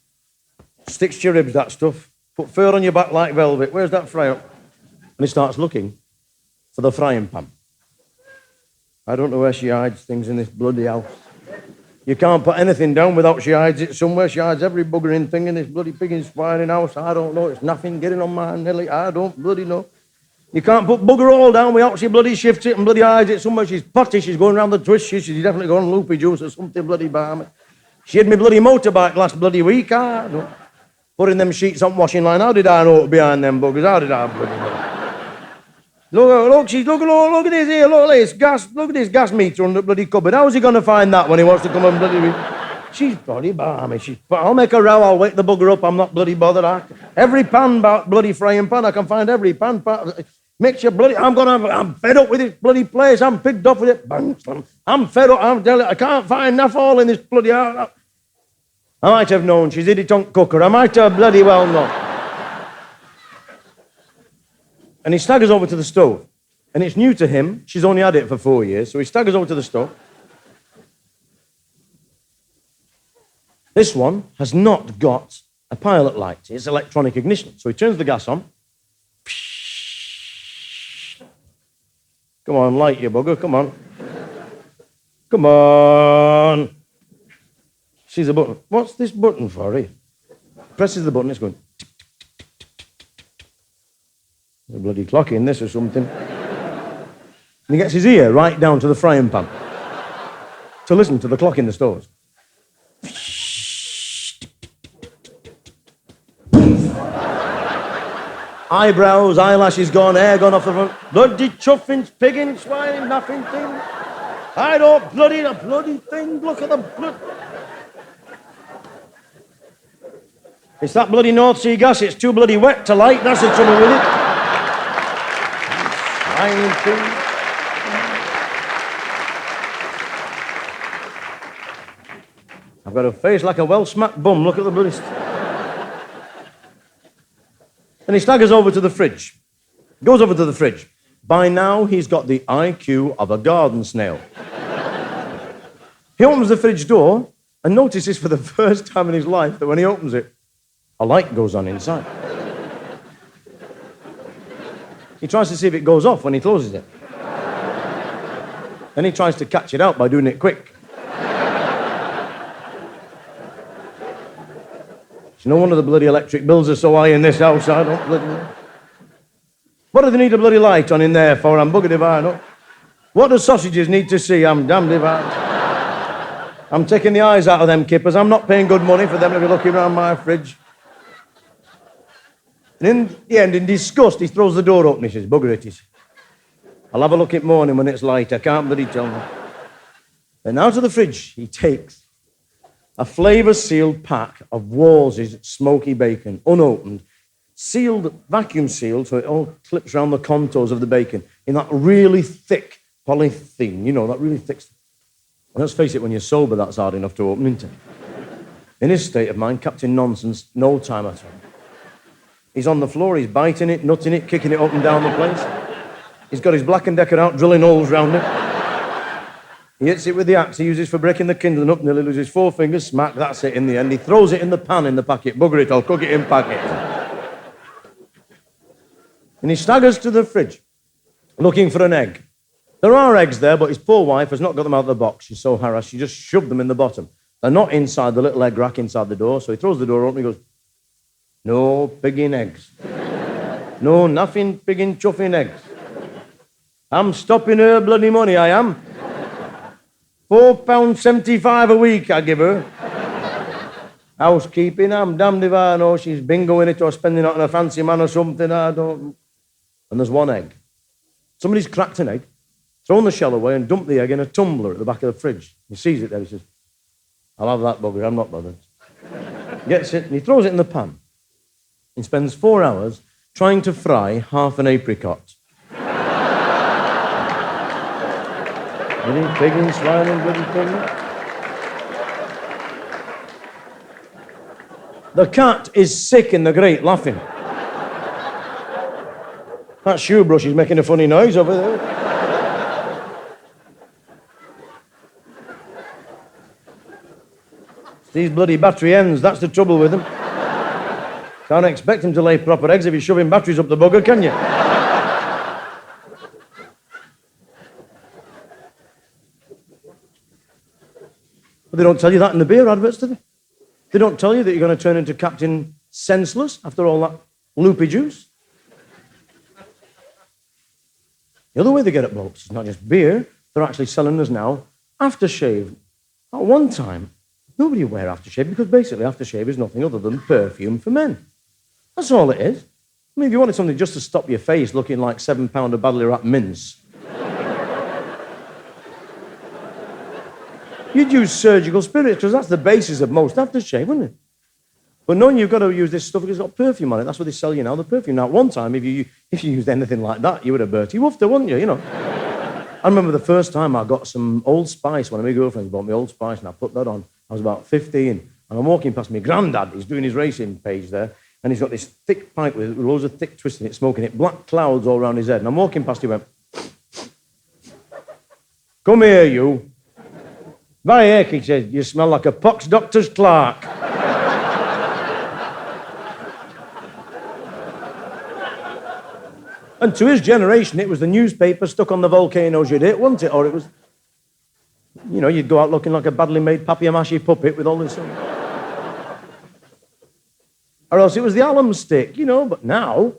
Sticks to your ribs, that stuff. Put fur on your back like velvet. Where's that fry up? And he starts looking for the frying pan. I don't know where she hides things in this bloody house. You can't put anything down without she hides it somewhere. She hides every buggering thing in this bloody pig and swining house. I don't know. It's nothing getting on my Nelly. I don't bloody know. You can't put bugger all down without she bloody shifts it and bloody hides it somewhere. She's potty. She's going around the twist. She's definitely going loopy juice or something bloody balmy. She had me bloody motorbike last bloody week. I don't. Putting them sheets on washing line. How did I know it behind them buggers? How did I bloody know? Look, she's looking. Look at this here. Look at this gas. Look at this gas meter on the bloody cupboard. How's he going to find that when he wants to come and bloody? She's bloody balmy. I'll make a row. I'll wake the bugger up. I'm not bloody bothered. Every pan, bloody frying pan. I can find every pan. Mixture bloody. I'm fed up with this bloody place. I'm pigged off with it. Bang, slam. I'm fed up. I'm telling you, I can't find enough oil in this bloody house. I might have known she did it on cooker. I might have bloody well known. And he staggers over to the stove. And it's new to him. She's only had it for 4 years. So he staggers over to the stove. This one has not got a pilot light. It's electronic ignition. So he turns the gas on. Come on, light you bugger. Come on. Come on. Sees a button. What's this button for, eh? Presses the button, it's going. Tick, tick, tick, tick, tick, tick, tick. There's a bloody clock in this or something. And he gets his ear right down to the frying pan to listen to the clock in the stores. Eyebrows, eyelashes gone, hair gone off the front. Bloody chuffing, pigging, swining, nothing thing. I don't bloody thing. Look at the blood. It's that bloody North Sea gas. It's too bloody wet to light. That's the trouble with it. Swining thing. I've got a face like a well-smacked bum. Look at the bloody... And he staggers over to the fridge. Goes over to the fridge. By now, he's got the IQ of a garden snail. He opens the fridge door and notices for the first time in his life that when he opens it, a light goes on inside. He tries to see if it goes off when he closes it. Then he tries to catch it out by doing it quick. No wonder the bloody electric bills are so high in this house. I don't bloody know. What do they need a bloody light on in there for? I'm buggered if I know. What do sausages need to see? I'm damned if I'm taking the eyes out of them kippers. I'm not paying good money for them to be looking around my fridge. And in the end, in disgust, he throws the door open. He says, bugger it, he says. I'll have a look at morning when it's light. I can't bloody tell me. And out of the fridge, he takes a flavour-sealed pack of Walls' smoky bacon, unopened, sealed, vacuum-sealed, so it all clips around the contours of the bacon in that really thick polythene, you know, that really thick. And let's face it, when you're sober, that's hard enough to open, isn't it? In his state of mind, Captain Nonsense, no time at all. He's on the floor, he's biting it, nutting it, kicking it up and down the place. He's got his Black & Decker out, drilling holes round it. He hits it with the axe he uses for breaking the kindling up, nearly loses 4 fingers, smack, that's it in the end. He throws it in the pan in the packet. Bugger it, I'll cook it in packets. And he staggers to the fridge, looking for an egg. There are eggs there, but his poor wife has not got them out of the box. She's so harassed, she just shoved them in the bottom. They're not inside the little egg rack inside the door, so he throws the door open and he goes, no pigging eggs. No, nothing pigging, chuffing eggs. I'm stopping her bloody money, I am. £4.75 a week I give her. Housekeeping, I'm damned if I know she's bingoing it or spending it on a fancy man or something, I don't. And there's one egg. Somebody's cracked an egg, thrown the shell away and dumped the egg in a tumbler at the back of the fridge. He sees it there, he says, I'll have that bugger, I'm not bothered. Gets it and he throws it in the pan. He spends 4 hours trying to fry half an apricot. Bloody pigging, swining, bloody pigging. The cat is sick in the grate, laughing. That shoe brush is making a funny noise over there. It's these bloody battery ends, that's the trouble with them. Can't expect him to lay proper eggs if he's shoving batteries up the bugger, can you? But they don't tell you that in the beer adverts, do they? They don't tell you that you're going to turn into Captain Senseless after all that loopy juice. The other way they get at blokes is not just beer, they're actually selling us now aftershave. At one time, nobody would wear aftershave because basically aftershave is nothing other than perfume for men. That's all it is. I mean, if you wanted something just to stop your face looking like 7 pound of badly wrapped mince, you'd use surgical spirits because that's the basis of most aftershave, wouldn't it? But knowing you've got to use this stuff because it's got perfume on it, that's what they sell you now, the perfume. Now, at one time, if you used anything like that, you were a Bertie Woofter, wouldn't you, you know? I remember the first time I got some Old Spice, one of my girlfriends bought me Old Spice, and I put that on. I was about 15, and I'm walking past my granddad, he's doing his racing page there, and he's got this thick pipe with loads of thick twists in it, smoking it, black clouds all around his head, and I'm walking past, he went, come here, you. By heck, he said, you smell like a pox doctor's clerk. And to his generation, it was the newspaper stuck on the volcanoes you'd hit, wasn't it? Or it was, you know, you'd go out looking like a badly made papier-mâché puppet with all this. Or else it was the alum stick, you know. But now,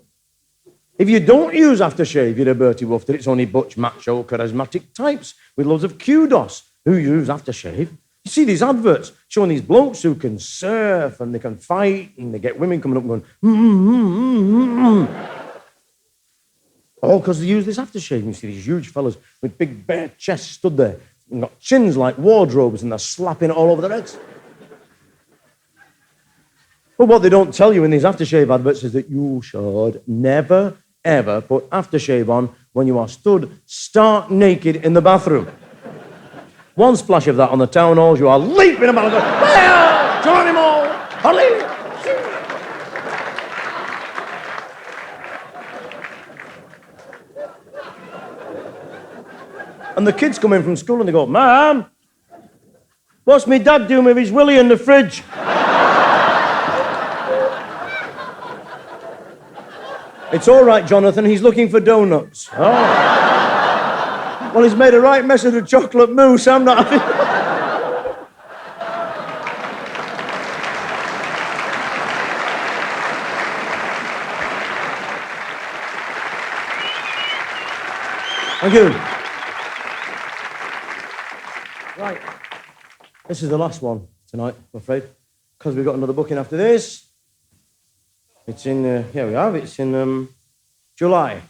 if you don't use aftershave, you're a Bertie Woofter. It's only butch, macho, charismatic types with loads of kudos who use aftershave. You see these adverts showing these blokes who can surf and they can fight and they get women coming up and going, all because they use this aftershave. You see these huge fellas with big bare chests stood there and got chins like wardrobes and they're slapping it all over their heads. But what they don't tell you in these aftershave adverts is that you should never, ever put aftershave on when you are stood stark naked in the bathroom. One splash of that on the town halls, you are leaping about and going, well, join him all, hallelujah. And the kids come in from school and they go, Ma'am, what's me dad doing with his willy in the fridge? It's all right, Jonathan, he's looking for donuts. Oh. Well, he's made a right mess of the chocolate mousse, I'm not having... Thank you. This is the last one tonight, I'm afraid, because we've got another booking after this. It's in, here we have, it's in July.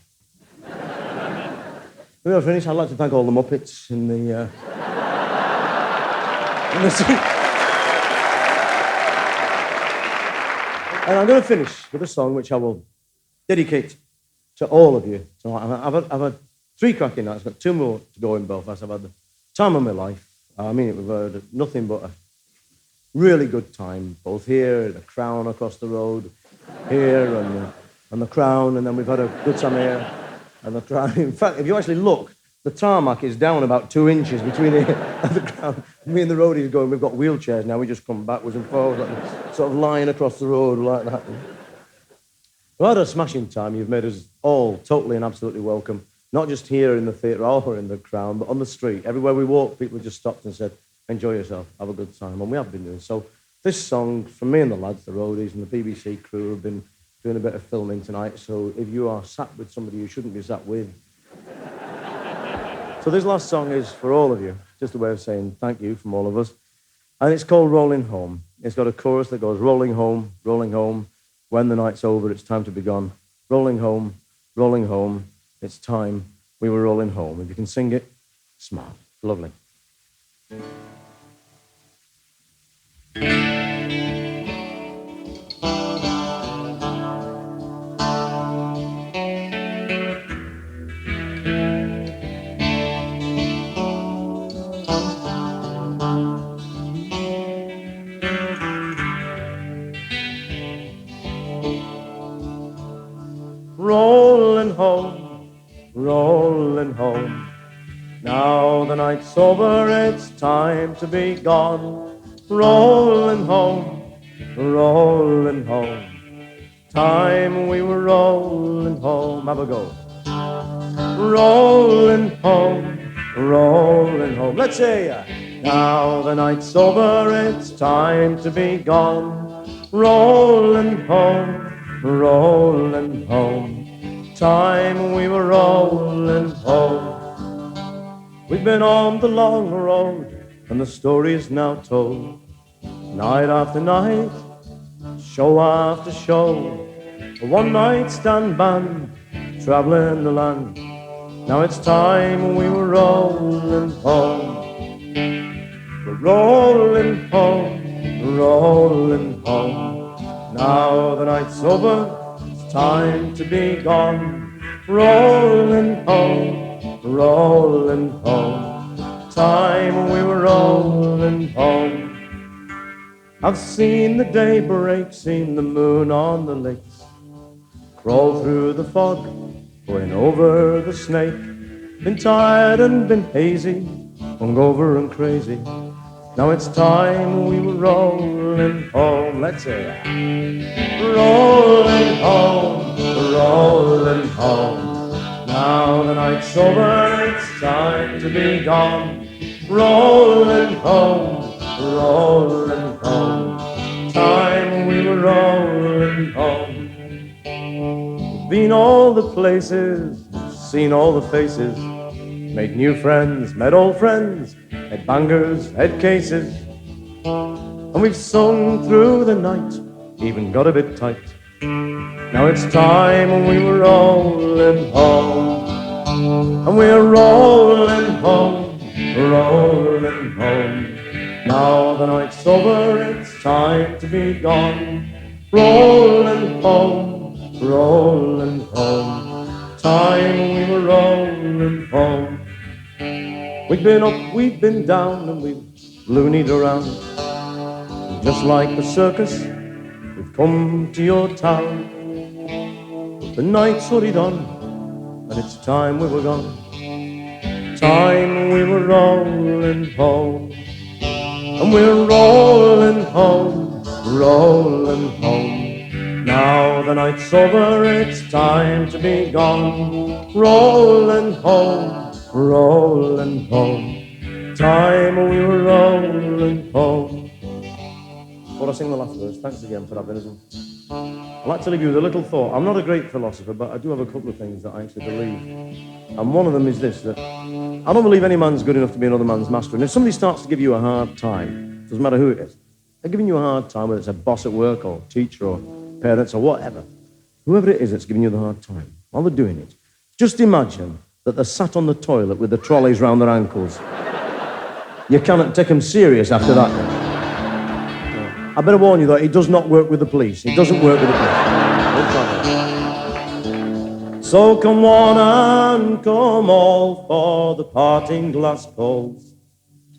Before I finish, I'd like to thank all the Muppets in the And I'm going to finish with a song which I will dedicate to all of you tonight. I've had 3 cracking nights, I've got 2 more to go in Belfast. I've had the time of my life. I mean it, we've had nothing but a really good time, both here, the Crown across the road, here and the Crown, and then we've had a good time here and the Crown. In fact, if you actually look, the tarmac is down about 2 inches between here and the Crown. Me and the roadies going, we've got wheelchairs now, we just come backwards and forwards, like, sort of lying across the road like that. We've had a smashing time. You've made us all totally and absolutely welcome, not just here in the theatre or in the Crown, but on the street. Everywhere we walk, people just stopped and said, enjoy yourself, have a good time, and we have been doing so. This song, from me and the lads, the roadies and the BBC crew, have been doing a bit of filming tonight, so if you are sat with somebody you shouldn't be sat with. So this last song is for all of you, just a way of saying thank you from all of us. And it's called Rolling Home. It's got a chorus that goes, rolling home, when the night's over, it's time to be gone. Rolling home, it's time, we were rolling home. If you can sing it, smile. Lovely. Rolling home. Now the night's over, it's time to be gone. Rolling home. Time we were rolling home. Have a go. Rolling home. Let's say, now the night's over, it's time to be gone. Rolling home. Time we were rolling home. We've been on the long road, and the story is now told. Night after night, show after show, a one-night stand band, traveling the land. Now it's time we were rolling home. We're rolling home. Now the night's over, it's time to be gone. Rolling home. Time we were rolling home. I've seen the day break, seen the moon on the lakes, crawl through the fog, going over the snake. Been tired and been hazy, hungover and crazy. Now it's time we were rolling home. Let's say that. Rolling home. Now the night's over, it's time to be gone. Rolling home. Time we were rolling home. We've been all the places, seen all the faces, made new friends, met old friends, had bangers, had cases. And we've sung through the night, even got a bit tight. Now it's time we were rolling home. And we're rolling home. Now the night's over, it's time to be gone. Rolling home. Time we were rolling home. We've been up, we've been down, and we've loonied around. And just like the circus, we've come to your town. But the night's already done, and it's time we were gone. Time we were rolling home. And we're rolling home. Now the night's over, it's time to be gone. Rolling home. Time we were rolling home. Before I sing the last verse, thanks again for having us. I'd like to leave you with a little thought. I'm not a great philosopher, but I do have a couple of things that I actually believe. And one of them is this, that I don't believe any man's good enough to be another man's master. And if somebody starts to give you a hard time, doesn't matter who it is, they're giving you a hard time, whether it's a boss at work or teacher or parents or whatever, whoever it is that's giving you the hard time, while they're doing it, just imagine that they're sat on the toilet with the trolleys round their ankles. You cannot take them serious after that. I better warn you, though, he does not work with the police. He doesn't work with the police. So come one and come all for the parting glass calls.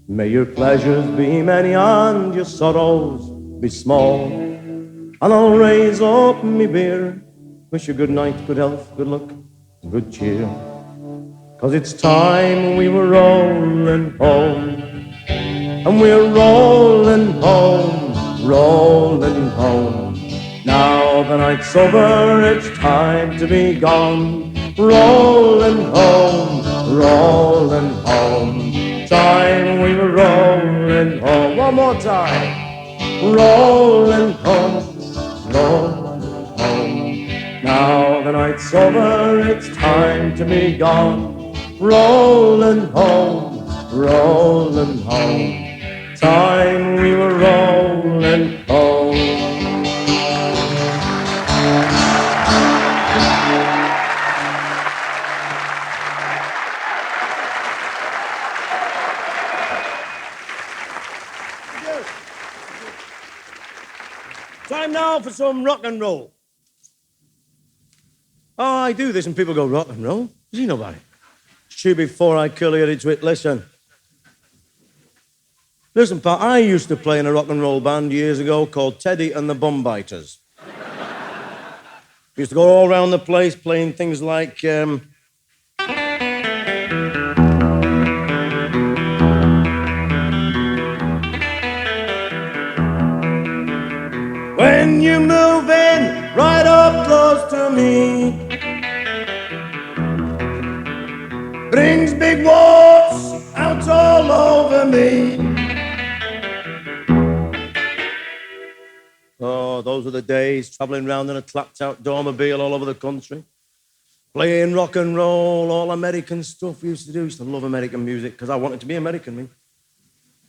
May your pleasures be many and your sorrows be small. And I'll raise up me beer, wish you good night, good health, good luck, and good cheer. 'Cause it's time we were rolling home. And we're rolling home, rolling home. Now the night's over, it's time to be gone. Rolling home, rolling home. Time we were rolling home. One more time. Rolling home, rolling home. Now the night's over, it's time to be gone. Rolling home, rolling home. Time we were rolling home. Time now for some rock and roll. Oh, I do this and people go, rock and roll? Does he know about it? Chew before I curly headed to it. Listen, Pat, I used to play in a rock and roll band years ago called Teddy and the Bumbiters. We used to go all around the place playing things like... When you move in right up close to me, brings big warts out all over me. Oh, those were the days, travelling around in a clapped-out automobile all over the country, playing rock and roll, all American stuff we used to do. I used to love American music because I wanted to be American, me.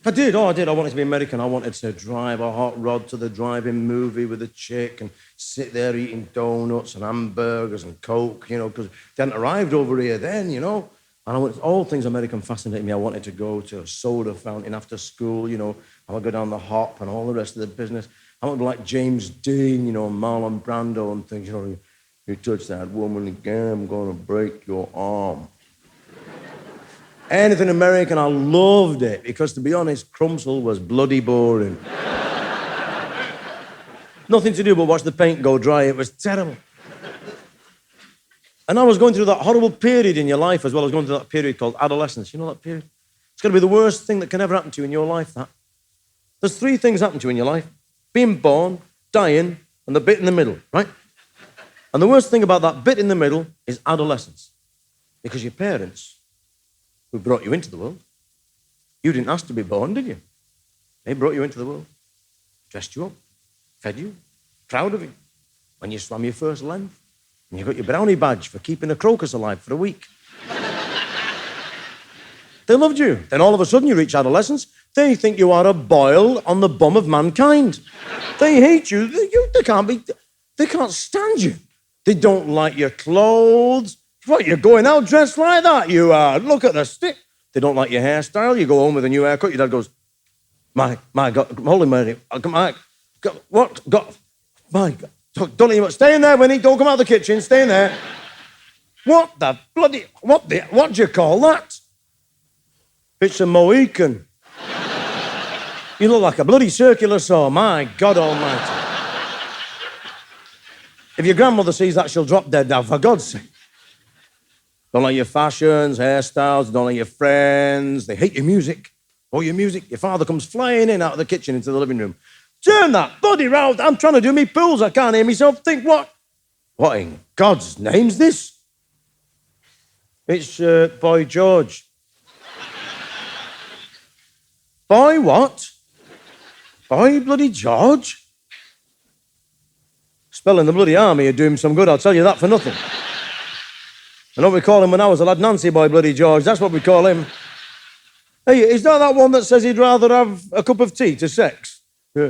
I did. I wanted to be American. I wanted to drive a hot rod to the drive-in movie with a chick and sit there eating donuts and hamburgers and Coke, you know, because they hadn't arrived over here then, you know. And I wanted, all things American fascinated me. I wanted to go to a soda fountain after school, you know. I would go down the Hop and all the rest of the business. I wanted to be like James Dean, you know, Marlon Brando and things, you know. You touch that woman again, I'm going to break your arm. Anything American, I loved it, because, to be honest, Crumsell was bloody boring. Nothing to do but watch the paint go dry. It was terrible. And I was going through that horrible period in your life as well. I was going through that period called adolescence. You know that period? It's going to be the worst thing that can ever happen to you in your life, that. There's 3 things happen to you in your life. Being born, dying, and the bit in the middle, right? And the worst thing about that bit in the middle is adolescence. Because your parents, who brought you into the world, you didn't ask to be born, did you? They brought you into the world, dressed you up, fed you, proud of you. When you swam your first length, and you got your brownie badge for keeping a crocus alive for a week. They loved you. Then all of a sudden you reach adolescence, they think you are a boil on the bum of mankind. They hate you. They can't stand you. They don't like your clothes. What, you're going out dressed like that? You are. Look at the stick. They don't like your hairstyle. You go home with a new haircut. Your dad goes, my God, Holy Mary, my God, what? God, my God. Don't even, stay in there, Winnie. Don't come out of the kitchen. Stay in there. What the bloody, what do you call that? It's a Mohican. You look like a bloody circular saw. My God almighty. If your grandmother sees that, she'll drop dead now, for God's sake. Don't like your fashions, hairstyles, don't like your friends. They hate your music. Oh, your music. Your father comes flying in out of the kitchen into the living room. Turn that bloody round. I'm trying to do me pools. I can't hear myself think. What in God's name's this? It's Boy George. Boy what? Boy bloody George? Spelling the bloody army would do him some good, I'll tell you that for nothing. I know what we call him when I was a lad, Nancy boy, bloody George. That's what we call him. Hey, is that one that says he'd rather have a cup of tea to sex? Yeah.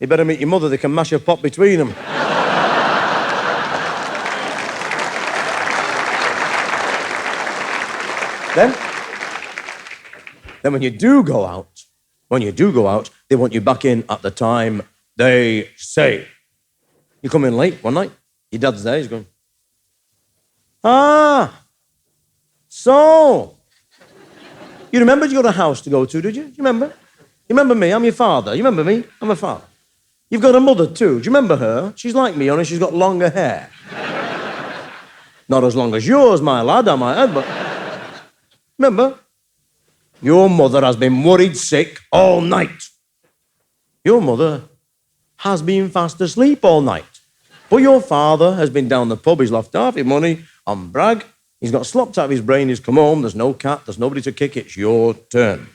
You better meet your mother, they can mash a pot between them. Then when you do go out, they want you back in at the time they say. You come in late one night, your dad's there, he's going, so, you remembered you got a house to go to, did you? Do you remember? You remember me? I'm your father. You remember me? I'm a father. You've got a mother too. Do you remember her? She's like me, only she's got longer hair. Not as long as yours, my lad, I might add, but... Remember? Your mother has been worried sick all night. Your mother has been fast asleep all night. But your father has been down the pub, he's lost half his money on brag, he's got slopped out of his brain, he's come home, there's no cat, there's nobody to kick, it's your turn.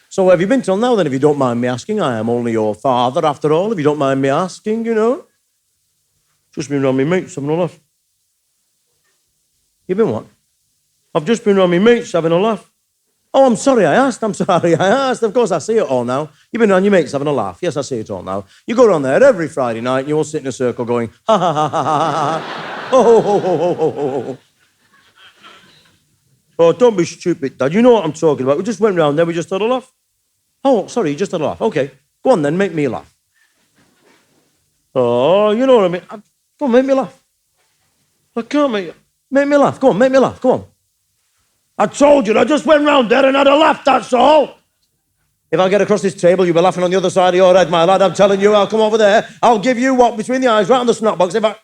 So where have you been till now then, if you don't mind me asking? I am only your father after all, if you don't mind me asking, you know. Just been round my mates having a laugh. You been what? I've just been round my mates having a laugh. Oh, I'm sorry I asked. Of course, I see it all now. You've been around your mates having a laugh. Yes, I see it all now. You go around there every Friday night and you all sit in a circle going, ha, ha, ha, ha, ha, ha. Oh, ho, ho, ho, ho, ho, ho. Oh, don't be stupid, Dad. You know what I'm talking about. We just went round there, we just had a laugh. Oh, sorry, you just had a laugh. Okay, go on then, make me laugh. Oh, you know what I mean. Go on, make me laugh. I can't make me laugh. Go on, make me laugh. Go on. I told you, I just went round there and had a laugh, that's all. If I get across this table, you'll be laughing on the other side of your head, my lad. I'm telling you, I'll come over there. I'll give you what, between the eyes, right on the snot box. Now,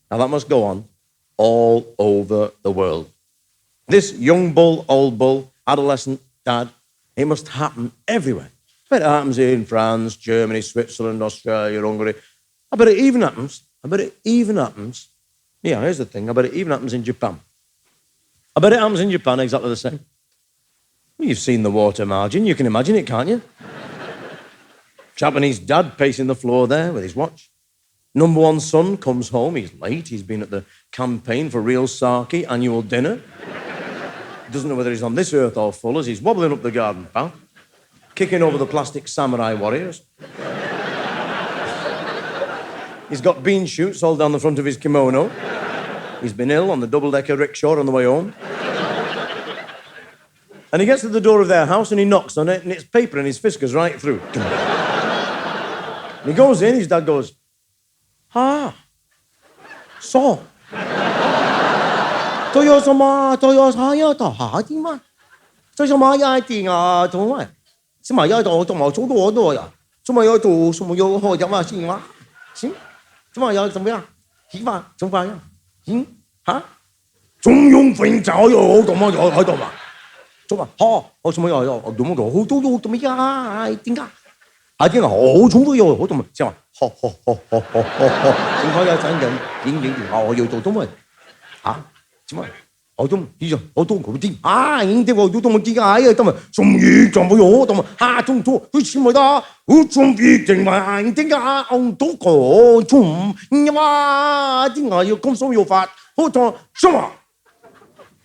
that must go on all over the world. This young bull, old bull, adolescent, dad, it must happen everywhere. I bet it happens in France, Germany, Switzerland, Australia, Hungary. I bet it even happens. Yeah, here's the thing. I bet it even happens in Japan. I bet it happens in Japan exactly the same. Well, you've seen the water margin. You can imagine it, can't you? Japanese dad pacing the floor there with his watch. Number one son comes home. He's late. He's been at the campaign for real sake annual dinner. Doesn't know whether he's on this earth or full as he's wobbling up the garden path, kicking over the plastic samurai warriors. He's got bean shoots all down the front of his kimono. He's been ill on the double-decker rickshaw on the way home. And he gets to the door of their house and he knocks on it and it's paper and his fist goes right through. And he goes in, his dad goes, so. And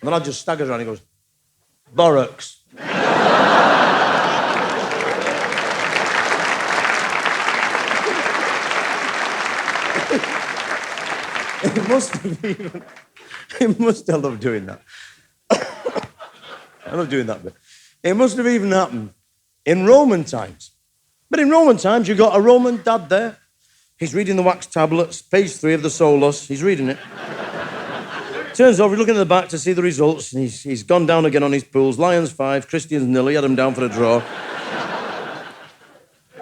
then I just staggers around and he goes, bollocks. It must have loved doing that. I love doing that bit. It must have even happened in Roman times. But in Roman times, you got a Roman dad there. He's reading the wax tablets, page 3 of the Solus. He's reading it. Turns over, he's looking at the back to see the results, and he's gone down again on his pools. Lions 5, Christians 0, he had him down for a draw.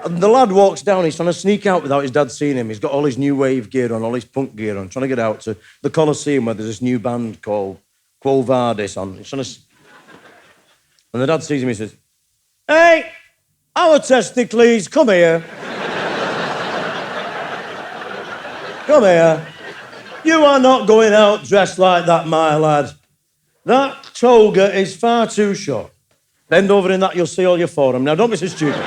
And the lad walks down, he's trying to sneak out without his dad seeing him. He's got all his new wave gear on, all his punk gear on, trying to get out to the Colosseum where there's this new band called Quo Vadis on. He's trying to... And the dad sees him, he says, "Hey, our testicles, come here. Come here. You are not going out dressed like that, my lad. That toga is far too short. Bend over in that, you'll see all your forearm. Now, don't be so stupid.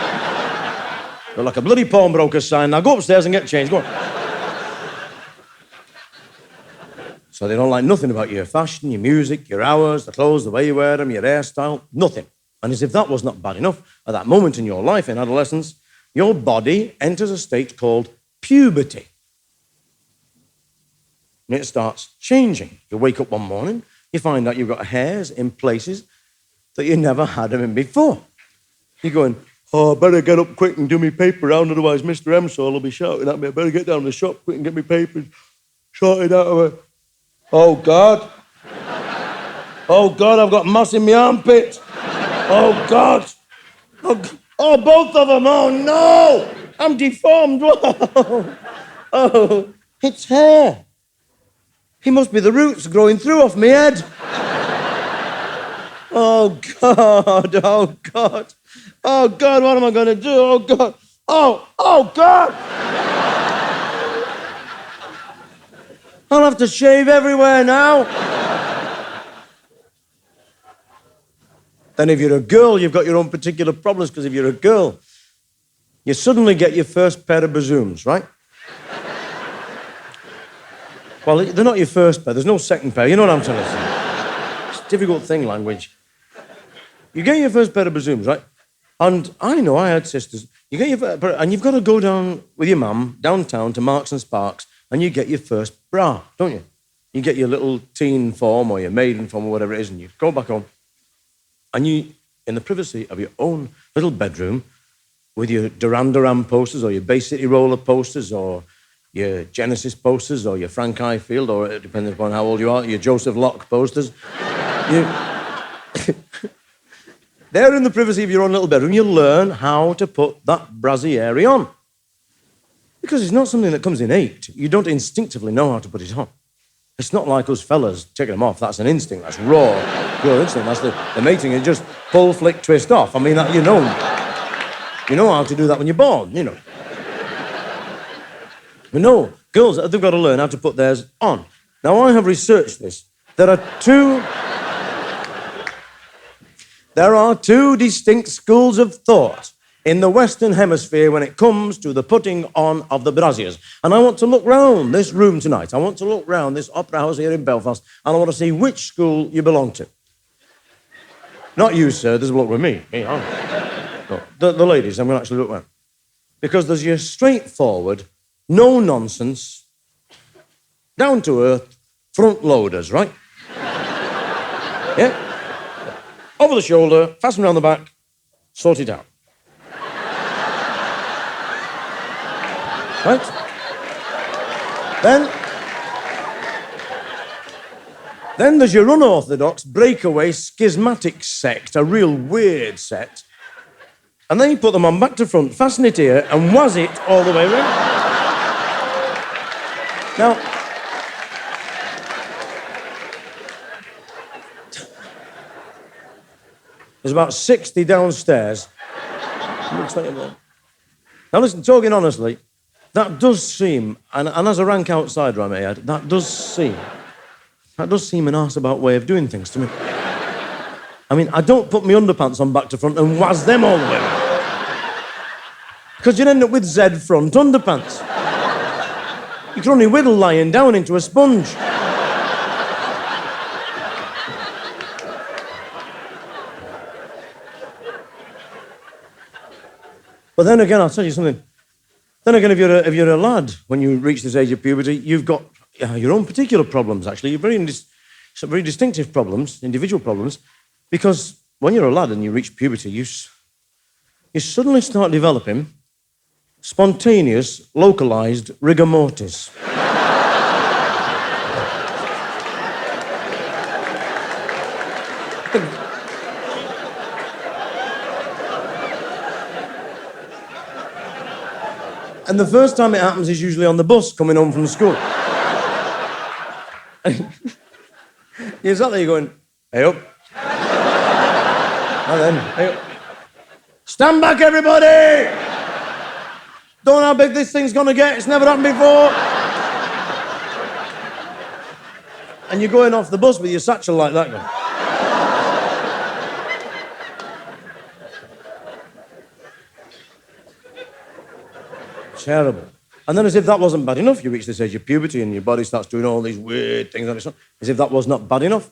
Look like a bloody pawnbroker sign. Now go upstairs and get changed. Go on. So they don't like nothing about your fashion, your music, your hours, the clothes, the way you wear them, your hairstyle, nothing. And as if that was not bad enough, at that moment in your life, in adolescence, your body enters a state called puberty. And it starts changing. You wake up one morning, you find out you've got hairs in places that you never had them in before. You're going, oh, I better get up quick and do me paper round, otherwise Mr. Emsall will be shouting at me. I better get down to the shop quick and get me paper sorted out of it. Oh, God. Oh, God, I've got moss in my armpit. Oh, God. Oh, both of them. Oh, no. I'm deformed. Oh, it's hair. He must be the roots growing through off my head. Oh, God. Oh, God. Oh, God, what am I going to do? Oh, God. Oh, God. I'll have to shave everywhere now. Then if you're a girl, you've got your own particular problems, because if you're a girl, you suddenly get your first pair of bazooms, right? Well, they're not your first pair. There's no second pair. You know what I'm trying to say? It's a difficult thing, language. You get your first pair of bazooms, right? And I know I had sisters. You get your and you've got to go down with your mum downtown to Marks and Sparks, and you get your first bra, don't you? You get your little teen form or your maiden form or whatever it is, and you go back home. And you, in the privacy of your own little bedroom, with your Duran Duran posters or your Bay City Roller posters or your Genesis posters or your Frank Highfield, or depending upon how old you are, your Joseph Locke posters. There in the privacy of your own little bedroom, you learn how to put that brassiere on. Because it's not something that comes innate. You don't instinctively know how to put it on. It's not like us fellas taking them off. That's an instinct. That's raw, pure instinct. That's the mating. You just pull, flick, twist off. I mean, you know how to do that when you're born, you know. But no, girls, they've got to learn how to put theirs on. Now, I have researched this. There are two distinct schools of thought in the Western Hemisphere when it comes to the putting on of the brassiers. And I want to look round this room tonight. I want to look round this opera house here in Belfast, and I want to see which school you belong to. Not you, sir. There's a bloke with me. No, the ladies, I'm going to actually look round. Because there's your straightforward, no-nonsense, down-to-earth front loaders, right? Yeah? Over the shoulder, fasten around the back, sort it out. Right? Then there's your unorthodox, breakaway, schismatic sect, a real weird sect. And then you put them on back to front, fasten it here, and waz it all the way around. Now, there's about 60 downstairs. Now listen, talking honestly, that does seem, and as a rank outsider I may add, that does seem an arse-about way of doing things to me. I mean, I don't put my underpants on back to front and waz them all the way around. Because you'd end up with Z front underpants. You can only whittle lying down into a sponge. But then again, I'll tell you something. Then again, if you're a lad, when you reach this age of puberty, you've got your own particular problems, actually. You're some very distinctive problems, individual problems, because when you're a lad and you reach puberty, you suddenly start developing spontaneous, localized rigor mortis. And the first time it happens is usually on the bus coming home from school. You're sat there, you're going, hey up. And then, hey up. Stand back, everybody! Don't know how big this thing's gonna get, it's never happened before. And you're going off the bus with your satchel like that going. Terrible. And then as if that wasn't bad enough, you reach this age of puberty and your body starts doing all these weird things on its own. As if that was not bad enough.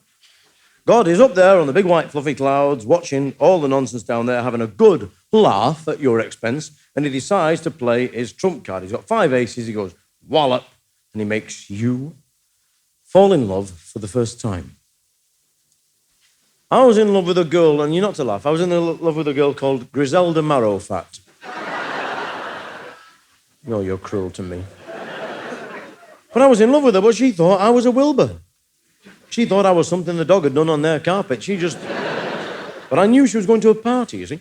God is up there on the big white fluffy clouds, watching all the nonsense down there, having a good laugh at your expense, and he decides to play his trump card. He's got 5 aces, he goes, wallop, and he makes you fall in love for the first time. I was in love with a girl, and you're not to laugh, I was in love with a girl called Griselda Marrowfat. No, you're cruel to me. But I was in love with her, but she thought I was a Wilbur. She thought I was something the dog had done on their carpet. But I knew she was going to a party, you see.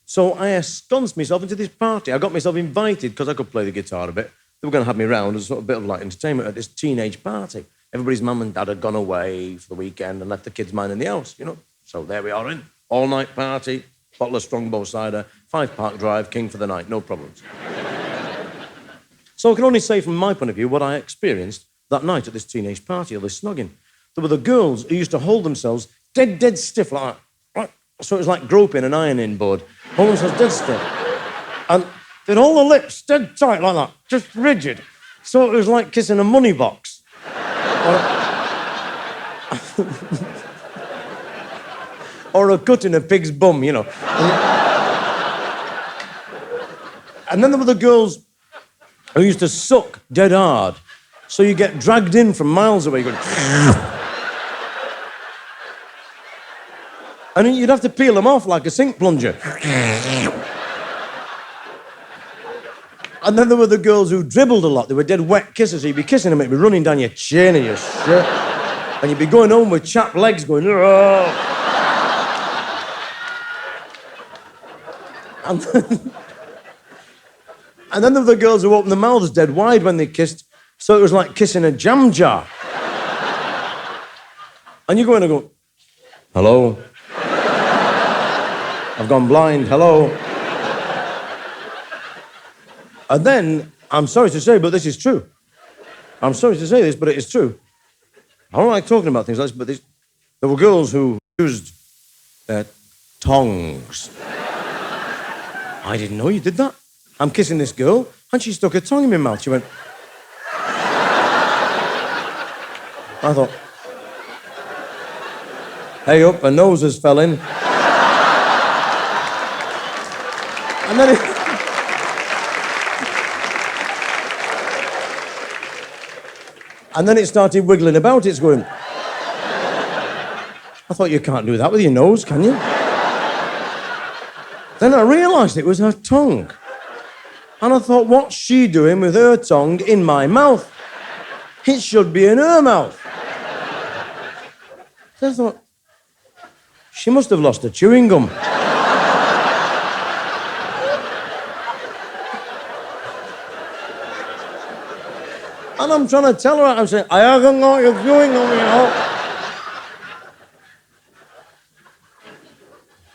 So I ensconced myself into this party. I got myself invited, because I could play the guitar a bit. They were going to have me round as a sort of bit of like entertainment at this teenage party. Everybody's mum and dad had gone away for the weekend and left the kids minding the house, you know. So there we are in. All-night party, bottle of Strongbow cider, 5 Park Drive, king for the night, no problems. So I can only say from my point of view what I experienced that night at this teenage party, or this snogging. There were the girls who used to hold themselves dead stiff like that. Right? So it was like groping an ironing board. Hold themselves dead stiff. And they'd hold their lips dead tight like that, just rigid. So it was like kissing a money box. Or a cut in a pig's bum, you know. And then there were the girls who used to suck dead hard. So you get dragged in from miles away going... And you'd have to peel them off like a sink plunger. And then there were the girls who dribbled a lot. They were dead wet kisses, so you'd be kissing them, it'd be running down your chin and your shirt. And you'd be going home with chapped legs going... Oh. And then there were the girls who opened their mouths dead wide when they kissed, so it was like kissing a jam jar. And you go in and go, hello? I've gone blind, hello? And then, I'm sorry to say, but this is true. I'm sorry to say this, but it is true. I don't like talking about things like this, but there were girls who used their tongues. I didn't know you did that. I'm kissing this girl, and she stuck her tongue in my mouth. She went... I thought... Hey up, her nose has fell in. And then And then it started wiggling about. It's going... I thought, you can't do that with your nose, can you? Then I realised it was her tongue. And I thought, what's she doing with her tongue in my mouth? It should be in her mouth. So I thought, she must have lost her chewing gum. And I'm trying to tell her, I'm saying, I haven't got your chewing gum, you know.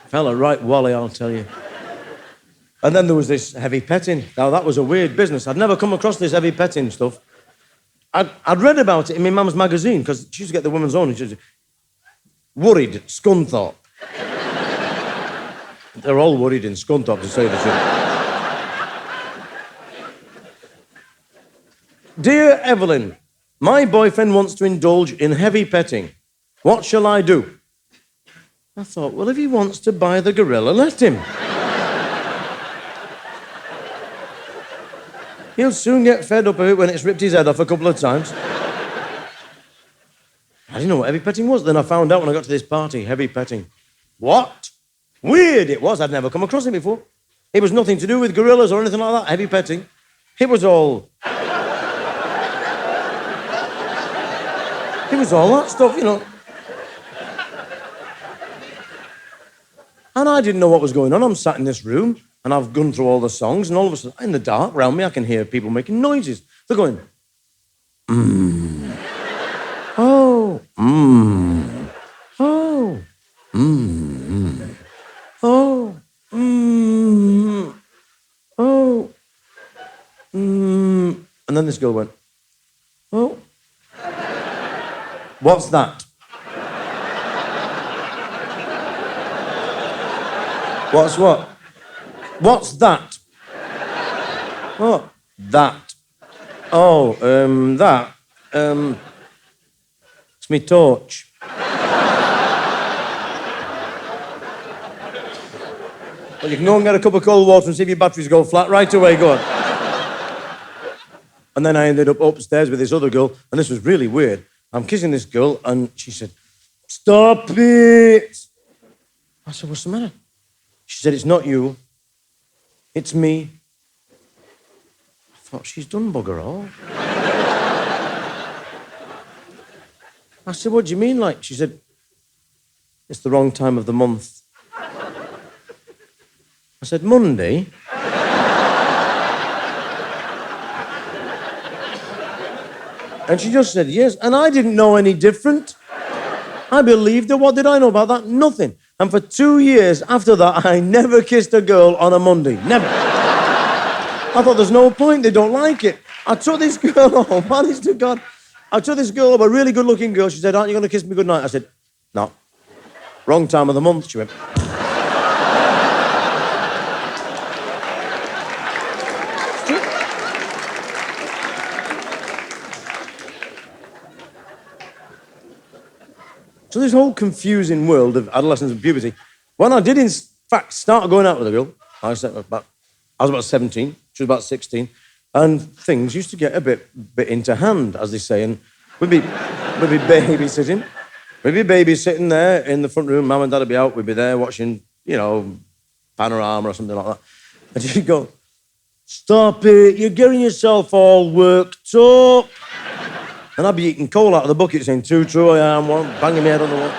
Fella, right wally, I'll tell you. And then there was this heavy petting. Now, that was a weird business. I'd never come across this heavy petting stuff. I'd read about it in my mum's magazine, because she used to get the Woman's Own, and she was worried, Scunthorpe. They're all worried in Scunthorpe, to say the truth. Dear Evelyn, my boyfriend wants to indulge in heavy petting. What shall I do? I thought, well, if he wants to buy the gorilla, let him. He'll soon get fed up of it when it's ripped his head off a couple of times. I didn't know what heavy petting was. Then I found out when I got to this party, heavy petting. What? Weird it was. I'd never come across it before. It was nothing to do with gorillas or anything like that, heavy petting. It was all... It was all that stuff, you know. And I didn't know what was going on. I'm sat in this room, and I've gone through all the songs, and all of a sudden, in the dark, around me, I can hear people making noises. They're going, oh, oh, oh, oh, and then this girl went, oh, what's that? What's what? What's that? What? That. Oh, that. It's me torch. Well, you can go and get a cup of cold water and see if your batteries go flat right away, go on. And then I ended up upstairs with this other girl, and this was really weird. I'm kissing this girl, and she said, "Stop it!" I said, "What's the matter?" She said, "It's not you. It's me." I thought, she's done bugger all. I said, "What do you mean, like?" She said, "It's the wrong time of the month." I said, "Monday?" And she just said, "Yes." And I didn't know any different. I believed her. What did I know about that? Nothing. And for 2 years after that, I never kissed a girl on a Monday. Never. I thought there's no point. They don't like it. I took this girl home. Honest to God. I took this girl home, a really good-looking girl. She said, "Aren't you going to kiss me goodnight?" I said, "No. Wrong time of the month." She went. So this whole confusing world of adolescence and puberty, when I did in fact start going out with a girl, I was about 17, she was about 16, and things used to get a bit into hand, as they say, and we'd be babysitting. We'd be babysitting there in the front room, Mum and Dad would be out, we'd be there watching, Panorama or something like that. And she'd go, "Stop it, you're getting yourself all worked up." And I'd be eating coal out of the bucket saying, "Too true I am," one, banging my head on the wall.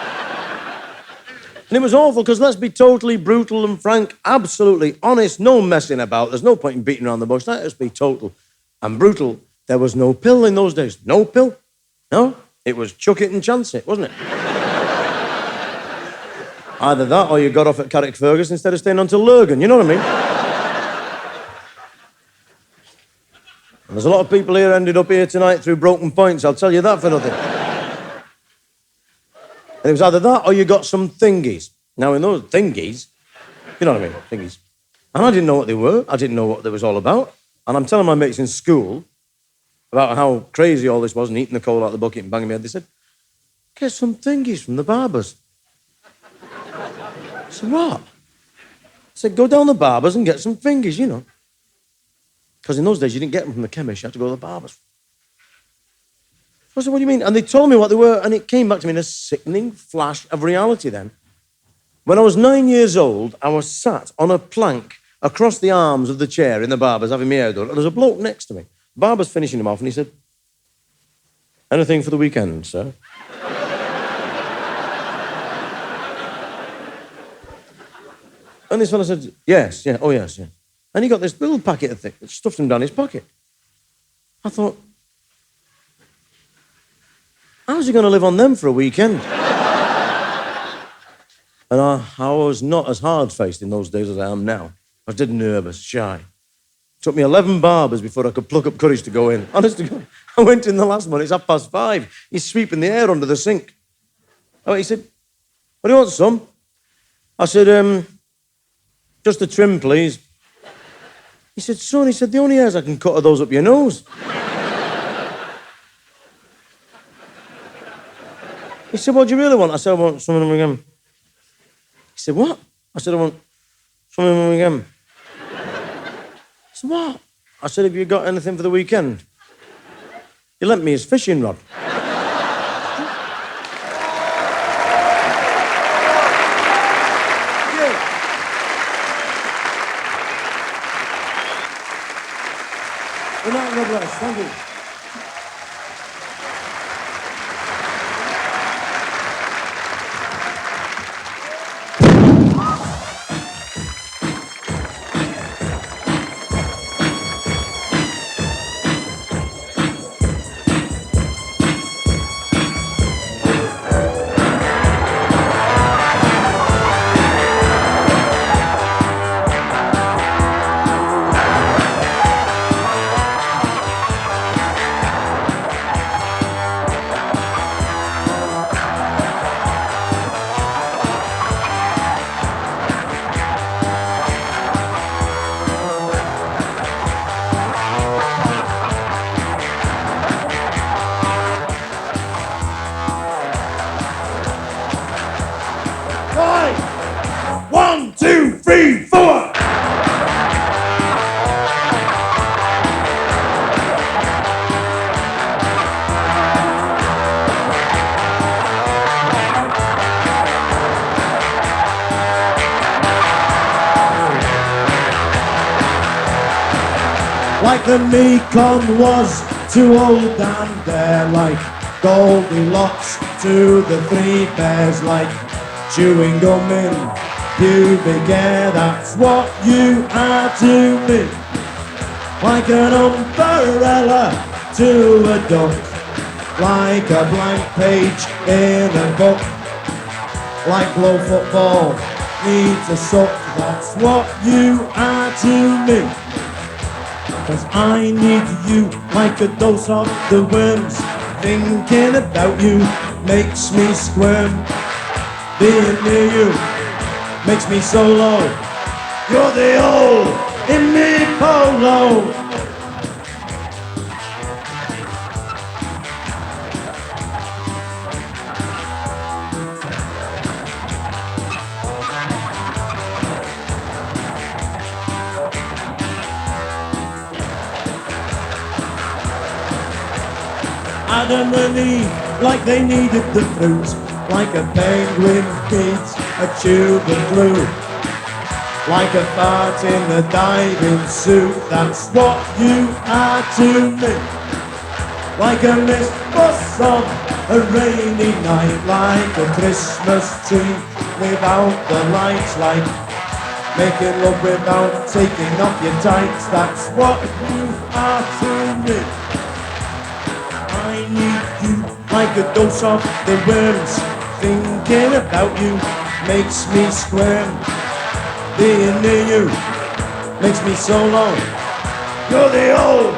And it was awful, because let's be totally brutal and frank, absolutely honest, no messing about. There's no point in beating around the bush. Let's be total and brutal. There was no pill in those days. No pill. No. It was chuck it and chance it, wasn't it? Either that or you got off at Carrickfergus instead of staying on till Lurgan, you know what I mean? And there's a lot of people here ended up here tonight through broken points, I'll tell you that for nothing. And it was either that or you got some thingies. Now, in those thingies, you know what I mean, thingies. And I didn't know what they were. I didn't know what it was all about. And I'm telling my mates in school about how crazy all this was and eating the coal out of the bucket and banging my head. They said, "Get some thingies from the barbers." I said, "What?" I said, "Go down the barbers and get some thingies, you know." Because in those days, you didn't get them from the chemist. You had to go to the barbers. I said, "What do you mean?" And they told me what they were, and it came back to me in a sickening flash of reality then. When I was 9 years old, I was sat on a plank across the arms of the chair in the barber's having my hair done, and there's a bloke next to me. The barber's finishing him off, and he said, "Anything for the weekend, sir?" And this fellow said, "Yes, yeah, oh yes, yeah." And he got this little packet of things, stuffed him down his pocket. I thought, how's he going to live on them for a weekend? And I was not as hard-faced in those days as I am now. I was dead nervous, shy. It took me 11 barbers before I could pluck up courage to go in. Honest to God, I went in the last one, it's 5:30. He's sweeping the air under the sink. Oh, he said, "What do you want, son?" I said, "Just a trim, please." He said, "Son," he said, "the only hairs I can cut are those up your nose." He said, "What do you really want?" I said, "I want some of them again." He said, "What?" I said, "I want some of them again." He said, "What?" I said, "Have you got anything for the weekend?" He lent me his fishing rod. God bless. Thank you. like the Mekong was to old Dan Dare, like Goldilocks to the three bears, like chewing gum in pubic hair. That's what you are to me, like an umbrella to a duck, like a blank page in a book, like blow football needs a suck. That's what you are to me, 'cause I need you like a dose of the worms. Thinking about you makes me squirm. Being near you makes me so low. You're the old in me polo. Adam and Eve, like they needed the fruit, like a penguin needs a tube of glue, like a fart in a diving suit. That's what you are to me, like a mist bus on a rainy night, like a Christmas tree without the lights, like making love without taking off your tights. That's what you are to me. I need you like a dose of the worms. Thinking about you makes me squirm. Being near you makes me so low. You're the old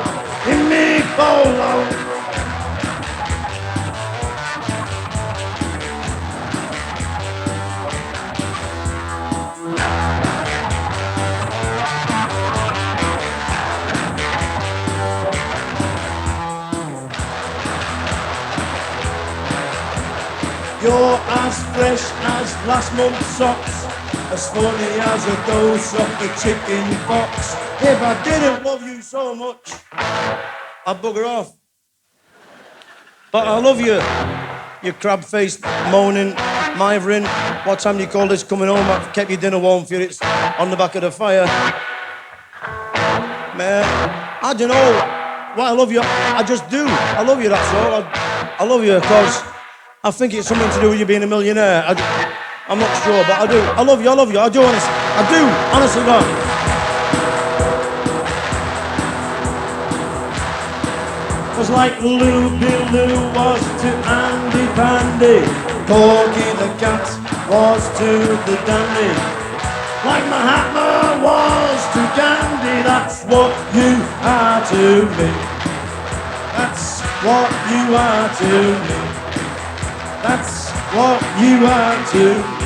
in me polo. You're as fresh as last month's socks, as funny as a dose of the chicken pox. If I didn't love you so much, I'd bugger off. But I love you, you crab-faced, moaning, mithering. What time do you call this coming home? I've kept your dinner warm for you, it's on the back of the fire. Man, I don't know why I love you, I just do. I love you, that's all. I love you because I think it's something to do with you being a millionaire. I'm not sure, but I do. I love you, I do, honestly, God. Was like Loopy Lou was to Andy Pandy, Corky the cat was to the dandy, like Mahatma was to Gandhi. That's what you are to me. That's what you are to me. That's what you are to.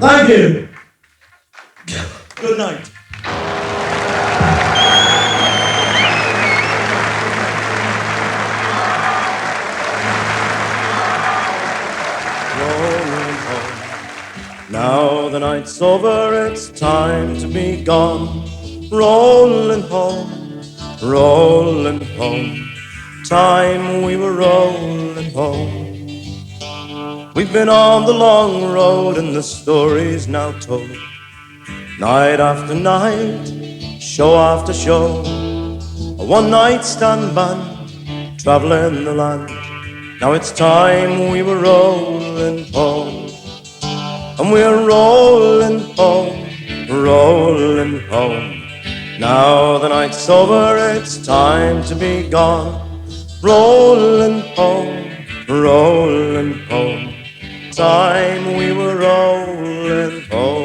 Thank you. Good night. Rolling home. Now the night's over, it's time to be gone. Rolling home, rolling home. Time we were rolling home. We've been on the long road and the story's now told. Night after night, show after show, a one-night stand band, travelling the land. Now it's time we were rolling home. And we're rolling home, rolling home. Now the night's over, it's time to be gone. Rolling home, rolling home. Time we were rolling home.